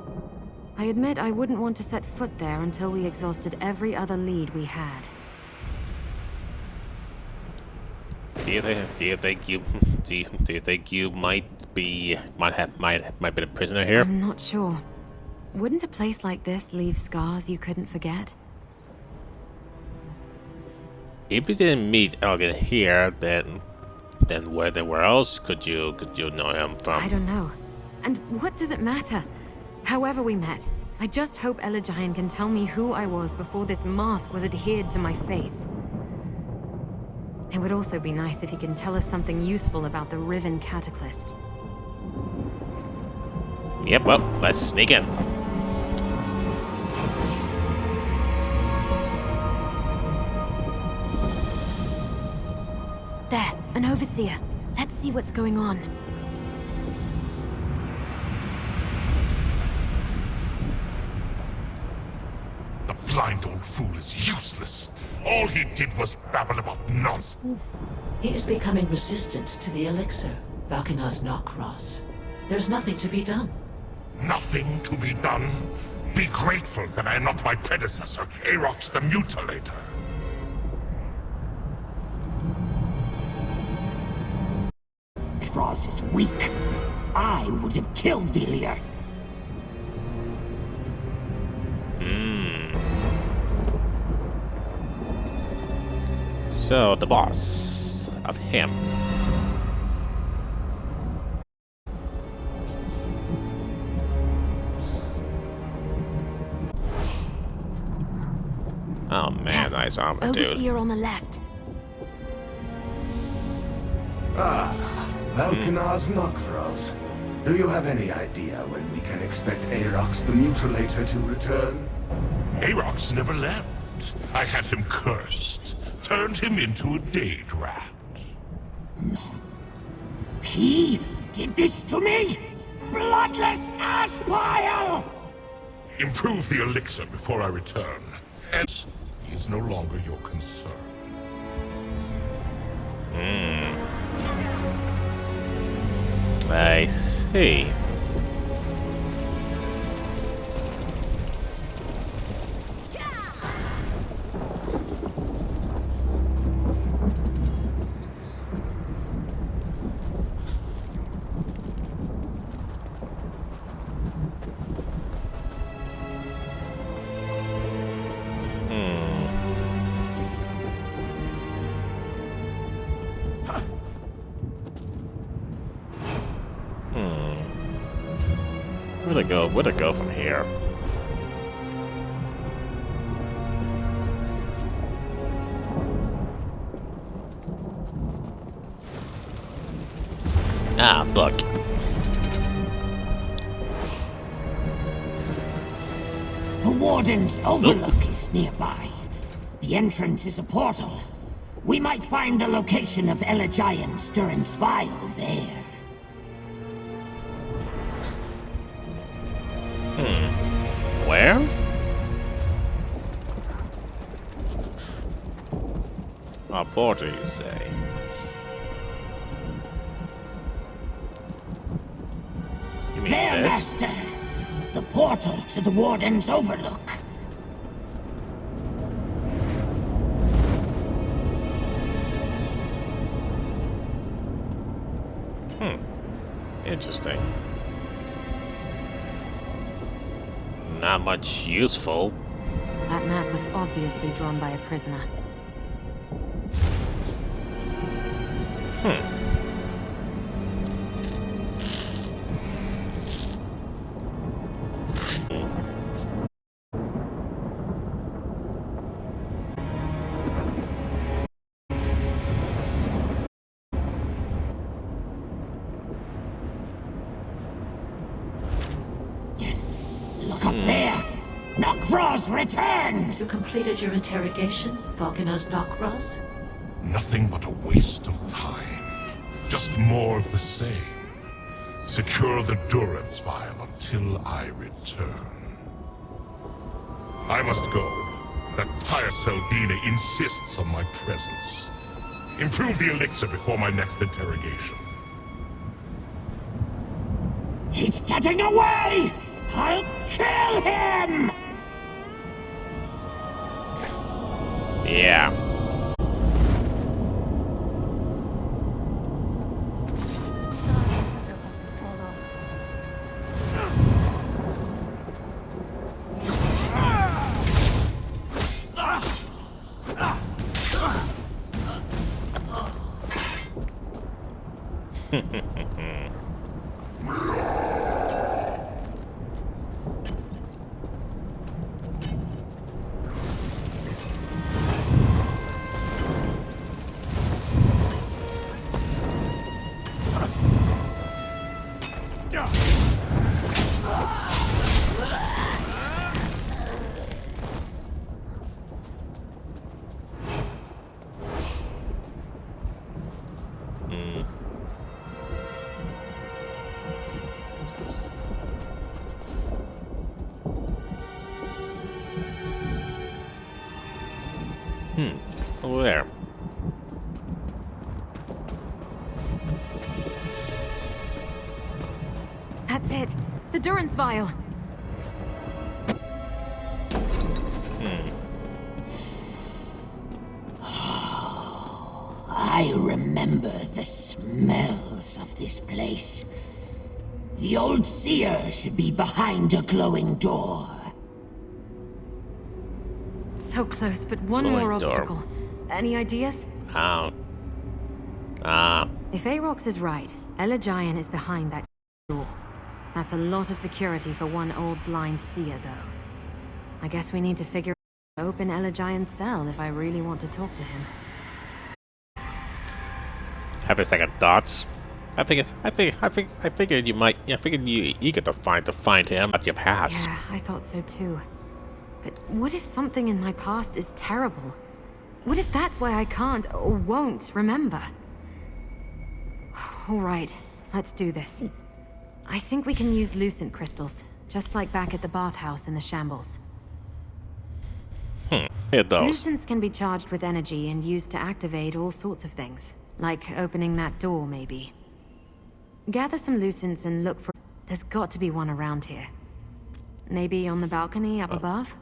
I admit I wouldn't want to set foot there until we exhausted every other lead we had. Do you think you might be a prisoner here? I'm not sure. Wouldn't a place like this leave scars you couldn't forget? If you didn't meet Elgin here, then where else could you know him from? I don't know. And what does it matter? However we met, I just hope Elegian can tell me who I was before this mask was adhered to my face. It would also be nice if he can tell us something useful about the Riven Cataclyst. Yep, well, let's sneak in. There, an overseer. Let's see what's going on. The blind old fool is useless. All he did was babble about nonsense. He is becoming resistant to the elixir, Valkenar's Knockross. There's nothing to be done. Nothing to be done? Be grateful that I am not my predecessor, Aarox the Mutilator. Frost is weak. I would have killed Delia. So, the boss of him. Oh man, nice armor, dude. Overseer on the left. Valkenar's Knockross. Do you have any idea when we can expect Aarox the Mutilator to return? Aarox never left. I had him cursed. Turned him into a Dade rat. He did this to me? Bloodless ash pile! Improve the elixir before I return. And he is no longer your concern. I see. Where to go from here? Ah, book. The Warden's Overlook is nearby. The entrance is a portal. We might find the location of Elegian's Durance Vial there. Where? A portal, you say? You mean There, this? Master! The portal to the Warden's Overlook. Interesting. Not much useful. That map was obviously drawn by a prisoner. Look up there! Nok'Vroz returns! You completed your interrogation, Falconer's Nok'Vroz? Nothing but a waste of time. Just more of the same. Secure the Durance Vial until I return. I must go. That tired Seldina insists on my presence. Improve the elixir before my next interrogation. He's getting away! I'll kill him! Yeah. Over there. That's it. The Durance Vial. I remember the smells of this place. The old seer should be behind a glowing door. So close, but one Glowing more door. obstacle. Any ideas? If Aarox is right, Elegian is behind that door. That's a lot of security for one old blind seer, though. I guess we need to figure out how to open Elegian's cell if I really want to talk to him. Have a second thoughts. I figured you might. I figured you eager to find him at your past. Yeah, I thought so too. But what if something in my past is terrible? What if that's why I can't or won't remember? All right, let's do this. I think we can use Lucent Crystals, just like back at the bathhouse in the Shambles. Hit those. Lucents can be charged with energy and used to activate all sorts of things, like opening that door, maybe. Gather some Lucents and look for... There's got to be one around here. Maybe on the balcony up above?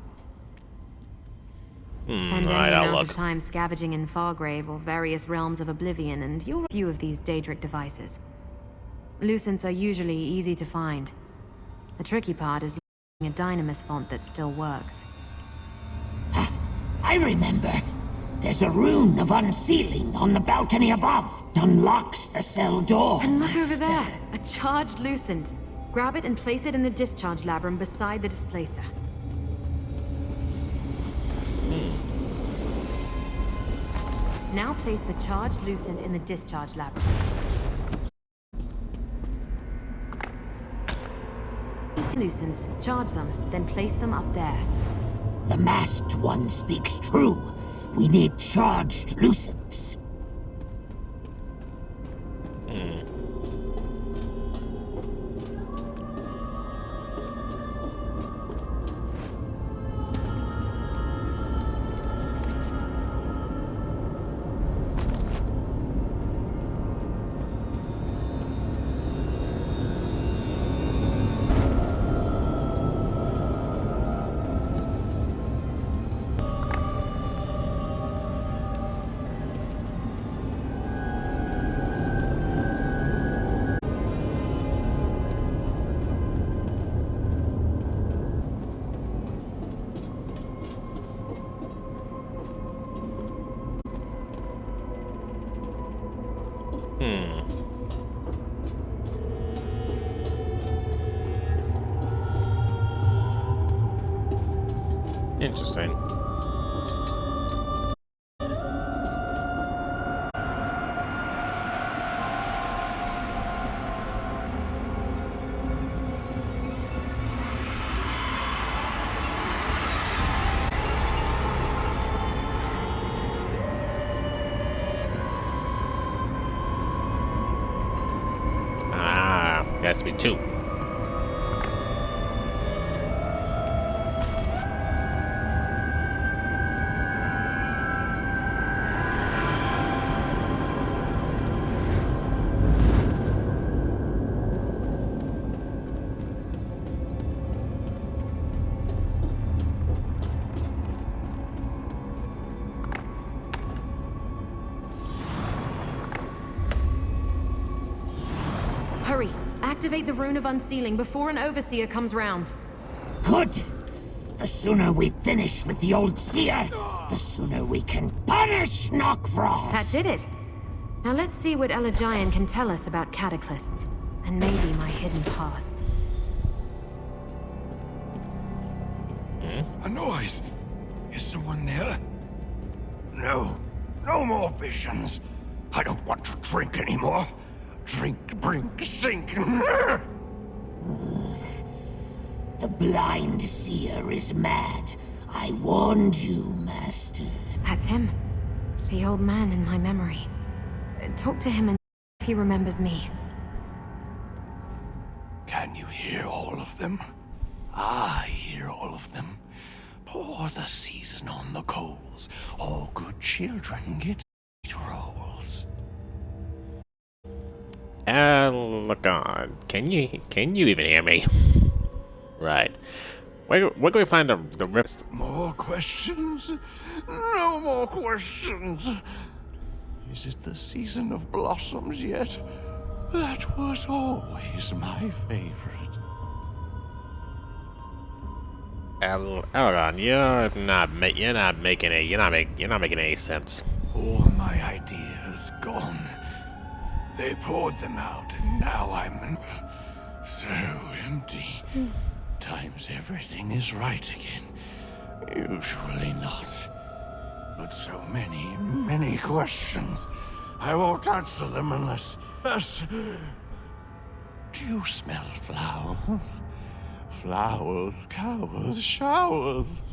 Spend any amount of time scavenging in Fargrave or various realms of oblivion, and you'll a few of these Daedric devices. Lucents are usually easy to find. The tricky part is a Dynamis font that still works. I remember. There's a rune of unsealing on the balcony above. Unlocks the cell door. And look over there, a charged Lucent. Grab it and place it in the discharge labyrinth beside the displacer. Now place the charged Lucent in the discharge labyrinth. Lucents, charge them, then place them up there. The masked one speaks true. We need charged Lucents. Interesting. Ah, has to be two. Hurry! Activate the Rune of Unsealing before an Overseer comes round. Good! The sooner we finish with the old seer, the sooner we can punish Knockfrost! That did it! Now let's see what Elagian can tell us about Cataclysts, and maybe my hidden past. A noise! Is someone there? No. No more visions. I don't want to drink anymore. Drink, brink, sink. The blind seer is mad. I warned you, Master. That's him. The old man in my memory. Talk to him and if he remembers me. Can you hear all of them? I hear all of them. Pour the season on the coals. All good children get rolls. Look on. Can you even hear me? Right. Where can we find the rips? More questions? No more questions. Is it the season of blossoms yet? That was always my favorite. Elrond, you're not making any sense. All my ideas gone. They poured them out, and now I'm so empty. Times everything is right again. Usually not. But so many questions. I won't answer them unless... Do you smell flowers? Flowers, cowers, showers.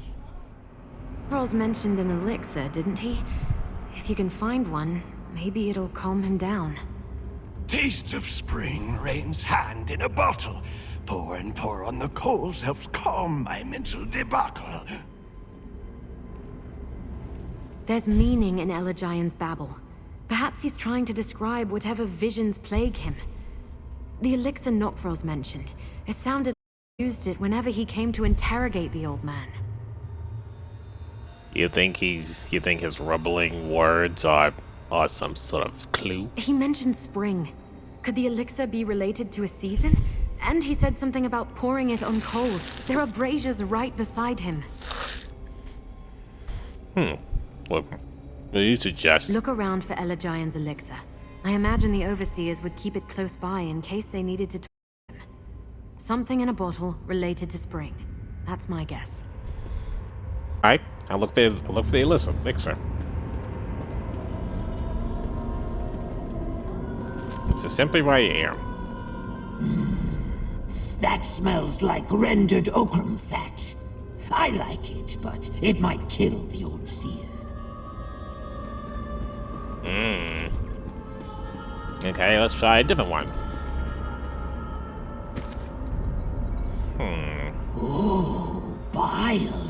Ros mentioned an elixir, didn't he? If you can find one, maybe it'll calm him down. Taste of spring, rain's hand in a bottle. Pour and pour on the coals helps calm my mental debacle. There's meaning in Elagian's babble. Perhaps he's trying to describe whatever visions plague him. The elixir Knockfrost mentioned. It sounded like he used it whenever he came to interrogate the old man. You think his rumbling words are some sort of clue? He mentioned spring. Could the elixir be related to a season? And he said something about pouring it on coals. There are braziers right beside him. What do you suggest? Look around for Elagian's elixir. I imagine the overseers would keep it close by in case they needed to talk to him. Something in a bottle related to spring. That's my guess. Alright, I'll look for the illicit mixer. It's simply right here. That smells like rendered okram fat. I like it, but it might kill the old seer. Okay, let's try a different one. Ooh, bile.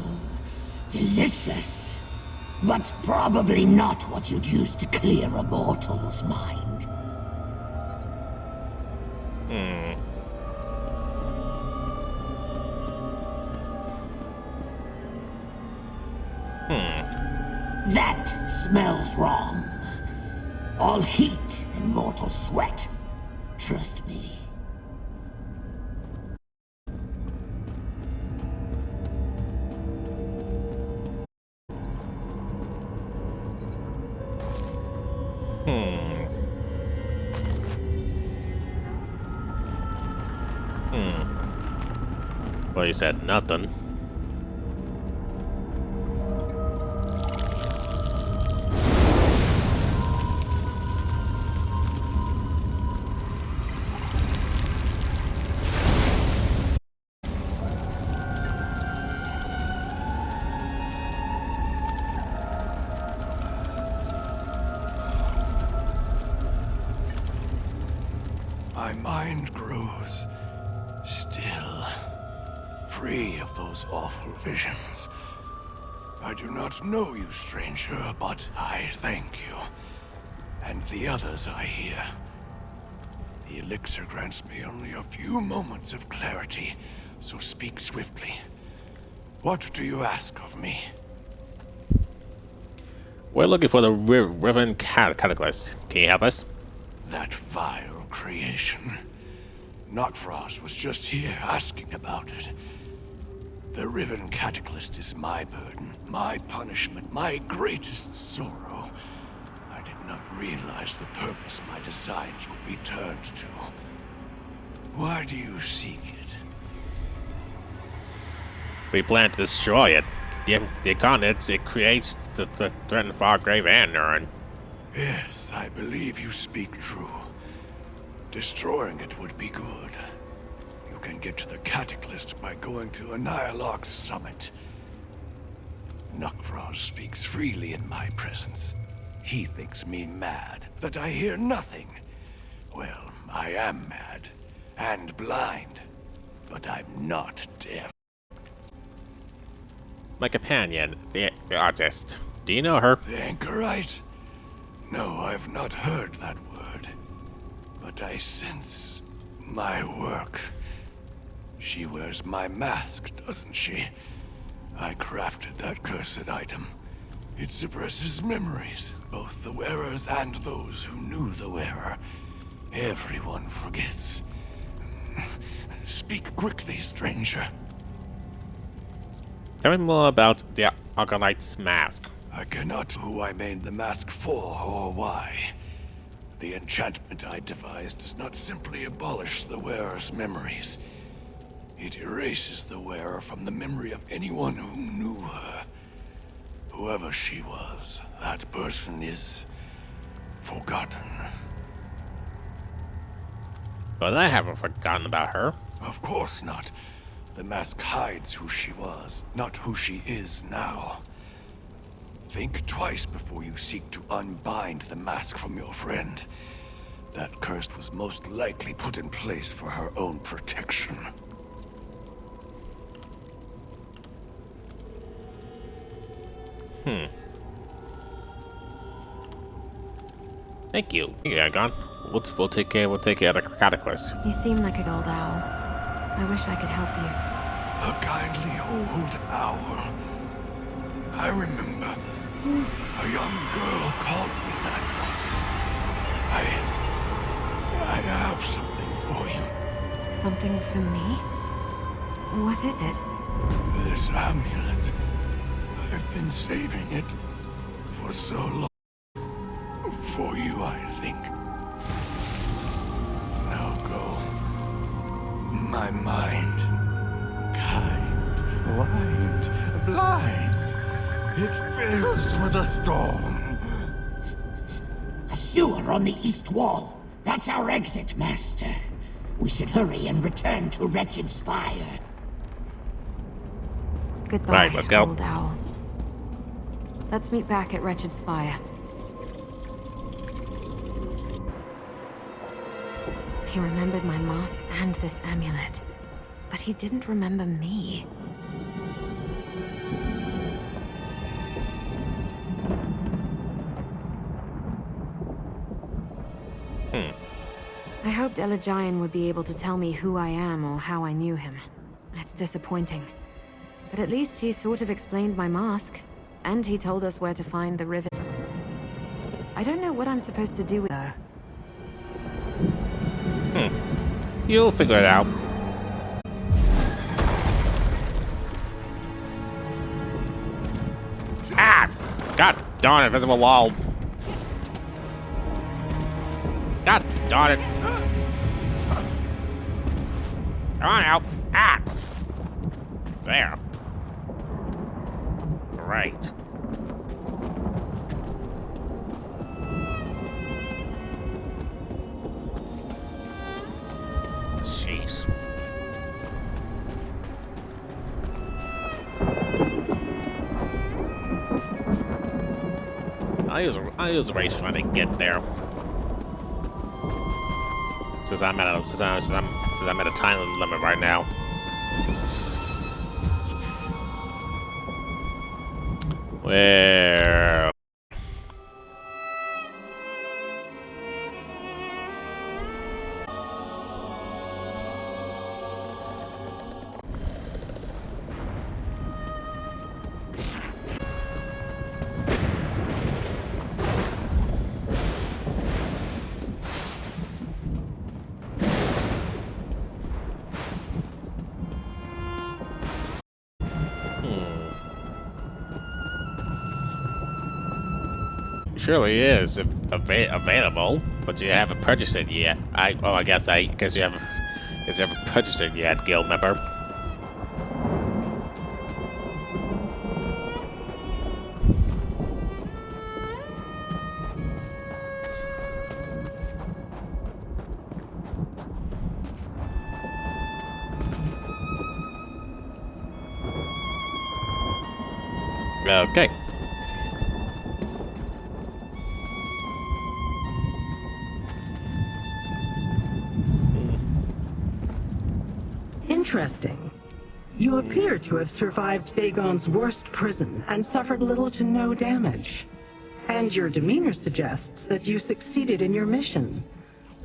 Delicious. But probably not what you'd use to clear a mortal's mind. That smells wrong. All heat and mortal sweat. Trust me. Well, you said nothing. My mind grows still, free of those awful visions. I do not know you, stranger, but I thank you. And the others I hear. The elixir grants me only a few moments of clarity, so speak swiftly. What do you ask of me? We're looking for the Riven Cataclyst. Can you help us? That vile creation. Nokfrost was just here asking about it. The Riven Cataclyst is my burden, my punishment, my greatest sorrow. I did not realize the purpose my designs would be turned to. Why do you seek it? We plan to destroy it. The continents it creates the threatened Fargrave and Nuren. Yes, I believe you speak true. Destroying it would be good. You can get to the Cataclyst by going to Annihilok's summit. Nokfrost speaks freely in my presence. He thinks me mad, that I hear nothing. Well, I am mad, and blind, but I'm not deaf. My companion, the artist. Do you know her? The Anchorite? No, I've not heard that word. But I sense my work. She wears my mask, doesn't she? I crafted that cursed item. It suppresses memories, both the wearers and those who knew the wearer. Everyone forgets. Speak quickly, stranger. Tell me more about the Argonite's mask. I cannot know who I made the mask for or why. The enchantment I devised does not simply abolish the wearer's memories. It erases the wearer from the memory of anyone who knew her. Whoever she was, that person is forgotten. But I haven't forgotten about her. Of course not. The mask hides who she was, not who she is now. Think twice before you seek to unbind the mask from your friend. That curse was most likely put in place for her own protection. Thank you. Yeah, gone. We'll take care of the Cataclyst. You seem like a old owl. I wish I could help you. A kindly old owl. I remember. A young girl called me that once. I have something for you. Something for me? What is it? This amulet. I've been saving it for so long. For you, I think. Now go. My mind It fills with a storm. A sewer on the east wall. That's our exit, Master. We should hurry and return to Wretched Spire. Goodbye, Right, let's go. Old Owl. Let's meet back at Wretched Spire. He remembered my mask and this amulet, but he didn't remember me. I hoped Elagian would be able to tell me who I am or how I knew him. It's disappointing. But at least he sort of explained my mask, and he told us where to find the Riven. I don't know what I'm supposed to do with her. You'll figure it out. Ah! God darn it, invisible wall. God darn it. Come on out. Ah! There. Right. Jeez. I'll use a race trying to get there. Since I'm at a time limit right now. Where? Surely is available, but you haven't purchased it yet. I guess you haven't purchased it yet, guild member. Okay. Interesting. You appear to have survived Dagon's worst prison and suffered little to no damage. And your demeanor suggests that you succeeded in your mission,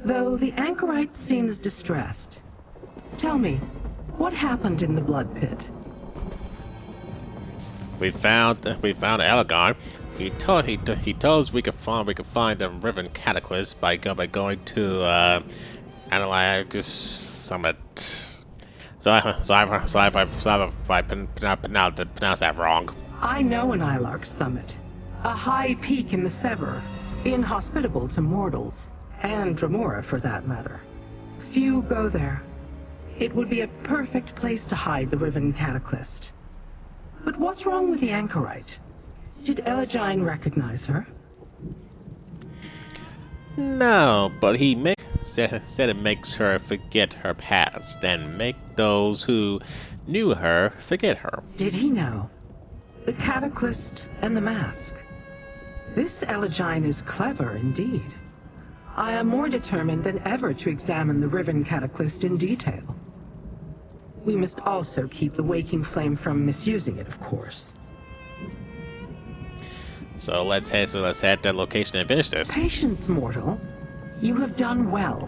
though the anchorite seems distressed. Tell me, what happened in the blood pit? We found Elagian. He told us we could find the Riven Cataclyst by going to Analysis Summit. So if I pronounce that wrong. I know an Ilark summit. A high peak in the Sever, inhospitable to mortals, and Dremora for that matter. Few go there. It would be a perfect place to hide the Riven Cataclyst. But what's wrong with the anchorite? Did Elagian recognize her? No, but he said it makes her forget her past and make those who knew her forget her. Did he know? The Cataclyst and the mask. This Elagian is clever indeed. I am more determined than ever to examine the Riven Cataclyst in detail. We must also keep the Waking Flame from misusing it, of course. So let's head to the location and finish this. Patience, mortal. You have done well.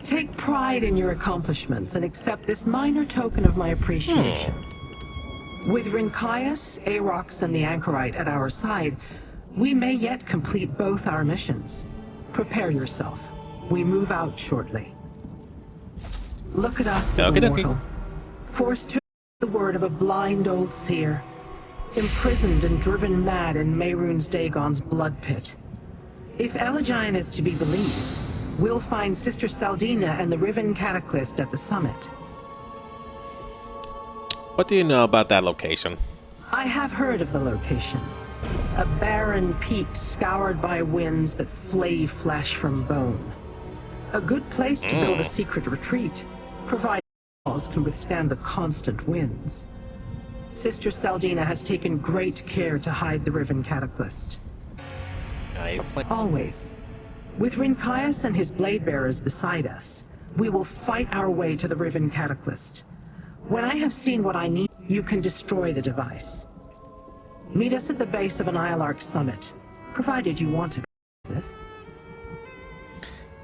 Take pride in your accomplishments and accept this minor token of my appreciation. With Rincaius, Arox, and the Anchorite at our side, we may yet complete both our missions. Prepare yourself. We move out shortly. Look at us, little mortal. Forced to the word of a blind old seer. Imprisoned and driven mad in Mehrunes Dagon's blood pit. If Elagian is to be believed, we'll find Sister Saldina and the Riven Cataclyst at the summit. What do you know about that location? I have heard of the location. A barren peak scoured by winds that flay flesh from bone. A good place to build a secret retreat, provided walls can withstand the constant winds. Sister Saldina has taken great care to hide the Riven Cataclyst. Always. With Rincaius and his blade bearers beside us, we will fight our way to the Riven Cataclyst. When I have seen what I need, you can destroy the device. Meet us at the base of an Islark summit, provided you want to do this.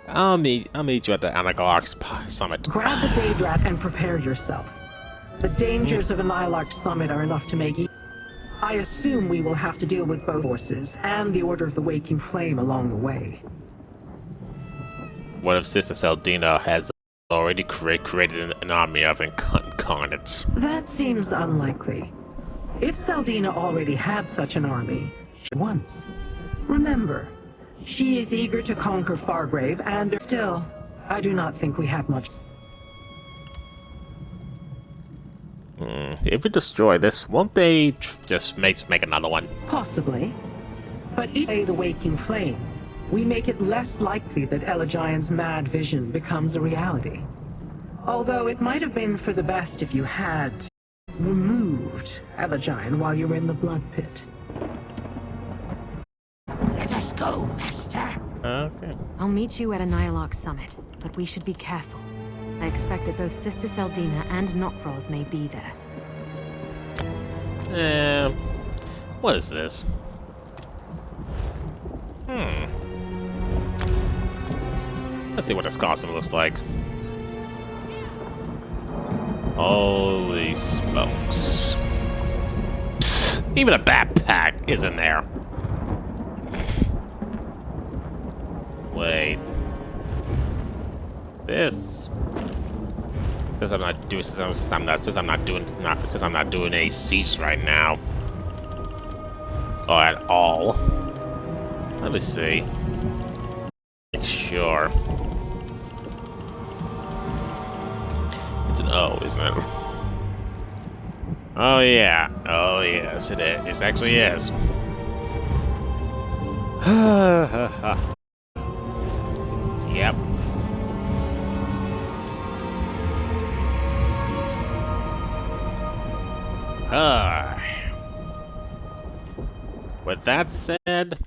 I'll meet you at the Anagar's summit. Grab the Daedrat and prepare yourself. The dangers of an Islark summit are enough to make I assume we will have to deal with both forces and the Order of the Waking Flame along the way. What if Sister Saldina has already created an army of incarnates? That seems unlikely. If Saldina already had such an army, once. Remember, she is eager to conquer Fargrave, and still, I do not think we have much. If we destroy this, won't they just make another one? Possibly. But each day the Waking Flame, we make it less likely that Elagian's mad vision becomes a reality. Although it might have been for the best if you had removed Elagian while you were in the Blood Pit. Let us go, Master. Okay. I'll meet you at a Nyalok summit, but we should be careful. I expect that both Sister Saldina and Nokros may be there. What is this? Let's see what this costume looks like. Holy smokes. Psst, even a backpack is in there. Wait. Since I'm not doing any siege right now. Or at all. Let me see. Make sure. It's an O, isn't it? Oh yeah. Oh yes, it is. It actually is. Yep. With that said,